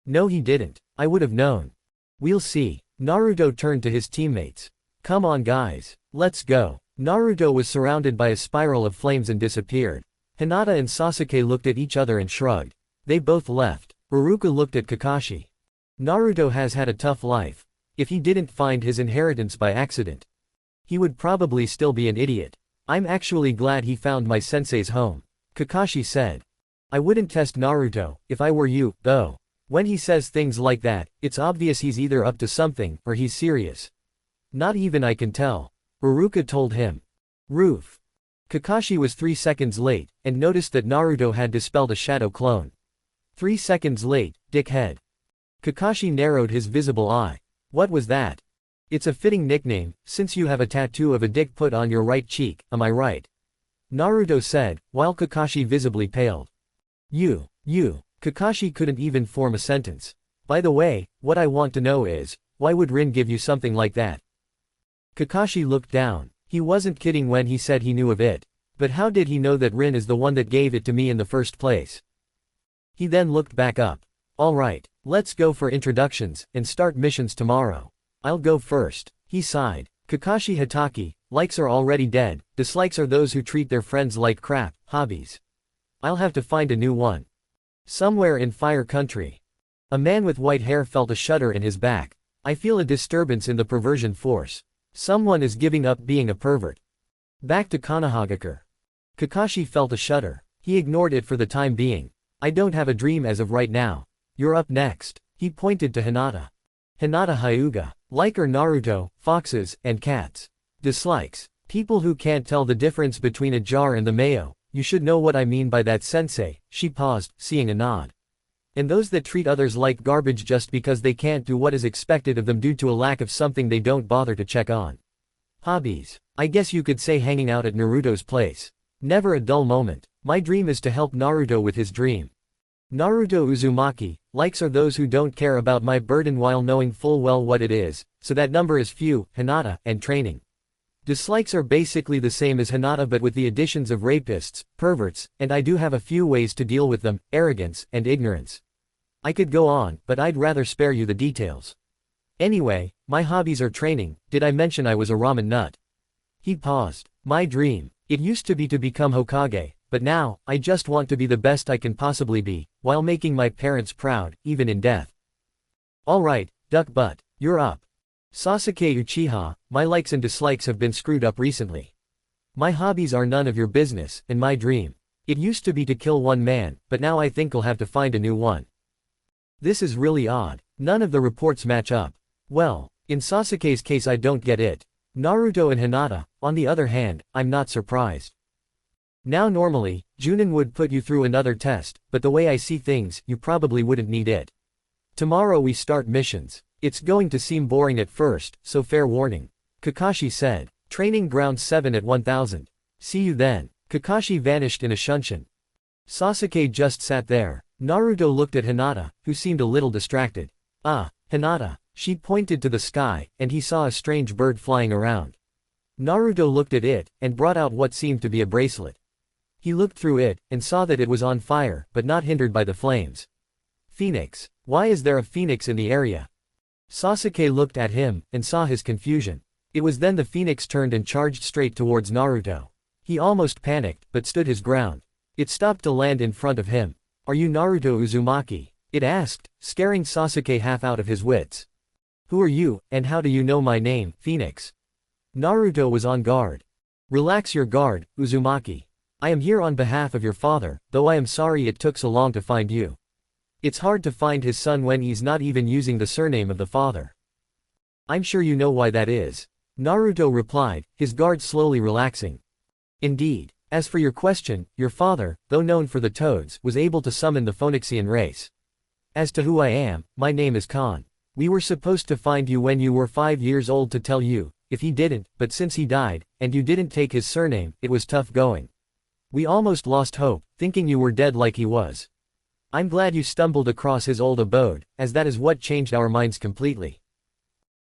No, he didn't. I would have known. We'll see. Naruto turned to his teammates. Come on guys. Let's go. Naruto was surrounded by a spiral of flames and disappeared. Hinata and Sasuke looked at each other and shrugged. They both left. Iruka looked at Kakashi. Naruto has had a tough life. If he didn't find his inheritance by accident, he would probably still be an idiot. I'm actually glad he found my sensei's home. Kakashi said. I wouldn't test Naruto, if I were you, though. When he says things like that, it's obvious he's either up to something, or he's serious. Not even I can tell. Iruka told him. Roof. Kakashi was 3 seconds late, and noticed that Naruto had dispelled a shadow clone. 3 seconds late, dickhead. Kakashi narrowed his visible eye. What was that? It's a fitting nickname, since you have a tattoo of a dick put on your right cheek, am I right? Naruto said, while Kakashi visibly paled. You. Kakashi couldn't even form a sentence. By the way, what I want to know is, why would Rin give you something like that? Kakashi looked down. He wasn't kidding when he said he knew of it. But how did he know that Rin is the one that gave it to me in the first place? He then looked back up. Alright, let's go for introductions, and start missions tomorrow. I'll go first. He sighed. Kakashi Hatake, likes are already dead, dislikes are those who treat their friends like crap, hobbies. I'll have to find a new one. Somewhere in Fire Country. A man with white hair felt a shudder in his back. I feel a disturbance in the perversion force. Someone is giving up being a pervert. Back to Konohagakure. Kakashi felt a shudder. He ignored it for the time being. I don't have a dream as of right now. You're up next. He pointed to Hinata. Hinata Hyuga. Like are Naruto, foxes, and cats. Dislikes. People who can't tell the difference between a jar and the mayo. You should know what I mean by that, sensei. She paused, seeing a nod. And those that treat others like garbage just because they can't do what is expected of them due to a lack of something they don't bother to check on. Hobbies. I guess you could say hanging out at Naruto's place. Never a dull moment. My dream is to help Naruto with his dream. Naruto Uzumaki. Likes are those who don't care about my burden while knowing full well what it is, so that number is few, Hinata, and training. Dislikes are basically the same as Hinata but with the additions of rapists, perverts, and I do have a few ways to deal with them, arrogance, and ignorance. I could go on, but I'd rather spare you the details. Anyway, my hobbies are training. Did I mention I was a ramen nut? He paused. My dream. It used to be to become Hokage, but now, I just want to be the best I can possibly be, while making my parents proud, even in death. Alright, duck butt, you're up. Sasuke Uchiha, my likes and dislikes have been screwed up recently. My hobbies are none of your business, and my dream. It used to be to kill one man, but now I think I'll have to find a new one. This is really odd. None of the reports match up. Well, in Sasuke's case I don't get it. Naruto and Hinata, on the other hand, I'm not surprised. Now normally, Junin would put you through another test, but the way I see things, you probably wouldn't need it. Tomorrow we start missions. It's going to seem boring at first, so fair warning. Kakashi said. Training ground 7 at 1000. See you then. Kakashi vanished in a shunshin. Sasuke just sat there. Naruto looked at Hinata, who seemed a little distracted. Ah, Hinata. She pointed to the sky, and he saw a strange bird flying around. Naruto looked at it, and brought out what seemed to be a bracelet. He looked through it, and saw that it was on fire, but not hindered by the flames. Phoenix. Why is there a phoenix in the area? Sasuke looked at him, and saw his confusion. It was then the phoenix turned and charged straight towards Naruto. He almost panicked, but stood his ground. It stopped to land in front of him. Are you Naruto Uzumaki? It asked, scaring Sasuke half out of his wits. Who are you, and how do you know my name, Phoenix? Naruto was on guard. Relax your guard, Uzumaki. I am here on behalf of your father, though I am sorry it took so long to find you. It's hard to find his son when he's not even using the surname of the father. I'm sure you know why that is. Naruto replied, his guard slowly relaxing. Indeed. As for your question, your father, though known for the toads, was able to summon the Phoenixian race. As to who I am, my name is Khan. We were supposed to find you when you were 5 years old to tell you, if he didn't, but since he died, and you didn't take his surname, it was tough going. We almost lost hope, thinking you were dead like he was. I'm glad you stumbled across his old abode, as that is what changed our minds completely.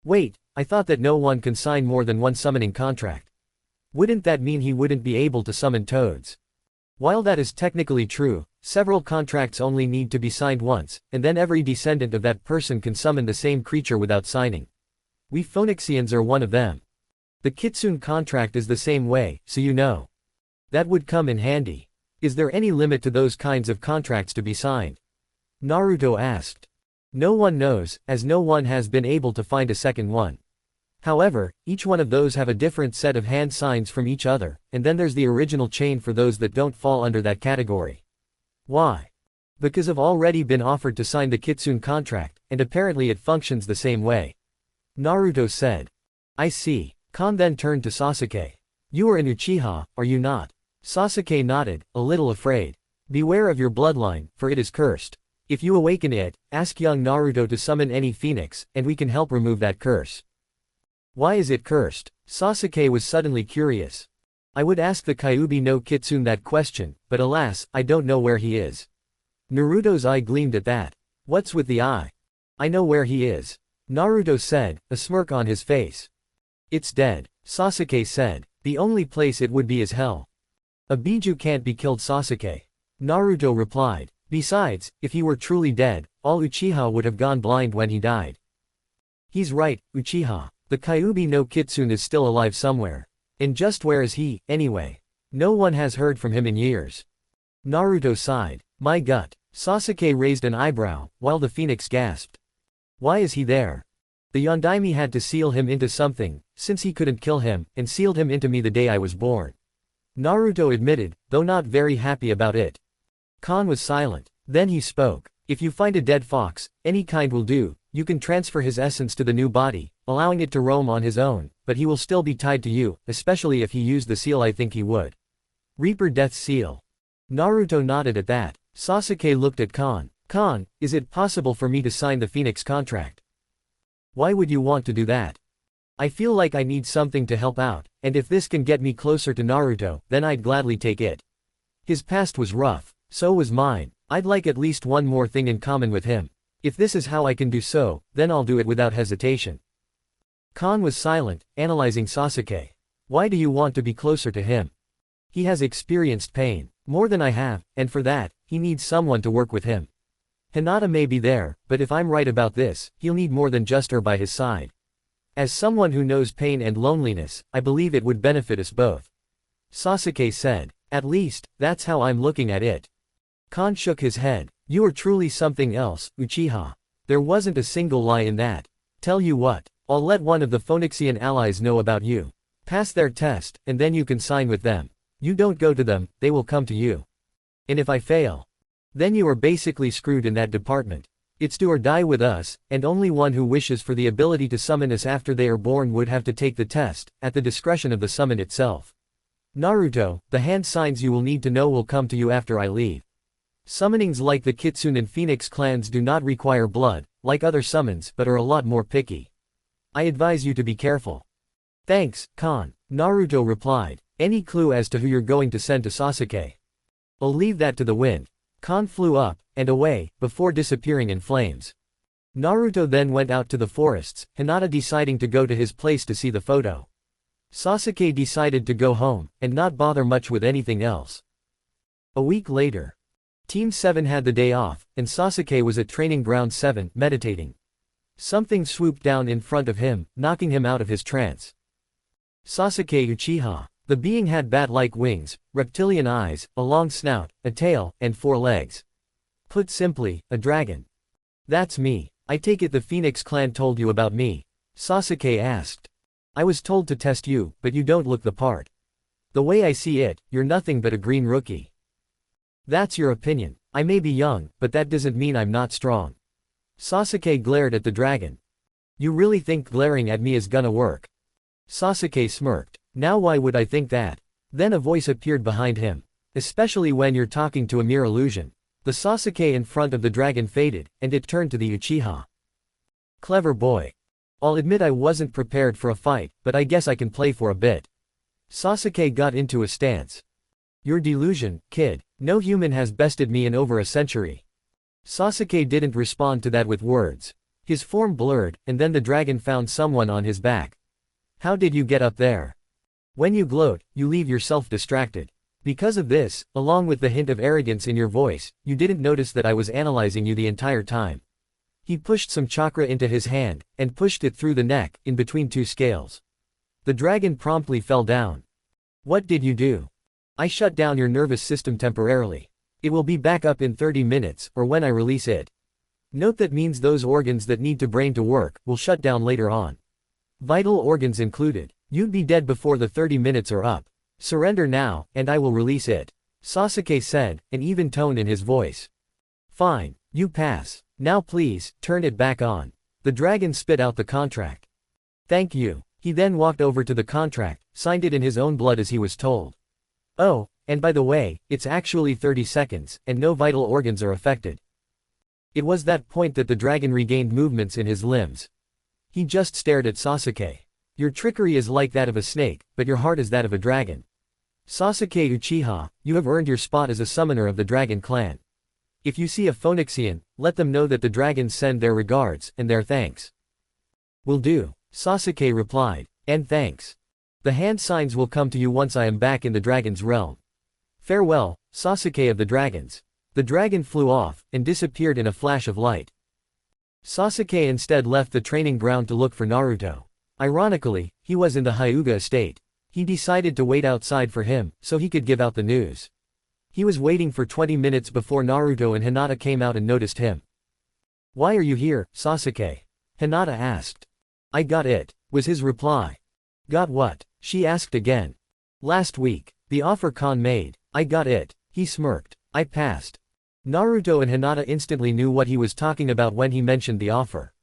Wait, I thought that no one can sign more than one summoning contract. Wouldn't that mean he wouldn't be able to summon toads? While that is technically true, several contracts only need to be signed once, and then every descendant of that person can summon the same creature without signing. We Phoenixians are one of them. The Kitsune contract is the same way, so you know. That would come in handy. Is there any limit to those kinds of contracts to be signed? Naruto asked. No one knows, as no one has been able to find a second one. However, each one of those have a different set of hand signs from each other, and then there's the original chain for those that don't fall under that category. Why? Because I've already been offered to sign the Kitsune contract, and apparently it functions the same way. Naruto said. I see. Khan then turned to Sasuke. You are an Uchiha, are you not? Sasuke nodded, a little afraid. Beware of your bloodline, for it is cursed. If you awaken it, ask young Naruto to summon any phoenix, and we can help remove that curse. Why is it cursed? Sasuke was suddenly curious. I would ask the Kyuubi no Kitsune that question, but alas, I don't know where he is. Naruto's eye gleamed at that. What's with the eye? I know where he is. Naruto said, a smirk on his face. It's dead. Sasuke said. The only place it would be is hell. A Biju can't be killed, Sasuke. Naruto replied. Besides, if he were truly dead, all Uchiha would have gone blind when he died. He's right, Uchiha. The Kyuubi no Kitsune is still alive somewhere. And just where is he, anyway? No one has heard from him in years. Naruto sighed. My gut. Sasuke raised an eyebrow, while the phoenix gasped. Why is he there? The Yondaime had to seal him into something, since he couldn't kill him, and sealed him into me the day I was born. Naruto admitted, though not very happy about it. Khan was silent. Then he spoke. If you find a dead fox, any kind will do, you can transfer his essence to the new body, allowing it to roam on his own, but he will still be tied to you, especially if he used the seal I think he would. Reaper Death's Seal. Naruto nodded at that. Sasuke looked at Khan. Khan, is it possible for me to sign the Phoenix contract? Why would you want to do that? I feel like I need something to help out, and if this can get me closer to Naruto, then I'd gladly take it. His past was rough, so was mine. I'd like at least one more thing in common with him. If this is how I can do so, then I'll do it without hesitation. Khan was silent, analyzing Sasuke. Why do you want to be closer to him? He has experienced pain, more than I have, and for that, he needs someone to work with him. Hinata may be there, but if I'm right about this, he'll need more than just her by his side. As someone who knows pain and loneliness, I believe it would benefit us both. Sasuke said. At least, that's how I'm looking at it. Khan shook his head. You are truly something else, Uchiha. There wasn't a single lie in that. Tell you what, I'll let one of the Phoenixian allies know about you. Pass their test, and then you can sign with them. You don't go to them, they will come to you. And if I fail, then you are basically screwed in that department. It's do or die with us, and only one who wishes for the ability to summon us after they are born would have to take the test, at the discretion of the summon itself. Naruto, the hand signs you will need to know will come to you after I leave. Summonings like the Kitsune and Phoenix clans do not require blood, like other summons, but are a lot more picky. I advise you to be careful. Thanks, Khan. Naruto replied. Any clue as to who you're going to send to Sasuke? I'll leave that to the wind. Khan flew up, and away, before disappearing in flames. Naruto then went out to the forests, Hinata deciding to go to his place to see the photo. Sasuke decided to go home, and not bother much with anything else. A week later. Team 7 had the day off, and Sasuke was at Training Ground 7, meditating. Something swooped down in front of him, knocking him out of his trance. Sasuke Uchiha. The being had bat-like wings, reptilian eyes, a long snout, a tail, and 4 legs. Put simply, a dragon. That's me. I take it the Phoenix clan told you about me? Sasuke asked. I was told to test you, but you don't look the part. The way I see it, you're nothing but a green rookie. That's your opinion. I may be young, but that doesn't mean I'm not strong. Sasuke glared at the dragon. You really think glaring at me is gonna work? Sasuke smirked. Now why would I think that? Then a voice appeared behind him. Especially when you're talking to a mere illusion. The Sasuke in front of the dragon faded, and it turned to the Uchiha. Clever boy. I'll admit I wasn't prepared for a fight, but I guess I can play for a bit. Sasuke got into a stance. Your delusion, kid. No human has bested me in over a century. Sasuke didn't respond to that with words. His form blurred, and then the dragon found someone on his back. How did you get up there? When you gloat, you leave yourself distracted. Because of this, along with the hint of arrogance in your voice, you didn't notice that I was analyzing you the entire time. He pushed some chakra into his hand, and pushed it through the neck, in between 2 scales. The dragon promptly fell down. What did you do? I shut down your nervous system temporarily. It will be back up in 30 minutes, or when I release it. Note that means those organs that need to brain to work, will shut down later on. Vital organs included. You'd be dead before the 30 minutes are up. Surrender now, and I will release it. Sasuke said, an even tone in his voice. Fine, you pass. Now please, turn it back on. The dragon spit out the contract. Thank you. He then walked over to the contract, signed it in his own blood as he was told. Oh, and by the way, it's actually 30 seconds, and no vital organs are affected. It was that point that the dragon regained movements in his limbs. He just stared at Sasuke. Your trickery is like that of a snake, but your heart is that of a dragon. Sasuke Uchiha, you have earned your spot as a summoner of the Dragon Clan. If you see a Phoenixian, let them know that the dragons send their regards, and their thanks. Will do, Sasuke replied, and thanks. The hand signs will come to you once I am back in the dragon's realm. Farewell, Sasuke of the dragons. The dragon flew off, and disappeared in a flash of light. Sasuke instead left the training ground to look for Naruto. Ironically, he was in the Hyuga estate. He decided to wait outside for him, so he could give out the news. He was waiting for 20 minutes before Naruto and Hinata came out and noticed him. Why are you here, Sasuke? Hinata asked. I got it, was his reply. Got what? She asked again. Last week, the offer Khan made. I got it, he smirked. I passed. Naruto and Hinata instantly knew what he was talking about when he mentioned the offer.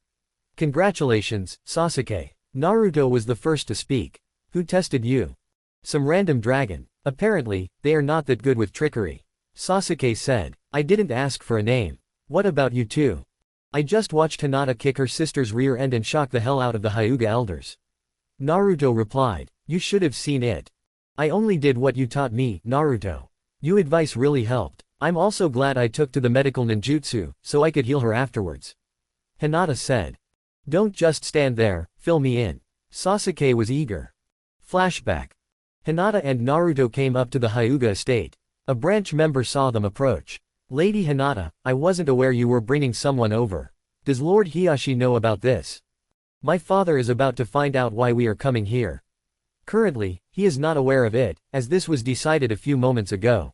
Congratulations, Sasuke. Naruto was the first to speak. Who tested you? Some random dragon. Apparently, they are not that good with trickery. Sasuke said. I didn't ask for a name. What about you two? I just watched Hinata kick her sister's rear end and shock the hell out of the Hyuga elders. Naruto replied. You should have seen it. I only did what you taught me, Naruto. Your advice really helped. I'm also glad I took to the medical ninjutsu, so I could heal her afterwards. Hinata said. Don't just stand there, fill me in. Sasuke was eager. Flashback. Hinata and Naruto came up to the Hyuga estate. A branch member saw them approach. Lady Hinata, I wasn't aware you were bringing someone over. Does Lord Hiyashi know about this? My father is about to find out why we are coming here. Currently, he is not aware of it, as this was decided a few moments ago.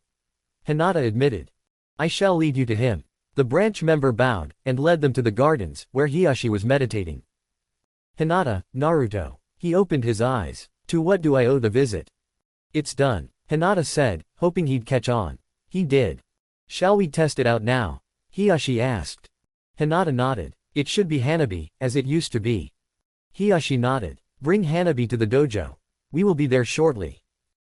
Hinata admitted. I shall lead you to him. The branch member bowed, and led them to the gardens, where Hiyashi was meditating. Hinata, Naruto. He opened his eyes. To what do I owe the visit? It's done, Hinata said, hoping he'd catch on. He did. Shall we test it out now? Hiyashi asked. Hinata nodded. It should be Hanabi, as it used to be. Hiyashi nodded. Bring Hanabi to the dojo. We will be there shortly.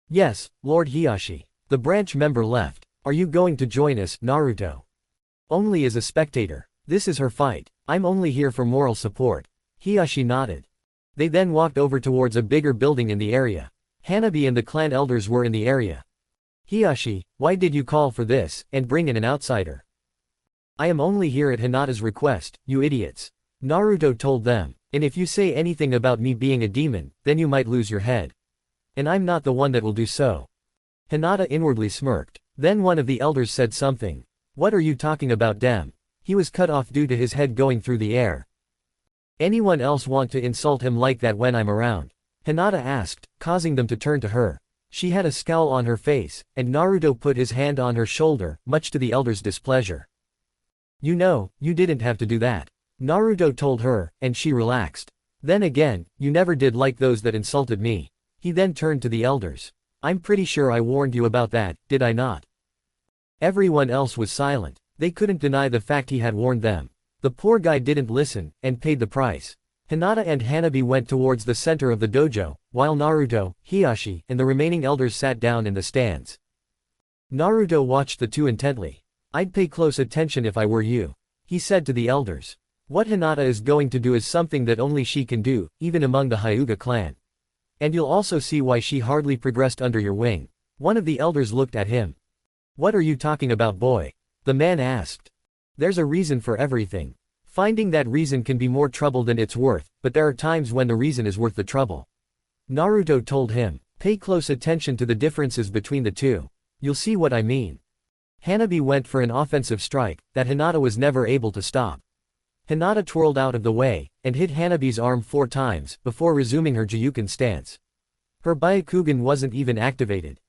Yes, Lord Hiyashi. The branch member left. Are you going to join us, Naruto? Only as a spectator. This is her fight. I'm only here for moral support. Hiyashi nodded. They then walked over towards a bigger building in the area. Hanabi and the clan elders were in the area. Hiyashi, why did you call for this, and bring in an outsider? I am only here at Hinata's request, you idiots. Naruto told them, and if you say anything about me being a demon, then you might lose your head. And I'm not the one that will do so. Hinata inwardly smirked. Then one of the elders said something. What are you talking about, Dem? He was cut off due to his head going through the air. Anyone else want to insult him like that when I'm around? Hinata asked, causing them to turn to her. She had a scowl on her face, and Naruto put his hand on her shoulder, much to the elder's displeasure. You know, you didn't have to do that. Naruto told her, and she relaxed. Then again, you never did like those that insulted me. He then turned to the elders. I'm pretty sure I warned you about that, did I not? Everyone else was silent. They couldn't deny the fact he had warned them. The poor guy didn't listen, and paid the price. Hinata and Hanabi went towards the center of the dojo, while Naruto, Hiyashi, and the remaining elders sat down in the stands. Naruto watched the two intently. I'd pay close attention if I were you, he said to the elders. What Hinata is going to do is something that only she can do, even among the Hyuga clan. And you'll also see why she hardly progressed under your wing. One of the elders looked at him. What are you talking about, boy? The man asked. There's a reason for everything. Finding that reason can be more trouble than it's worth, but there are times when the reason is worth the trouble. Naruto told him. Pay close attention to the differences between the two. You'll see what I mean. Hanabi went for an offensive strike, that Hinata was never able to stop. Hinata twirled out of the way, and hit Hanabi's arm 4 times, before resuming her Jiyuken stance. Her Byakugan wasn't even activated.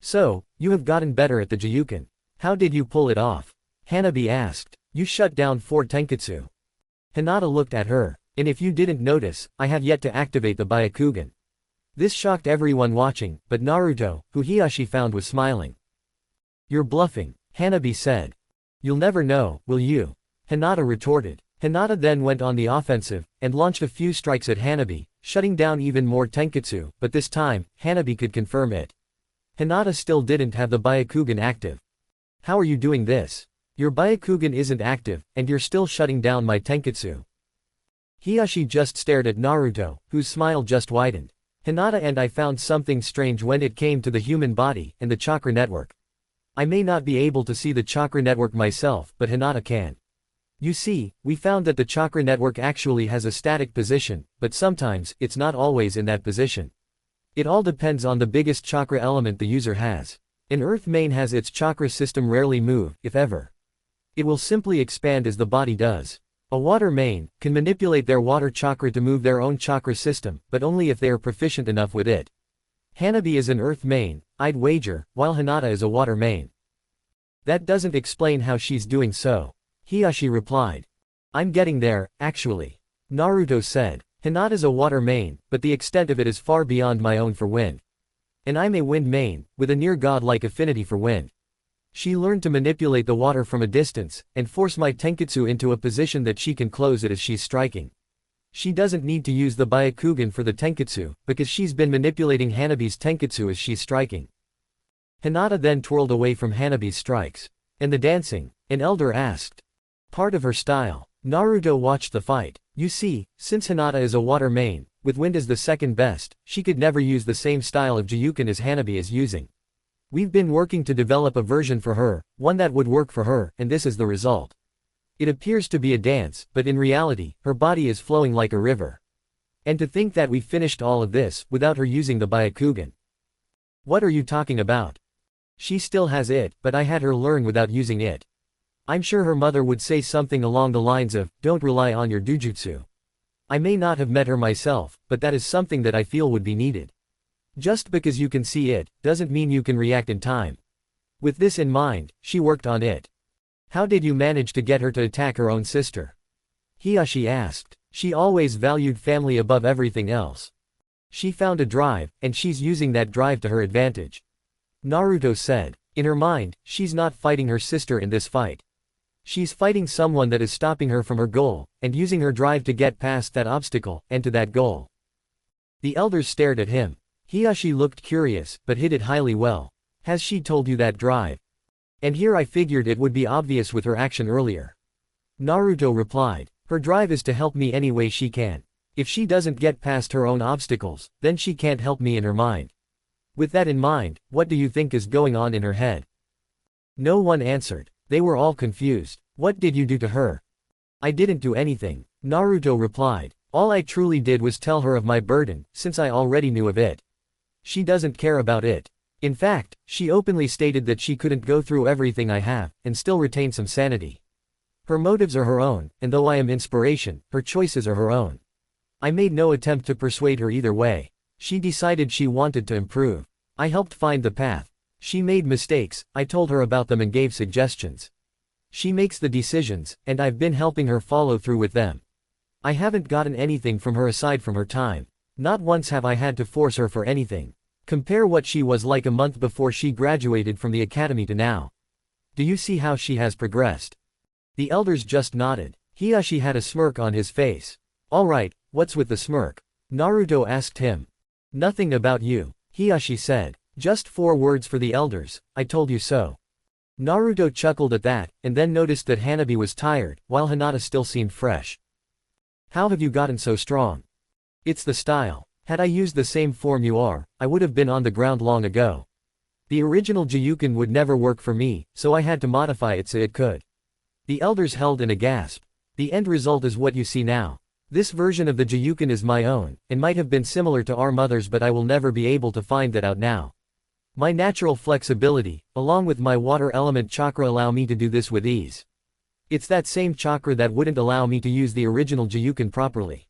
So, you have gotten better at the Jiyuken. How did you pull it off? Hanabi asked. You shut down 4 Tenketsu. Hinata looked at her. And if you didn't notice, I have yet to activate the Byakugan. This shocked everyone watching, but Naruto, who Hiyashi found was smiling. You're bluffing, Hanabi said. You'll never know, will you? Hinata retorted. Hinata then went on the offensive, and launched a few strikes at Hanabi, shutting down even more Tenketsu, but this time, Hanabi could confirm it. Hinata still didn't have the Byakugan active. How are you doing this? Your Byakugan isn't active, and you're still shutting down my Tenketsu. Hiyashi just stared at Naruto, whose smile just widened. Hinata and I found something strange when it came to the human body, and the chakra network. I may not be able to see the chakra network myself, but Hinata can. You see, we found that the chakra network actually has a static position, but sometimes, it's not always in that position. It all depends on the biggest chakra element the user has. An earth main has its chakra system rarely move, if ever. It will simply expand as the body does. A water main can manipulate their water chakra to move their own chakra system, but only if they are proficient enough with it. Hanabi is an earth main, I'd wager, while Hinata is a water main. That doesn't explain how she's doing so. Hiyashi replied. I'm getting there, actually. Naruto said. Hinata's a water main, but the extent of it is far beyond my own for wind. And I'm a wind main, with a near-god-like affinity for wind. She learned to manipulate the water from a distance, and force my Tenketsu into a position that she can close it as she's striking. She doesn't need to use the Byakugan for the Tenketsu, because she's been manipulating Hanabi's Tenketsu as she's striking. Hinata then twirled away from Hanabi's strikes. And the dancing? An elder asked. Part of her style. Naruto watched the fight. You see, since Hinata is a water main, with wind as the second best, she could never use the same style of Jiyuken as Hanabi is using. We've been working to develop a version for her, one that would work for her, and this is the result. It appears to be a dance, but in reality, her body is flowing like a river. And to think that we finished all of this, without her using the Byakugan. What are you talking about? She still has it, but I had her learn without using it. I'm sure her mother would say something along the lines of, don't rely on your dujutsu. I may not have met her myself, but that is something that I feel would be needed. Just because you can see it, doesn't mean you can react in time. With this in mind, she worked on it. How did you manage to get her to attack her own sister? Hiyashi asked. She always valued family above everything else. She found a drive, and she's using that drive to her advantage. Naruto said. In her mind, she's not fighting her sister in this fight. She's fighting someone that is stopping her from her goal, and using her drive to get past that obstacle, and to that goal. The elders stared at him. Hiyashi looked curious, but hid it highly well. Has she told you that drive? And here I figured it would be obvious with her action earlier. Naruto replied. Her drive is to help me any way she can. If she doesn't get past her own obstacles, then she can't help me in her mind. With that in mind, what do you think is going on in her head? No one answered. They were all confused. What did you do to her? I didn't do anything, Naruto replied. All I truly did was tell her of my burden, since I already knew of it. She doesn't care about it. In fact, she openly stated that she couldn't go through everything I have, and still retain some sanity. Her motives are her own, and though I am inspiration, her choices are her own. I made no attempt to persuade her either way. She decided she wanted to improve. I helped find the path. She made mistakes, I told her about them and gave suggestions. She makes the decisions, and I've been helping her follow through with them. I haven't gotten anything from her aside from her time. Not once have I had to force her for anything. Compare what she was like a month before she graduated from the academy to now. Do you see how she has progressed? The elders just nodded. Hiyashi had a smirk on his face. Alright, what's with the smirk? Naruto asked him. Nothing about you, Hiyashi said. Just 4 words for the elders, I told you so. Naruto chuckled at that, and then noticed that Hanabi was tired, while Hinata still seemed fresh. How have you gotten so strong? It's the style. Had I used the same form you are, I would have been on the ground long ago. The original Jiyuken would never work for me, so I had to modify it so it could. The elders held in a gasp. The end result is what you see now. This version of the Jiyuken is my own, and might have been similar to our mother's, but I will never be able to find that out now. My natural flexibility, along with my water element chakra, allow me to do this with ease. It's that same chakra that wouldn't allow me to use the original Jiyuken properly.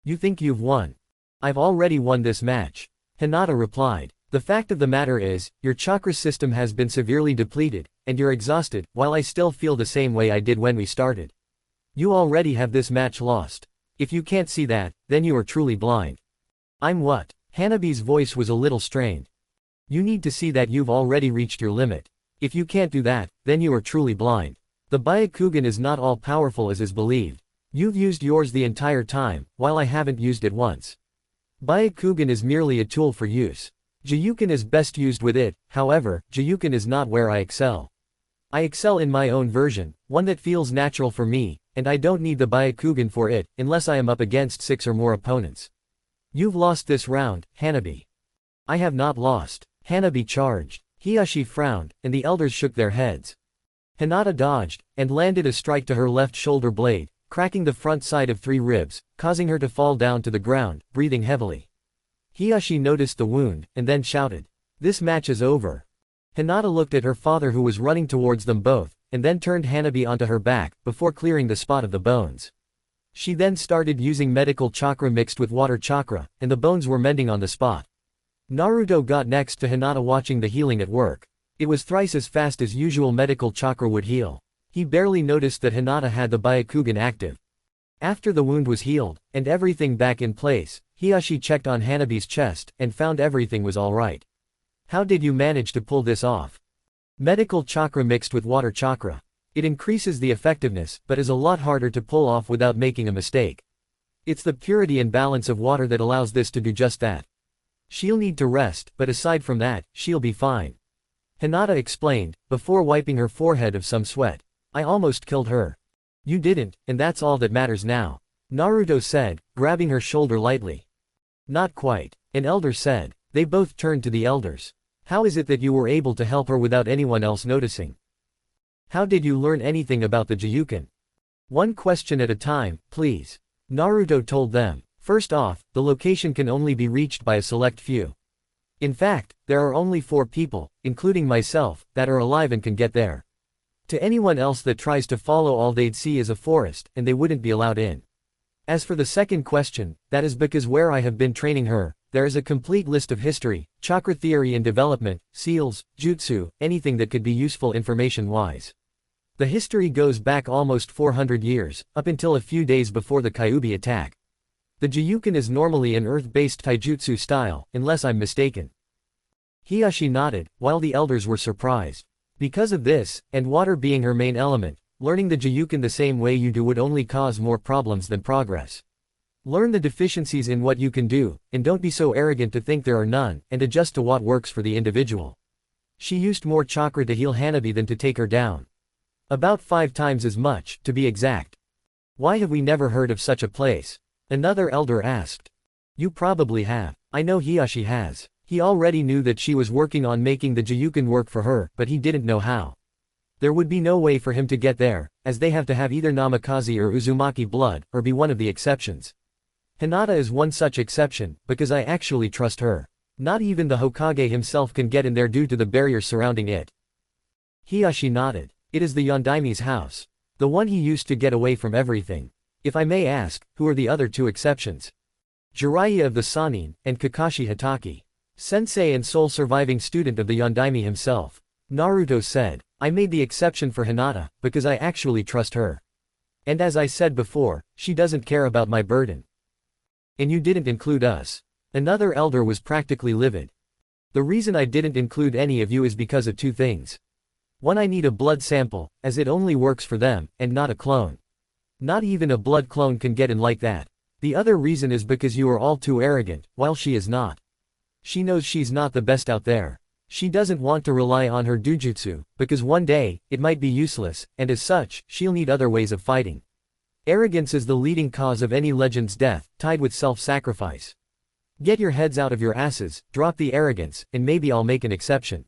You think you've won? I've already won this match. Hinata replied. The fact of the matter is, your chakra system has been severely depleted, and you're exhausted, while I still feel the same way I did when we started. You already have this match lost. If you can't see that, then you are truly blind. I'm what? Hanabi's voice was a little strained. You need to see that you've already reached your limit. If you can't do that, then you are truly blind. The Byakugan is not all powerful as is believed. You've used yours the entire time, while I haven't used it once. Byakugan is merely a tool for use. Jiyuken is best used with it, however, Jiyuken is not where I excel. I excel in my own version, one that feels natural for me, and I don't need the Byakugan for it, unless I am up against 6 or more opponents. You've lost this round, Hanabi. I have not lost. Hanabi charged. Hiyashi frowned, and the elders shook their heads. Hinata dodged, and landed a strike to her left shoulder blade, cracking the front side of 3 ribs, causing her to fall down to the ground, breathing heavily. Hiyashi noticed the wound, and then shouted, "This match is over." Hinata looked at her father, who was running towards them both, and then turned Hanabi onto her back, before clearing the spot of the bones. She then started using medical chakra mixed with water chakra, and the bones were mending on the spot. Naruto got next to Hinata, watching the healing at work. It was thrice as fast as usual medical chakra would heal. He barely noticed that Hinata had the Byakugan active. After the wound was healed, and everything back in place, Hiyashi checked on Hanabi's chest, and found everything was alright. How did you manage to pull this off? Medical chakra mixed with water chakra. It increases the effectiveness, but is a lot harder to pull off without making a mistake. It's the purity and balance of water that allows this to do just that. She'll need to rest, but aside from that, she'll be fine. Hinata explained, before wiping her forehead of some sweat. I almost killed her. You didn't, and that's all that matters now. Naruto said, grabbing her shoulder lightly. Not quite, an elder said. They both turned to the elders. How is it that you were able to help her without anyone else noticing? How did you learn anything about the Jiyuken? One question at a time, please. Naruto told them. First off, the location can only be reached by a select few. In fact, there are only 4 people, including myself, that are alive and can get there. To anyone else that tries to follow, all they'd see is a forest, and they wouldn't be allowed in. As for the second question, that is because where I have been training her, there is a complete list of history, chakra theory and development, seals, jutsu, anything that could be useful information-wise. The history goes back almost 400 years, up until a few days before the Kyuubi attack. The Jiyuken is normally an earth-based taijutsu style, unless I'm mistaken. Hiyashi nodded, while the elders were surprised. Because of this, and water being her main element, learning the Jiyuken the same way you do would only cause more problems than progress. Learn the deficiencies in what you can do, and don't be so arrogant to think there are none, and adjust to what works for the individual. She used more chakra to heal Hanabi than to take her down. About 5 times as much, to be exact. Why have we never heard of such a place? Another elder asked. You probably have. I know Hiyashi has. He already knew that she was working on making the Jiyuken work for her, but he didn't know how. There would be no way for him to get there, as they have to have either Namikaze or Uzumaki blood, or be one of the exceptions. Hinata is one such exception, because I actually trust her. Not even the Hokage himself can get in there due to the barrier surrounding it. Hiyashi nodded. It is the Yondaimi's house. The one he used to get away from everything. If I may ask, who are the other two exceptions? Jiraiya of the Sannin, and Kakashi Hatake. Sensei and sole surviving student of the Yondaime himself. Naruto said. I made the exception for Hinata, because I actually trust her. And as I said before, she doesn't care about my burden. And you didn't include us. Another elder was practically livid. The reason I didn't include any of you is because of two things. One, I need a blood sample, as it only works for them, and not a clone. Not even a blood clone can get in like that. The other reason is because you are all too arrogant, while she is not. She knows she's not the best out there. She doesn't want to rely on her dujutsu, because one day, it might be useless, and as such, she'll need other ways of fighting. Arrogance is the leading cause of any legend's death, tied with self-sacrifice. Get your heads out of your asses, drop the arrogance, and maybe I'll make an exception.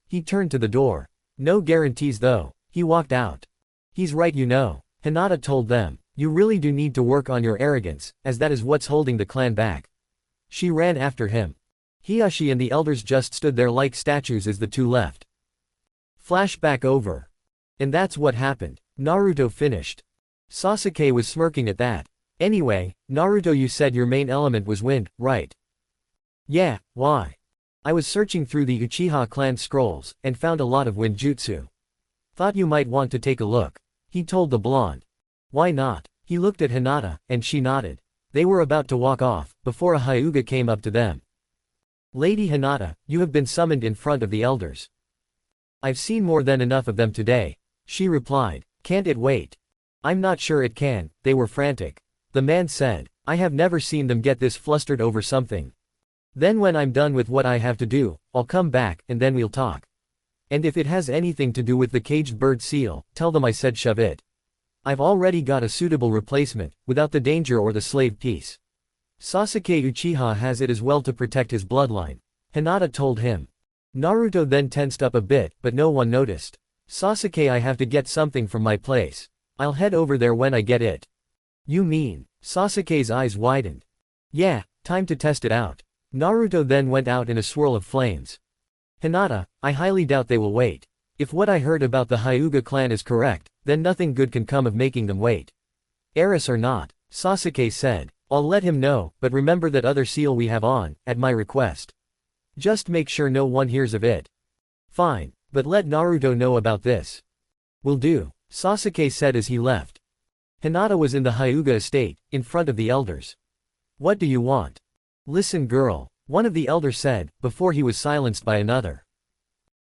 He turned to the door. No guarantees though. He walked out. He's right, you know. Hinata told them. You really do need to work on your arrogance, as that is what's holding the clan back. She ran after him. Hiyashi and the elders just stood there like statues as the two left. Flashback over. And that's what happened. Naruto finished. Sasuke was smirking at that. Anyway, Naruto, you said your main element was wind, right? Yeah, why? I was searching through the Uchiha clan scrolls, and found a lot of wind jutsu. Thought you might want to take a look. He told the blonde. Why not? He looked at Hinata, and she nodded. They were about to walk off, before a Hyuga came up to them. Lady Hinata, you have been summoned in front of the elders. I've seen more than enough of them today. She replied. Can't it wait? I'm not sure it can, they were frantic. The man said. I have never seen them get this flustered over something. Then when I'm done with what I have to do, I'll come back, and then we'll talk. And if it has anything to do with the caged bird seal, tell them I said shove it. I've already got a suitable replacement, without the danger or the slave piece. Sasuke Uchiha has it as well to protect his bloodline. Hinata told him. Naruto then tensed up a bit, but no one noticed. Sasuke, I have to get something from my place. I'll head over there when I get it. You mean? Sasuke's eyes widened. Yeah, time to test it out. Naruto then went out in a swirl of flames. Hinata, I highly doubt they will wait. If what I heard about the Hyuga clan is correct, then nothing good can come of making them wait. Heiress or not, Sasuke said. I'll let him know, but remember that other seal we have on, at my request. Just make sure no one hears of it. Fine, but let Naruto know about this. Will do, Sasuke said as he left. Hinata was in the Hyuga estate, in front of the elders. What do you want? Listen girl, one of the elders said, before he was silenced by another.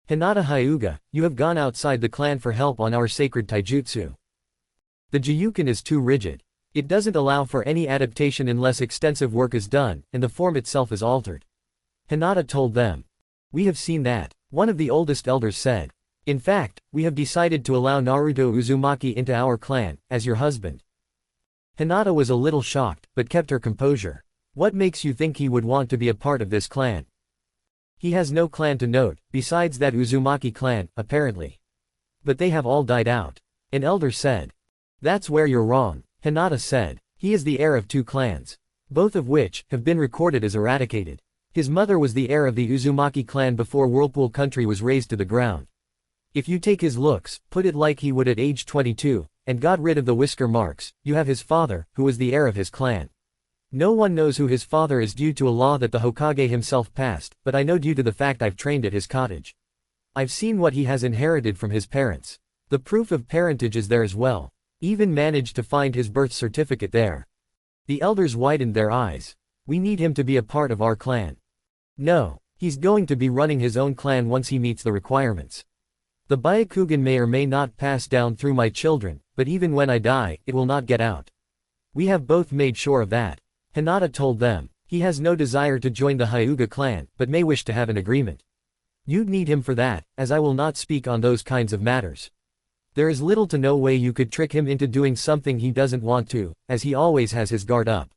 Hinata Hyuga, you have gone outside the clan for help on our sacred taijutsu. The Jiyuken is too rigid. It doesn't allow for any adaptation unless extensive work is done, and the form itself is altered. Hinata told them. We have seen that, one of the oldest elders said. In fact, we have decided to allow Naruto Uzumaki into our clan, as your husband. Hinata was a little shocked, but kept her composure. What makes you think he would want to be a part of this clan? He has no clan to note, besides that Uzumaki clan, apparently. But they have all died out. An elder said. That's where you're wrong. Hinata said. He is the heir of two clans. Both of which, have been recorded as eradicated. His mother was the heir of the Uzumaki clan before Whirlpool Country was razed to the ground. If you take his looks, put it like he would at age 22, and got rid of the whisker marks, you have his father, who was the heir of his clan. No one knows who his father is due to a law that the Hokage himself passed, but I know due to the fact I've trained at his cottage. I've seen what he has inherited from his parents. The proof of parentage is there as well. Even managed to find his birth certificate there. The elders widened their eyes. We need him to be a part of our clan. No, he's going to be running his own clan once he meets the requirements. The Byakugan may or may not pass down through my children, but even when I die, it will not get out. We have both made sure of that. Hinata told them. He has no desire to join the Hyuga clan, but may wish to have an agreement. You'd need him for that, as I will not speak on those kinds of matters. There is little to no way you could trick him into doing something he doesn't want to, as he always has his guard up.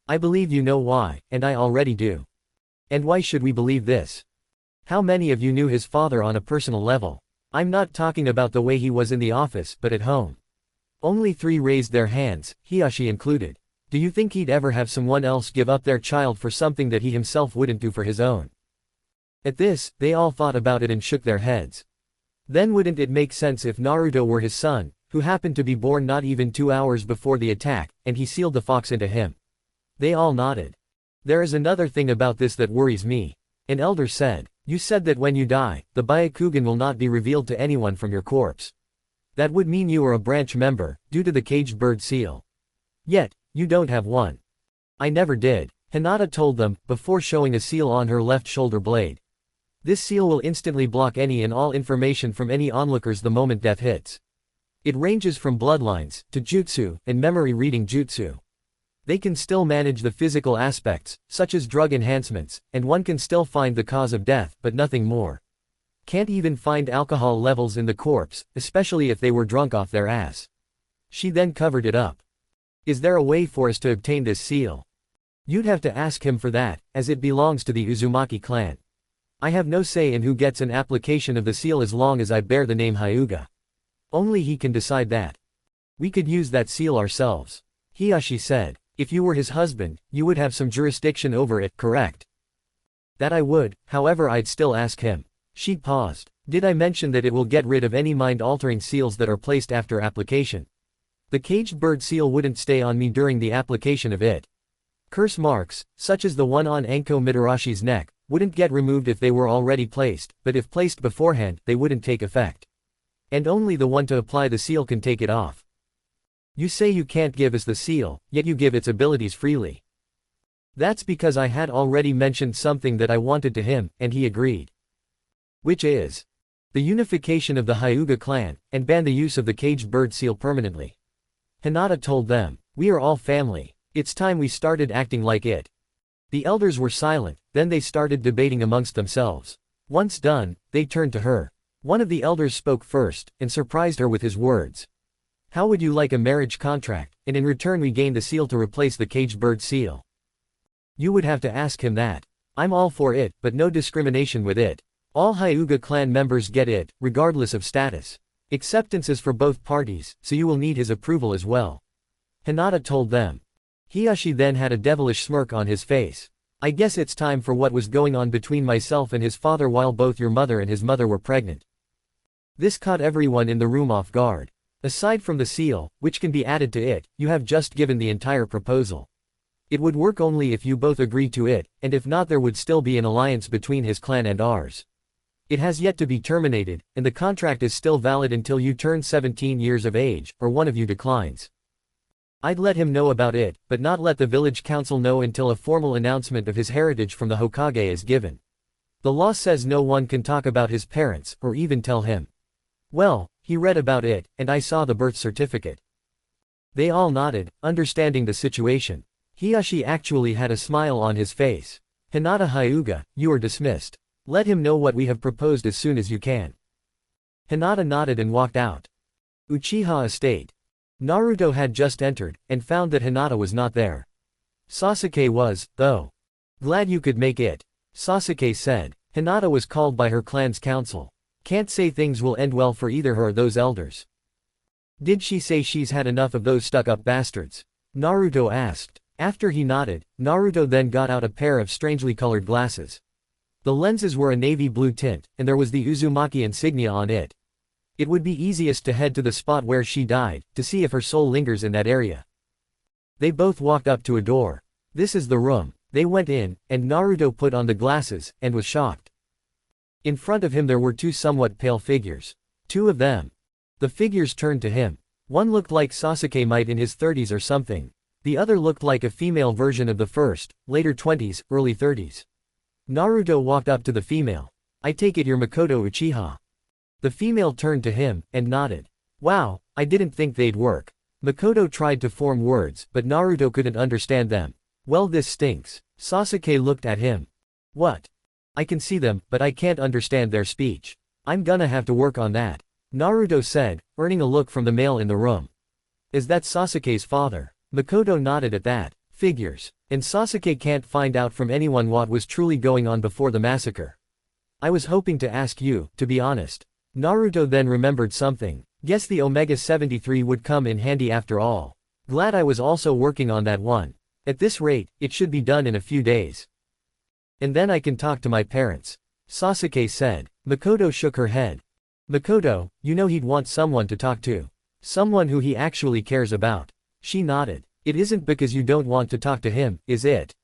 I believe you know why, and I already do. And why should we believe this? How many of you knew his father on a personal level? I'm not talking about the way he was in the office, but at home. Only 3 raised their hands, Hiyashi included. Do you think he'd ever have someone else give up their child for something that he himself wouldn't do for his own? At this, they all thought about it and shook their heads. Then wouldn't it make sense if Naruto were his son, who happened to be born not even 2 hours before the attack, and he sealed the fox into him? They all nodded. There is another thing about this that worries me. An elder said. You said that when you die, the Byakugan will not be revealed to anyone from your corpse. That would mean you are a branch member, due to the caged bird seal. Yet, you don't have one. I never did, Hinata told them, before showing a seal on her left shoulder blade. This seal will instantly block any and all information from any onlookers the moment death hits. It ranges from bloodlines, to jutsu, and memory reading jutsu. They can still manage the physical aspects, such as drug enhancements, and one can still find the cause of death, but nothing more. Can't even find alcohol levels in the corpse, especially if they were drunk off their ass. She then covered it up. Is there a way for us to obtain this seal? You'd have to ask him for that, as it belongs to the Uzumaki clan. I have no say in who gets an application of the seal as long as I bear the name Hyuga. Only he can decide that. We could use that seal ourselves. Hiyashi said. If you were his husband, you would have some jurisdiction over it, correct? That I would, however I'd still ask him. She paused. Did I mention that it will get rid of any mind-altering seals that are placed after application? The caged bird seal wouldn't stay on me during the application of it. Curse marks, such as the one on Anko Midarashi's neck, wouldn't get removed if they were already placed, but if placed beforehand, they wouldn't take effect. And only the one to apply the seal can take it off. You say you can't give us the seal, yet you give its abilities freely. That's because I had already mentioned something that I wanted to him, and he agreed. Which is the unification of the Hyuga clan, and ban the use of the caged bird seal permanently. Hinata told them, we are all family. It's time we started acting like it. The elders were silent, then they started debating amongst themselves. Once done, they turned to her. One of the elders spoke first, and surprised her with his words. How would you like a marriage contract, and in return we gain the seal to replace the caged bird seal? You would have to ask him that. I'm all for it, but no discrimination with it. All Hyuga clan members get it, regardless of status. Acceptance is for both parties, so you will need his approval as well. Hinata told them. Hiyashi then had a devilish smirk on his face. I guess it's time for what was going on between myself and his father while both your mother and his mother were pregnant. This caught everyone in the room off guard. Aside from the seal, which can be added to it, you have just given the entire proposal. It would work only if you both agree to it, and if not there would still be an alliance between his clan and ours. It has yet to be terminated, and the contract is still valid until you turn 17 years of age, or one of you declines. I'd let him know about it, but not let the village council know until a formal announcement of his heritage from the Hokage is given. The law says no one can talk about his parents, or even tell him. Well, he read about it, and I saw the birth certificate. They all nodded, understanding the situation. Hiyashi actually had a smile on his face. Hinata Hyuga, you are dismissed. Let him know what we have proposed as soon as you can. Hinata nodded and walked out. Uchiha Estate. Naruto had just entered, and found that Hinata was not there. Sasuke was, though. Glad you could make it. Sasuke said. Hinata was called by her clan's council. Can't say things will end well for either her or those elders. Did she say she's had enough of those stuck-up bastards? Naruto asked. After he nodded, Naruto then got out a pair of strangely colored glasses. The lenses were a navy blue tint, and there was the Uzumaki insignia on it. It would be easiest to head to the spot where she died, to see if her soul lingers in that area. They both walked up to a door. This is the room. They went in, and Naruto put on the glasses, and was shocked. In front of him there were two somewhat pale figures. Two of them. The figures turned to him. One looked like Sasuke might in his 30s or something. The other looked like a female version of the first, later 20s, early 30s. Naruto walked up to the female. I take it you're Makoto Uchiha. The female turned to him, and nodded. Wow, I didn't think they'd work. Makoto tried to form words, but Naruto couldn't understand them. Well, this stinks. Sasuke looked at him. What? I can see them, but I can't understand their speech. I'm gonna have to work on that. Naruto said, earning a look from the male in the room. Is that Sasuke's father? Makoto nodded at that. Figures. And Sasuke can't find out from anyone what was truly going on before the massacre. I was hoping to ask you, to be honest. Naruto then remembered something. Guess the Omega 73 would come in handy after all. Glad I was also working on that one. At this rate, it should be done in a few days. And then I can talk to my parents. Sasuke said. Makoto shook her head. Makoto, you know he'd want someone to talk to. Someone who he actually cares about. She nodded. It isn't because you don't want to talk to him, is it?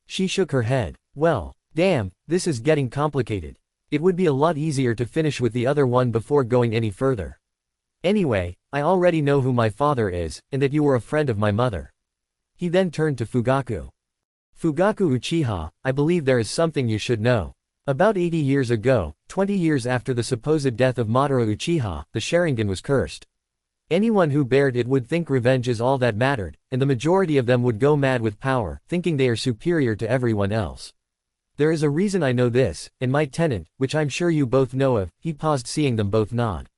She shook her head. Well, damn, this is getting complicated. It would be a lot easier to finish with the other one before going any further. Anyway, I already know who my father is, and that you were a friend of my mother. He then turned to Fugaku. Fugaku Uchiha, I believe there is something you should know. About 80 years ago, 20 years after the supposed death of Madara Uchiha, the Sharingan was cursed. Anyone who bared it would think revenge is all that mattered, and the majority of them would go mad with power, thinking they are superior to everyone else. There is a reason I know this, and my tenant, which I'm sure you both know of, he paused seeing them both nod.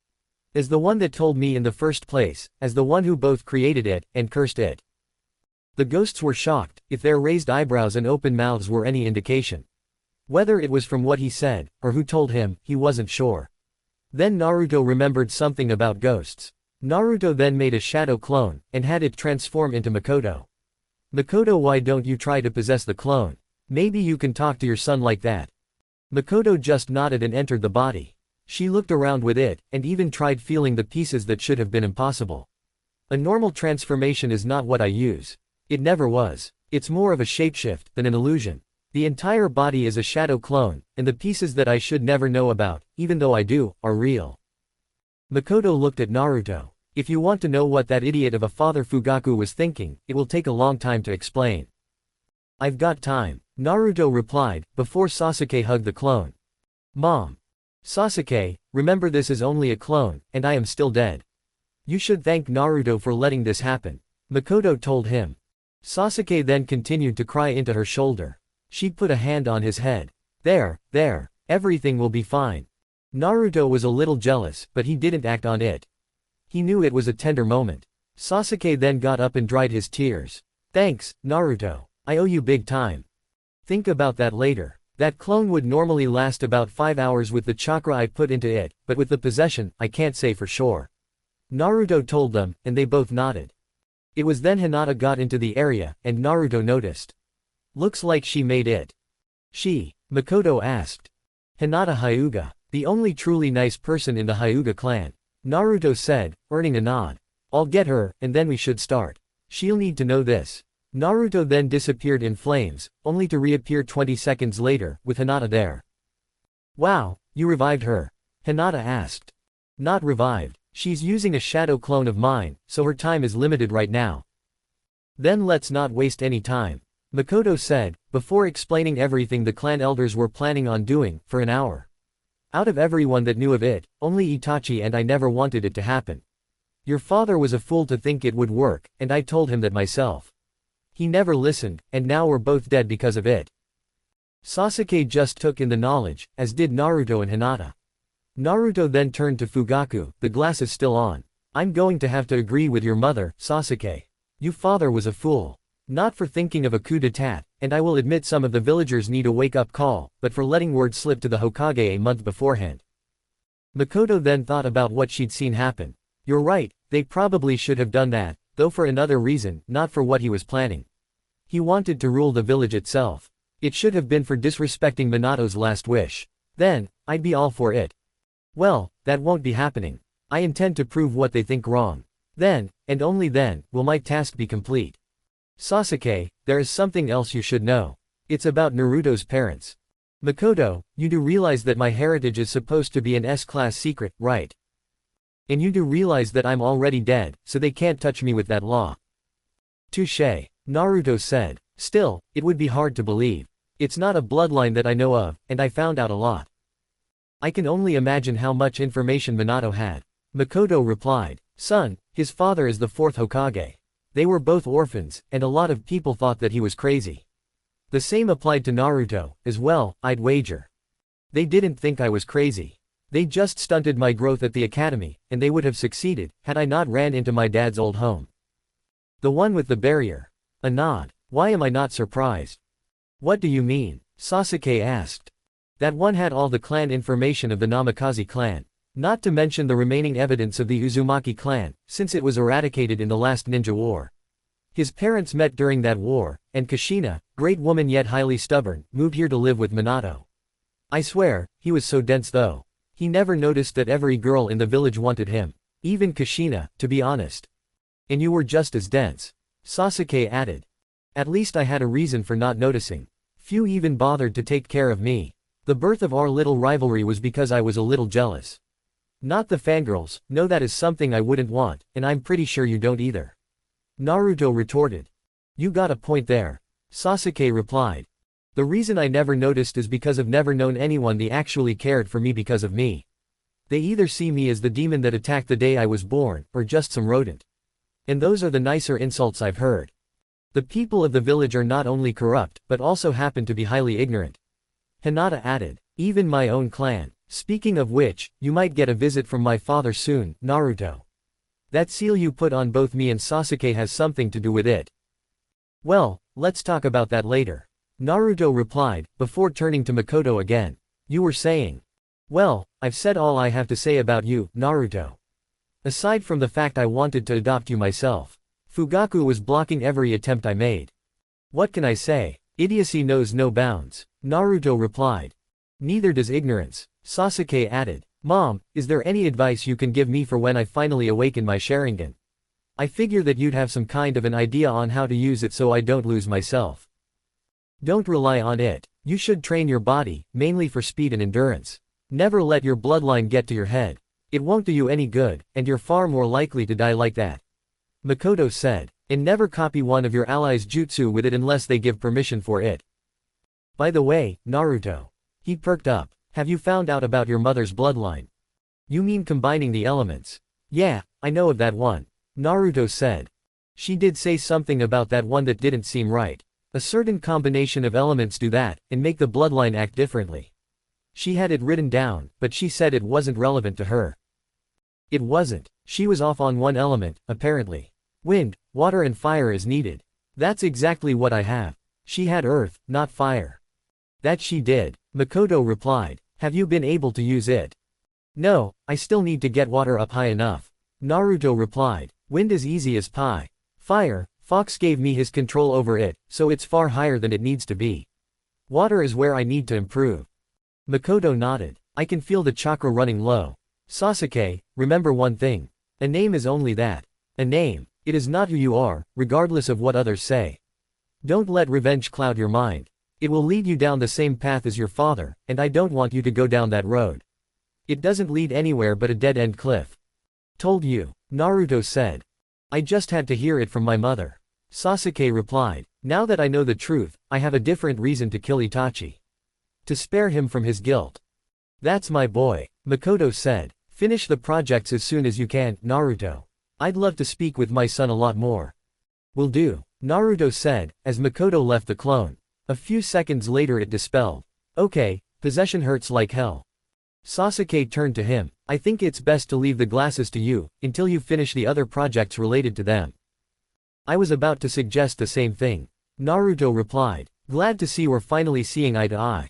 As the one that told me in the first place, as the one who both created it, and cursed it. The ghosts were shocked, if their raised eyebrows and open mouths were any indication. Whether it was from what he said, or who told him, he wasn't sure. Then Naruto remembered something about ghosts. Naruto then made a shadow clone, and had it transform into Makoto. Makoto, why don't you try to possess the clone? Maybe you can talk to your son like that. Makoto just nodded and entered the body. She looked around with it, and even tried feeling the pieces that should have been impossible. A normal transformation is not what I use. It never was. It's more of a shapeshift than an illusion. The entire body is a shadow clone, and the pieces that I should never know about, even though I do, are real. Makoto looked at Naruto. If you want to know what that idiot of a father Fugaku was thinking, it will take a long time to explain. I've got time, Naruto replied, before Sasuke hugged the clone. Mom. Sasuke, remember this is only a clone, and I am still dead. You should thank Naruto for letting this happen, Makoto told him. Sasuke then continued to cry into her shoulder. She put a hand on his head. There, everything will be fine. Naruto was a little jealous, but he didn't act on it. He knew it was a tender moment. Sasuke then got up and dried his tears. Thanks, Naruto. I owe you big time. Think about that later. That clone would normally last about 5 hours with the chakra I put into it, but with the possession, I can't say for sure. Naruto told them, and they both nodded. It was then Hinata got into the area, and Naruto noticed. Looks like she made it. She? Makoto asked. Hinata Hyuga, the only truly nice person in the Hyuga clan. Naruto said, earning a nod. I'll get her, and then we should start. She'll need to know this. Naruto then disappeared in flames, only to reappear 20 seconds later, with Hinata there. Wow, you revived her? Hinata asked. Not revived. She's using a shadow clone of mine, so her time is limited right now. Then let's not waste any time, Makoto said, before explaining everything the clan elders were planning on doing, for an hour. Out of everyone that knew of it, only Itachi and I never wanted it to happen. Your father was a fool to think it would work, and I told him that myself. He never listened, and now we're both dead because of it. Sasuke just took in the knowledge, as did Naruto and Hinata. Naruto then turned to Fugaku, the glass is still on. I'm going to have to agree with your mother, Sasuke. Your father was a fool. Not for thinking of a coup d'etat, and I will admit some of the villagers need a wake-up call, but for letting word slip to the Hokage a month beforehand. Makoto then thought about what she'd seen happen. You're right, they probably should have done that, though for another reason, not for what he was planning. He wanted to rule the village itself. It should have been for disrespecting Minato's last wish. Then, I'd be all for it. Well, that won't be happening. I intend to prove what they think wrong. Then, and only then, will my task be complete. Sasuke, there is something else you should know. It's about Naruto's parents. Makoto, you do realize that my heritage is supposed to be an S-class secret, right? And you do realize that I'm already dead, so they can't touch me with that law. Touché, Naruto said. Still, it would be hard to believe. It's not a bloodline that I know of, and I found out a lot. I can only imagine how much information Minato had. Makoto replied. Son, his father is the 4th Hokage. They were both orphans, and a lot of people thought that he was crazy. The same applied to Naruto, as well, I'd wager. They didn't think I was crazy. They just stunted my growth at the academy, and they would have succeeded, had I not ran into my dad's old home. The one with the barrier. A nod. Why am I not surprised? What do you mean? Sasuke asked. That one had all the clan information of the Namikaze clan. Not to mention the remaining evidence of the Uzumaki clan, since it was eradicated in the last ninja war. His parents met during that war, and Kushina, great woman yet highly stubborn, moved here to live with Minato. I swear, he was so dense though. He never noticed that every girl in the village wanted him. Even Kushina, to be honest. And you were just as dense. Sasuke added. At least I had a reason for not noticing. Few even bothered to take care of me. The birth of our little rivalry was because I was a little jealous. Not the fangirls, no, that is something I wouldn't want, and I'm pretty sure you don't either. Naruto retorted. You got a point there. Sasuke replied. The reason I never noticed is because I've never known anyone that actually cared for me because of me. They either see me as the demon that attacked the day I was born, or just some rodent. And those are the nicer insults I've heard. The people of the village are not only corrupt, but also happen to be highly ignorant. Hinata added. Even my own clan. Speaking of which, you might get a visit from my father soon, Naruto. That seal you put on both me and Sasuke has something to do with it. Well, let's talk about that later. Naruto replied, before turning to Makoto again. You were saying. Well, I've said all I have to say about you, Naruto. Aside from the fact I wanted to adopt you myself. Fugaku was blocking every attempt I made. What can I say? Idiocy knows no bounds. Naruto replied. Neither does ignorance. Sasuke added. Mom, is there any advice you can give me for when I finally awaken my Sharingan? I figure that you'd have some kind of an idea on how to use it so I don't lose myself. Don't rely on it. You should train your body, mainly for speed and endurance. Never let your bloodline get to your head. It won't do you any good, and you're far more likely to die like that. Makoto said. And never copy one of your allies' jutsu with it unless they give permission for it. By the way, Naruto. He perked up. Have you found out about your mother's bloodline? You mean combining the elements? Yeah, I know of that one. Naruto said. She did say something about that one that didn't seem right. A certain combination of elements do that, and make the bloodline act differently. She had it written down, but she said it wasn't relevant to her. It wasn't. She was off on one element, apparently. Wind, water and fire is needed. That's exactly what I have. She had earth, not fire. That she did. Makoto replied. Have you been able to use it? No, I still need to get water up high enough. Naruto replied. Wind is easy as pie. Fire, Fox gave me his control over it, so it's far higher than it needs to be. Water is where I need to improve. Makoto nodded. I can feel the chakra running low. Sasuke, remember one thing. A name is only that. A name. It is not who you are, regardless of what others say. Don't let revenge cloud your mind. It will lead you down the same path as your father, and I don't want you to go down that road. It doesn't lead anywhere but a dead-end cliff. Told you, Naruto said. I just had to hear it from my mother. Sasuke replied. Now that I know the truth, I have a different reason to kill Itachi. To spare him from his guilt. That's my boy, Makoto said. Finish the projects as soon as you can, Naruto. I'd love to speak with my son a lot more. Will do, Naruto said, as Makoto left the clone. A few seconds later it dispelled. Okay, possession hurts like hell. Sasuke turned to him. I think it's best to leave the glasses to you, until you finish the other projects related to them. I was about to suggest the same thing. Naruto replied. Glad to see we're finally seeing eye to eye.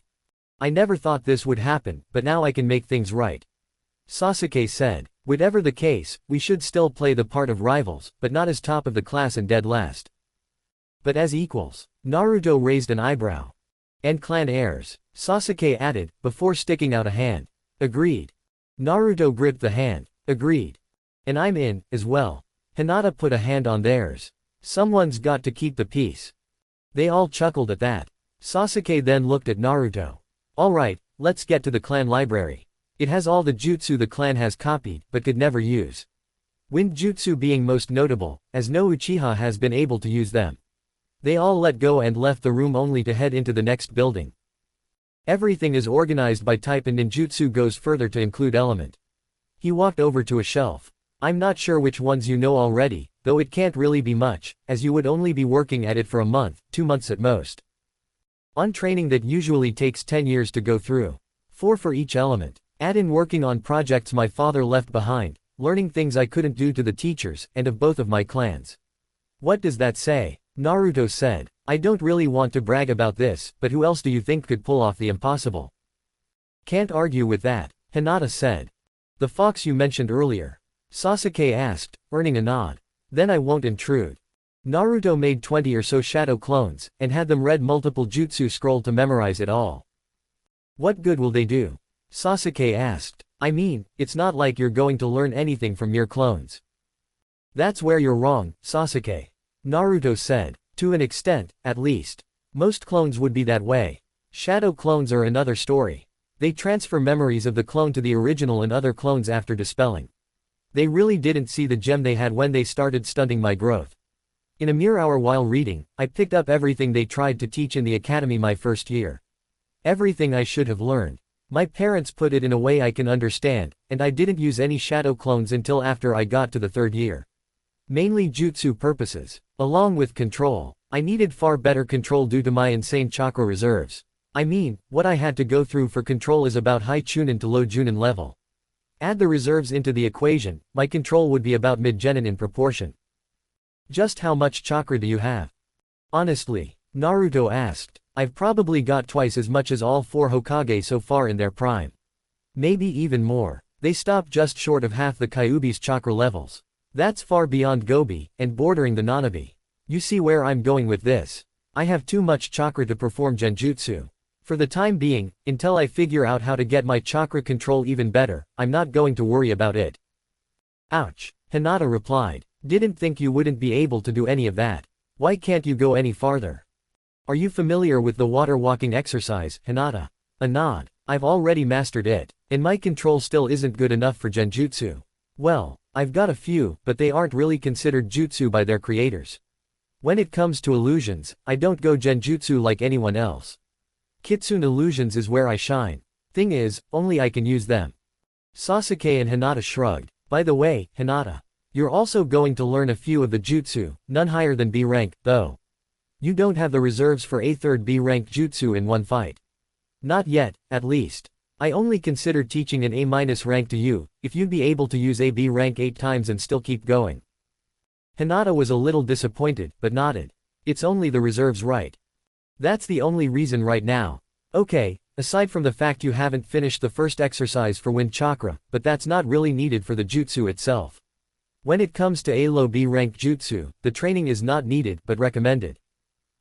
I never thought this would happen, but now I can make things right. Sasuke said. Whatever the case, we should still play the part of rivals, but not as top of the class and dead last. But as equals. Naruto raised an eyebrow. And clan heirs, Sasuke added, before sticking out a hand. Agreed. Naruto gripped the hand. Agreed. And I'm in, as well. Hinata put a hand on theirs. Someone's got to keep the peace. They all chuckled at that. Sasuke then looked at Naruto. Alright, let's get to the clan library. It has all the jutsu the clan has copied, but could never use. Wind jutsu being most notable, as no Uchiha has been able to use them. They all let go and left the room only to head into the next building. Everything is organized by type and ninjutsu goes further to include element. He walked over to a shelf. I'm not sure which ones you know already, though it can't really be much, as you would only be working at it for a month, 2 months at most. On training that usually takes 10 years to go through. 4 for each element. Add in working on projects my father left behind, learning things I couldn't do to the teachers, and of both of my clans. What does that say? Naruto said. I don't really want to brag about this, but who else do you think could pull off the impossible? Can't argue with that, Hinata said. The fox you mentioned earlier. Sasuke asked, earning a nod. Then I won't intrude. Naruto made 20 or so shadow clones, and had them read multiple jutsu scroll to memorize it all. What good will they do? Sasuke asked. I mean, it's not like you're going to learn anything from mere clones. That's where you're wrong, Sasuke. Naruto said. To an extent, at least. Most clones would be that way. Shadow clones are another story. They transfer memories of the clone to the original and other clones after dispelling. They really didn't see the gem they had when they started stunting my growth. In a mere hour while reading, I picked up everything they tried to teach in the academy my first year. Everything I should have learned. My parents put it in a way I can understand, and I didn't use any shadow clones until after I got to the third year. Mainly jutsu purposes. Along with control. I needed far better control due to my insane chakra reserves. I mean, what I had to go through for control is about high chunin to low junin level. Add the reserves into the equation, my control would be about mid-genin in proportion. Just how much chakra do you have? Honestly, Naruto asked. I've probably got twice as much as all 4 Hokage so far in their prime. Maybe even more. They stopped just short of half the Kyuubi's chakra levels. That's far beyond Gobi, and bordering the Nanabi. You see where I'm going with this. I have too much chakra to perform genjutsu. For the time being, until I figure out how to get my chakra control even better, I'm not going to worry about it. Ouch. Hinata replied. Didn't think you wouldn't be able to do any of that. Why can't you go any farther? Are you familiar with the water walking exercise, Hinata? A nod. I've already mastered it, and my control still isn't good enough for genjutsu. Well, I've got a few, but they aren't really considered jutsu by their creators. When it comes to illusions, I don't go genjutsu like anyone else. Kitsune illusions is where I shine. Thing is, only I can use them. Sasuke and Hinata shrugged. By the way, Hinata, you're also going to learn a few of the jutsu, none higher than B rank, though. You don't have the reserves for a third B rank jutsu in one fight. Not yet, at least. I only consider teaching an A- rank to you, if you'd be able to use a B rank 8 times and still keep going. Hinata was a little disappointed, but nodded. It's only the reserves, right? That's the only reason right now. Okay, aside from the fact you haven't finished the first exercise for wind chakra, but that's not really needed for the jutsu itself. When it comes to a low B rank jutsu, the training is not needed but recommended.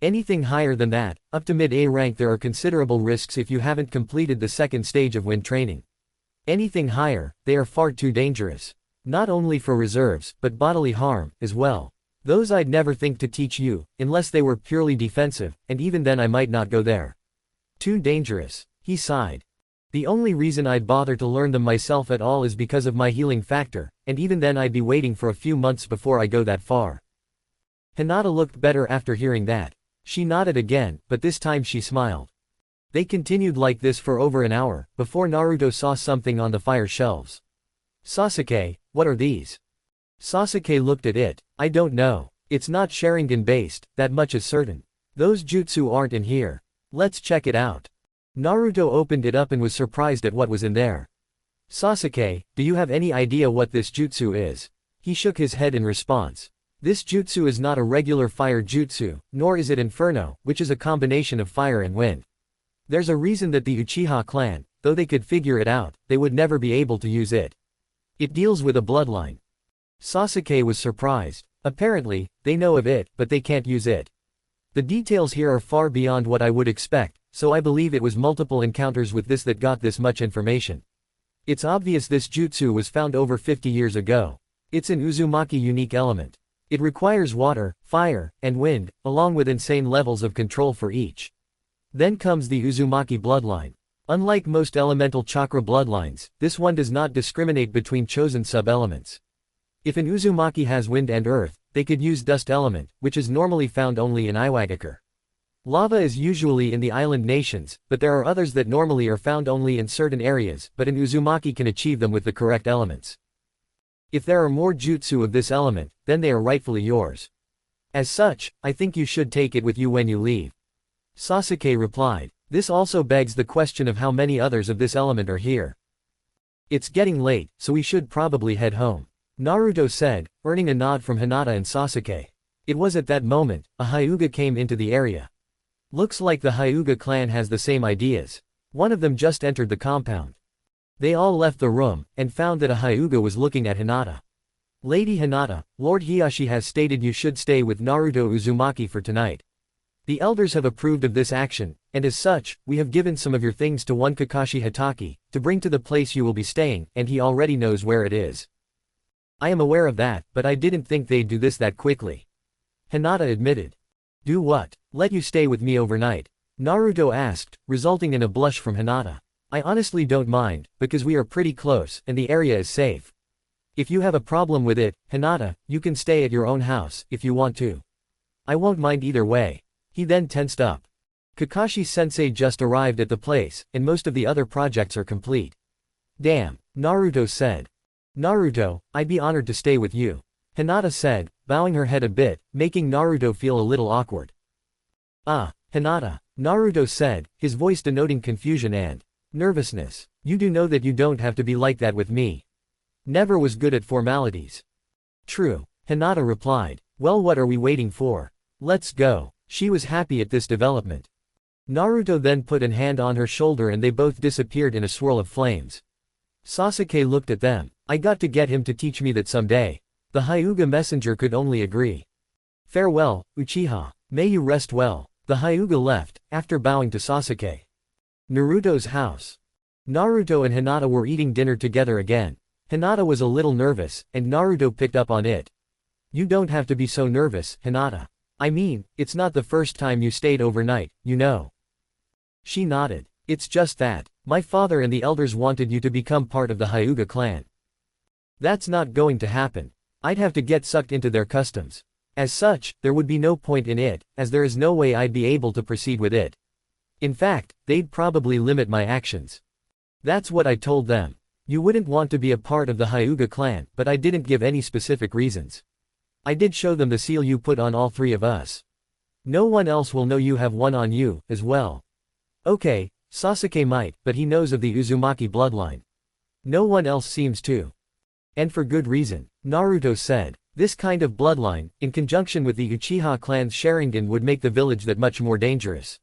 Anything higher than that, up to mid-A rank, there are considerable risks if you haven't completed the second stage of wind training. Anything higher, they are far too dangerous. Not only for reserves, but bodily harm, as well. Those I'd never think to teach you, unless they were purely defensive, and even then I might not go there. Too dangerous. He sighed. The only reason I'd bother to learn them myself at all is because of my healing factor, and even then I'd be waiting for a few months before I go that far. Hinata looked better after hearing that. She nodded again, but this time she smiled. They continued like this for over an hour, before Naruto saw something on the fire shelves. Sasuke, what are these? Sasuke looked at it. I don't know. It's not Sharingan based, that much is certain. Those jutsu aren't in here. Let's check it out. Naruto opened it up and was surprised at what was in there. Sasuke, do you have any idea what this jutsu is? He shook his head in response. This jutsu is not a regular fire jutsu, nor is it Inferno, which is a combination of fire and wind. There's a reason that the Uchiha clan, though they could figure it out, they would never be able to use it. It deals with a bloodline. Sasuke was surprised. Apparently, they know of it, but they can't use it. The details here are far beyond what I would expect, so I believe it was multiple encounters with this that got this much information. It's obvious this jutsu was found over 50 years ago. It's an Uzumaki unique element. It requires water, fire, and wind, along with insane levels of control for each. Then comes the Uzumaki bloodline. Unlike most elemental chakra bloodlines, this one does not discriminate between chosen sub-elements. If an Uzumaki has wind and earth, they could use dust element, which is normally found only in Iwagakure. Lava is usually in the island nations, but there are others that normally are found only in certain areas, but an Uzumaki can achieve them with the correct elements. If there are more jutsu of this element, then they are rightfully yours. As such, I think you should take it with you when you leave. Sasuke replied. This also begs the question of how many others of this element are here. It's getting late, so we should probably head home. Naruto said, earning a nod from Hinata and Sasuke. It was at that moment, a Hyuga came into the area. Looks like the Hyuga clan has the same ideas. One of them just entered the compound. They all left the room, and found that a Hyuga was looking at Hinata. Lady Hinata, Lord Hiyashi has stated you should stay with Naruto Uzumaki for tonight. The elders have approved of this action, and as such, we have given some of your things to one Kakashi Hatake, to bring to the place you will be staying, and he already knows where it is. I am aware of that, but I didn't think they'd do this that quickly. Hinata admitted. Do what? Let you stay with me overnight? Naruto asked, resulting in a blush from Hinata. I honestly don't mind, because we are pretty close, and the area is safe. If you have a problem with it, Hinata, you can stay at your own house, if you want to. I won't mind either way. He then tensed up. Kakashi-sensei just arrived at the place, and most of the other projects are complete. Damn, Naruto said. Naruto, I'd be honored to stay with you. Hinata said, bowing her head a bit, making Naruto feel a little awkward. Ah, Hinata, Naruto said, his voice denoting confusion and nervousness. You do know that you don't have to be like that with me. Never was good at formalities. True, Hinata replied. Well, what are we waiting for? Let's go. She was happy at this development. Naruto then put an hand on her shoulder and they both disappeared in a swirl of flames. Sasuke looked at them. I got to get him to teach me that someday. The Hyuga messenger could only agree. Farewell, Uchiha. May you rest well. The Hyuga left, after bowing to Sasuke. Naruto's house. Naruto and Hinata were eating dinner together again. Hinata was a little nervous, and Naruto picked up on it. You don't have to be so nervous, Hinata. I mean, it's not the first time you stayed overnight, you know. She nodded. It's just that, my father and the elders wanted you to become part of the Hyuga clan. That's not going to happen. I'd have to get sucked into their customs. As such, there would be no point in it, as there is no way I'd be able to proceed with it. In fact, they'd probably limit my actions. That's what I told them. You wouldn't want to be a part of the Hyuga clan, but I didn't give any specific reasons. I did show them the seal you put on all three of us. No one else will know you have one on you, as well. Okay, Sasuke might, but he knows of the Uzumaki bloodline. No one else seems to. And for good reason, Naruto said. This kind of bloodline, in conjunction with the Uchiha clan's Sharingan, would make the village that much more dangerous.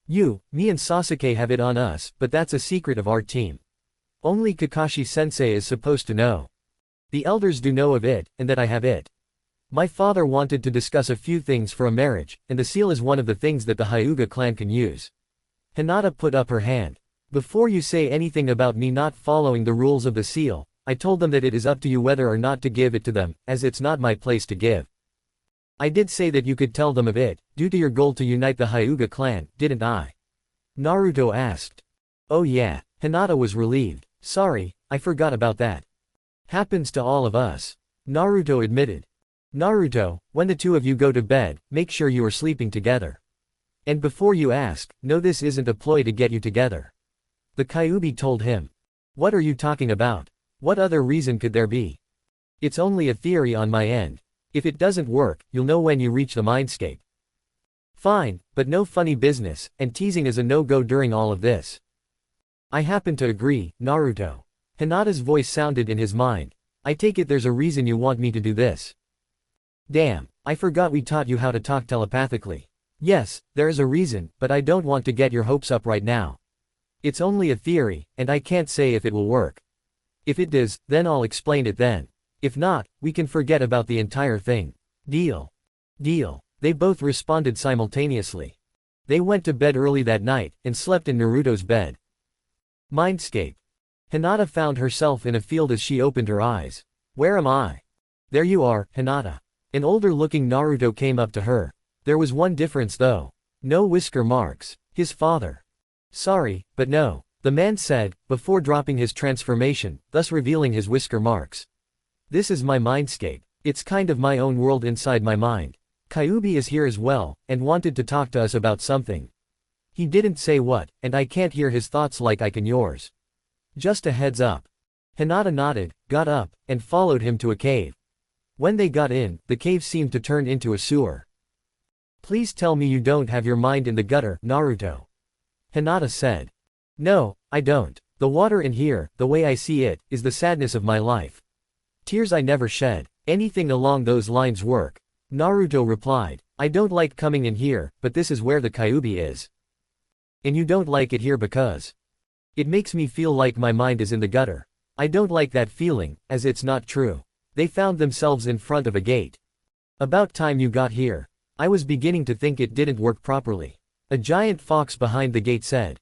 You, me and Sasuke have it on us, but that's a secret of our team. Only Kakashi-sensei is supposed to know. The elders do know of it, and that I have it. My father wanted to discuss a few things for a marriage, and the seal is one of the things that the Hyuga clan can use. Hinata put up her hand. Before you say anything about me not following the rules of the seal, I told them that it is up to you whether or not to give it to them, as it's not my place to give. I did say that you could tell them of it, due to your goal to unite the Hyuga clan, didn't I? Naruto asked. Oh yeah, Hinata was relieved. Sorry, I forgot about that. Happens to all of us. Naruto admitted. Naruto, when the two of you go to bed, make sure you are sleeping together. And before you ask, no, this isn't a ploy to get you together. The Kyuubi told him. What are you talking about? What other reason could there be? It's only a theory on my end. If it doesn't work, you'll know when you reach the mindscape. Fine, but no funny business, and teasing is a no-go during all of this. I happen to agree, Naruto. Hinata's voice sounded in his mind. I take it there's a reason you want me to do this. Damn, I forgot we taught you how to talk telepathically. Yes, there is a reason, but I don't want to get your hopes up right now. It's only a theory, and I can't say if it will work. If it does, then I'll explain it then. If not, we can forget about the entire thing. Deal. Deal. They both responded simultaneously. They went to bed early that night, and slept in Naruto's bed. Mindscape. Hinata found herself in a field as she opened her eyes. Where am I? There you are, Hinata. An older-looking Naruto came up to her. There was one difference though. No whisker marks. His father. Sorry, but no, the man said, before dropping his transformation, thus revealing his whisker marks. This is my mindscape. It's kind of my own world inside my mind. Kyuubi is here as well, and wanted to talk to us about something. He didn't say what, and I can't hear his thoughts like I can yours. Just a heads up. Hinata nodded, got up, and followed him to a cave. When they got in, the cave seemed to turn into a sewer. Please tell me you don't have your mind in the gutter, Naruto. Hinata said. No, I don't. The water in here, the way I see it, is the sadness of my life. Tears I never shed. Anything along those lines work. Naruto replied. I don't like coming in here, but this is where the Kyuubi is. And you don't like it here because it makes me feel like my mind is in the gutter. I don't like that feeling, as it's not true. They found themselves in front of a gate. About time you got here. I was beginning to think it didn't work properly. A giant fox behind the gate said.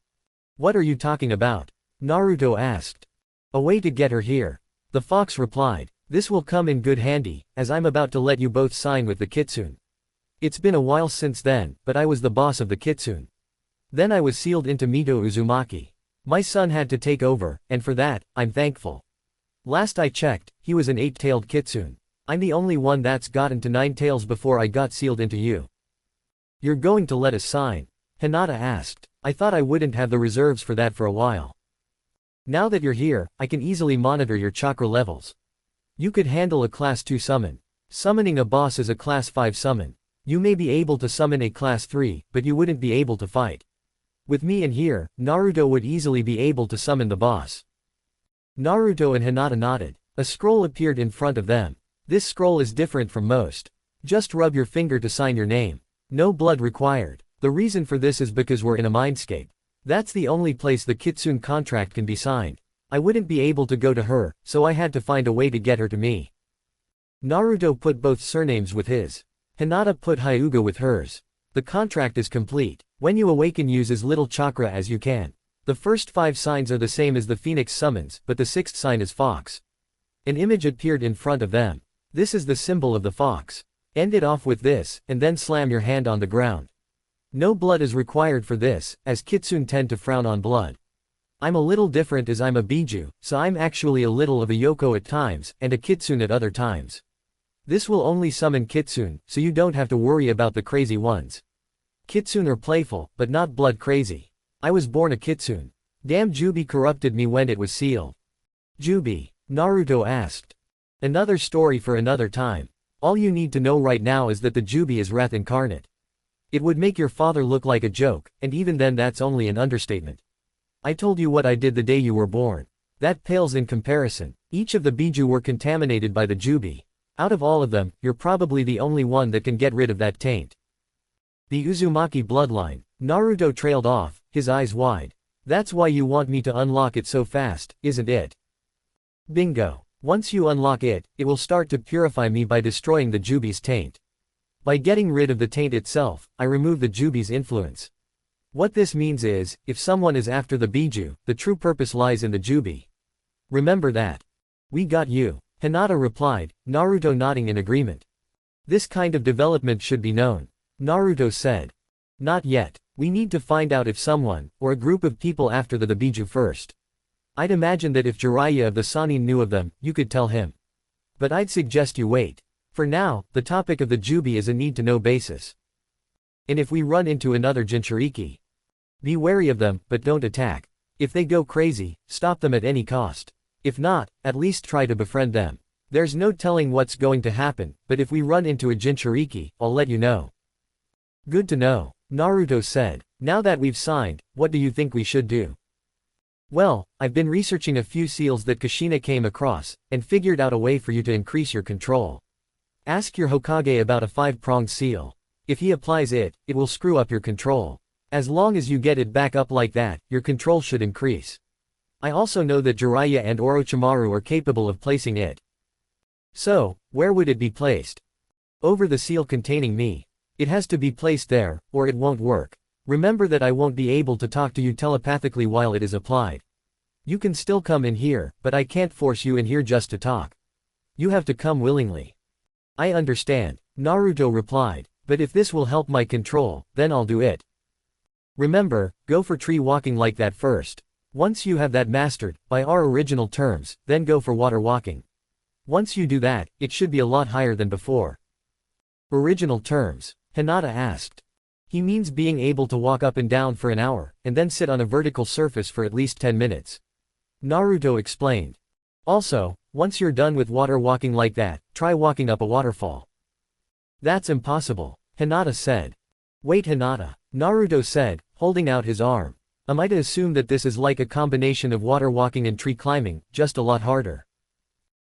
What are you talking about? Naruto asked. A way to get her here. The fox replied. This will come in good handy, as I'm about to let you both sign with the kitsune. It's been a while since then, but I was the boss of the kitsune. Then I was sealed into Mito Uzumaki. My son had to take over, and for that, I'm thankful. Last I checked, he was an 8-tailed kitsune. I'm the only one that's gotten to 9 tails before I got sealed into you. You're going to let us sign? Hinata asked. I thought I wouldn't have the reserves for that for a while. Now that you're here, I can easily monitor your chakra levels. You could handle a class 2 summon. Summoning a boss is a class 5 summon. You may be able to summon a class 3, but you wouldn't be able to fight. With me in here, Naruto would easily be able to summon the boss. Naruto and Hinata nodded. A scroll appeared in front of them. This scroll is different from most. Just rub your finger to sign your name. No blood required. The reason for this is because we're in a mindscape. That's the only place the kitsune contract can be signed. I wouldn't be able to go to her, so I had to find a way to get her to me. Naruto put both surnames with his. Hinata put Hyuga with hers. The contract is complete. When you awaken, use as little chakra as you can. The first 5 signs are the same as the phoenix summons, but the 6th sign is fox. An image appeared in front of them. This is the symbol of the fox. End it off with this, and then slam your hand on the ground. No blood is required for this, as kitsune tend to frown on blood. I'm a little different as I'm a biju, so I'm actually a little of a yoko at times, and a kitsune at other times. This will only summon kitsune, so you don't have to worry about the crazy ones. Kitsune are playful, but not blood crazy. I was born a kitsune. Damn, Jubi corrupted me when it was sealed. Jubi? Naruto asked. Another story for another time. All you need to know right now is that the Jubi is Wrath incarnate. It would make your father look like a joke, and even then that's only an understatement. I told you what I did the day you were born. That pales in comparison. Each of the biju were contaminated by the Jubi. Out of all of them, you're probably the only one that can get rid of that taint. The Uzumaki bloodline. Naruto trailed off, his eyes wide. That's why you want me to unlock it so fast, isn't it? Bingo. Once you unlock it, it will start to purify me by destroying the Jubi's taint. By getting rid of the taint itself, I remove the Jubi's influence. What this means is, if someone is after the biju, the true purpose lies in the Jubi. Remember that. We got you. Hinata replied, Naruto nodding in agreement. This kind of development should be known. Naruto said. Not yet. We need to find out if someone, or a group of people after the biju first. I'd imagine that if Jiraiya of the Sannin knew of them, you could tell him. But I'd suggest you wait. For now, the topic of the Jubi is a need-to-know basis. And if we run into another Jinchuriki, be wary of them, but don't attack. If they go crazy, stop them at any cost. If not, at least try to befriend them. There's no telling what's going to happen, but if we run into a Jinchuriki, I'll let you know. Good to know, Naruto said. Now that we've signed, what do you think we should do? Well, I've been researching a few seals that Kushina came across, and figured out a way for you to increase your control. Ask your Hokage about a 5-pronged seal. If he applies it, it will screw up your control. As long as you get it back up like that, your control should increase. I also know that Jiraiya and Orochimaru are capable of placing it. So, where would it be placed? Over the seal containing me. It has to be placed there, or it won't work. Remember that I won't be able to talk to you telepathically while it is applied. You can still come in here, but I can't force you in here just to talk. You have to come willingly. I understand, Naruto replied, but if this will help my control, then I'll do it. Remember, go for tree walking like that first. Once you have that mastered, by our original terms, then go for water walking. Once you do that, it should be a lot higher than before. Original terms? Hinata asked. He means being able to walk up and down for an hour, and then sit on a vertical surface for at least 10 minutes. Naruto explained. Also, once you're done with water walking like that, try walking up a waterfall. That's impossible, Hinata said. Wait, Hinata, Naruto said, holding out his arm. Am I to assume that this is like a combination of water walking and tree climbing, just a lot harder?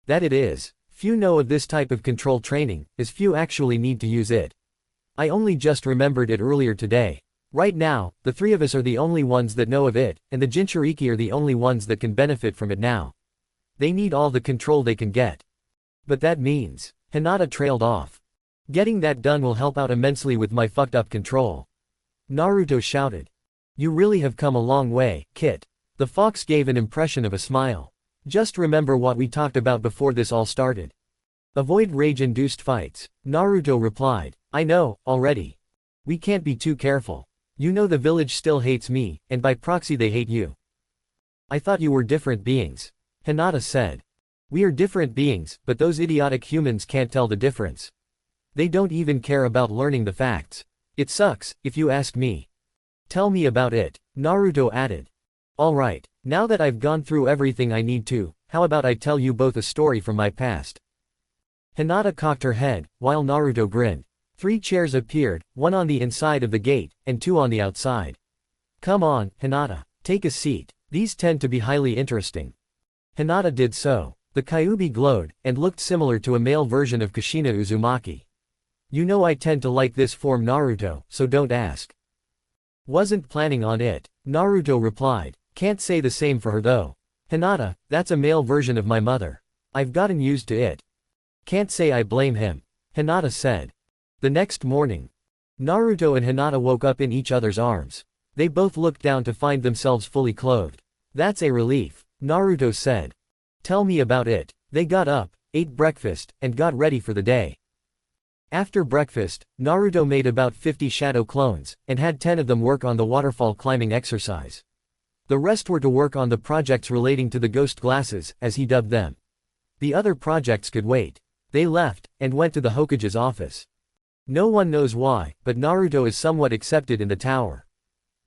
That it is. Few know of this type of control training, as few actually need to use it. I only just remembered it earlier today. Right now, the 3 of us are the only ones that know of it, and the Jinchuriki are the only ones that can benefit from it now. They need all the control they can get. But that means, Hinata trailed off. Getting that done will help out immensely with my fucked up control. Naruto shouted. You really have come a long way, Kit. The fox gave an impression of a smile. Just remember what we talked about before this all started. Avoid rage-induced fights, Naruto replied. I know, already. We can't be too careful. You know the village still hates me, and by proxy they hate you. I thought you were different beings. Hinata said. We are different beings, but those idiotic humans can't tell the difference. They don't even care about learning the facts. It sucks, if you ask me. Tell me about it, Naruto added. Alright, now that I've gone through everything I need to, how about I tell you both a story from my past? Hinata cocked her head, while Naruto grinned. 3 chairs appeared, 1 on the inside of the gate, and 2 on the outside. Come on, Hinata, take a seat. These tend to be highly interesting. Hinata did so. The Kyuubi glowed, and looked similar to a male version of Kushina Uzumaki. You know I tend to like this form Naruto, so don't ask. Wasn't planning on it, Naruto replied. Can't say the same for her though. Hinata, that's a male version of my mother. I've gotten used to it. Can't say I blame him, Hinata said. The next morning, Naruto and Hinata woke up in each other's arms. They both looked down to find themselves fully clothed. That's a relief, Naruto said. Tell me about it. They got up, ate breakfast, and got ready for the day. After breakfast, Naruto made about 50 shadow clones, and had 10 of them work on the waterfall climbing exercise. The rest were to work on the projects relating to the ghost glasses, as he dubbed them. The other projects could wait. They left, and went to the Hokage's office. No one knows why, but Naruto is somewhat accepted in the tower.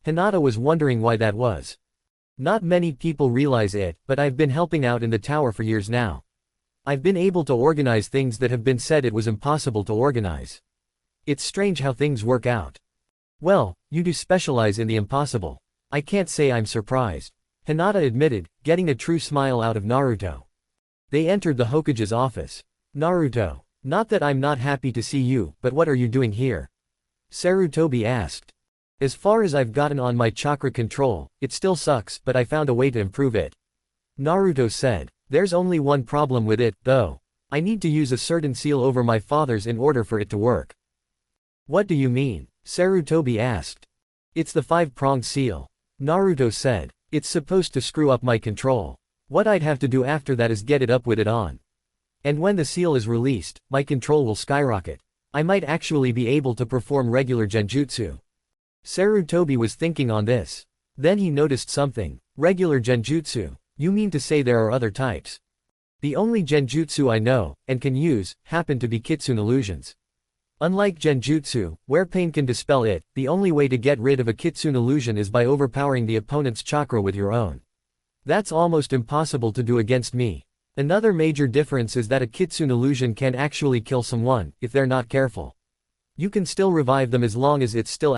Hinata was wondering why that was. Not many people realize it, but I've been helping out in the tower for years now. I've been able to organize things that have been said it was impossible to organize. It's strange how things work out. Well, you do specialize in the impossible. I can't say I'm surprised, Hinata admitted, getting a true smile out of Naruto. They entered the Hokage's office. Naruto. Not that I'm not happy to see you, but what are you doing here? Sarutobi asked. As far as I've gotten on my chakra control, it still sucks, but I found a way to improve it. Naruto said. There's only one problem with it, though. I need to use a certain seal over my father's in order for it to work. What do you mean? Sarutobi asked. It's the 5-pronged seal. Naruto said. It's supposed to screw up my control. What I'd have to do after that is get it up with it on. And when the seal is released, my control will skyrocket. I might actually be able to perform regular genjutsu. Sarutobi was thinking on this. Then he noticed something. Regular genjutsu. You mean to say there are other types? The only genjutsu I know, and can use, happen to be kitsune illusions. Unlike genjutsu, where pain can dispel it, the only way to get rid of a kitsune illusion is by overpowering the opponent's chakra with your own. That's almost impossible to do against me. Another major difference is that a kitsune illusion can actually kill someone, if they're not careful. You can still revive them as long as it's still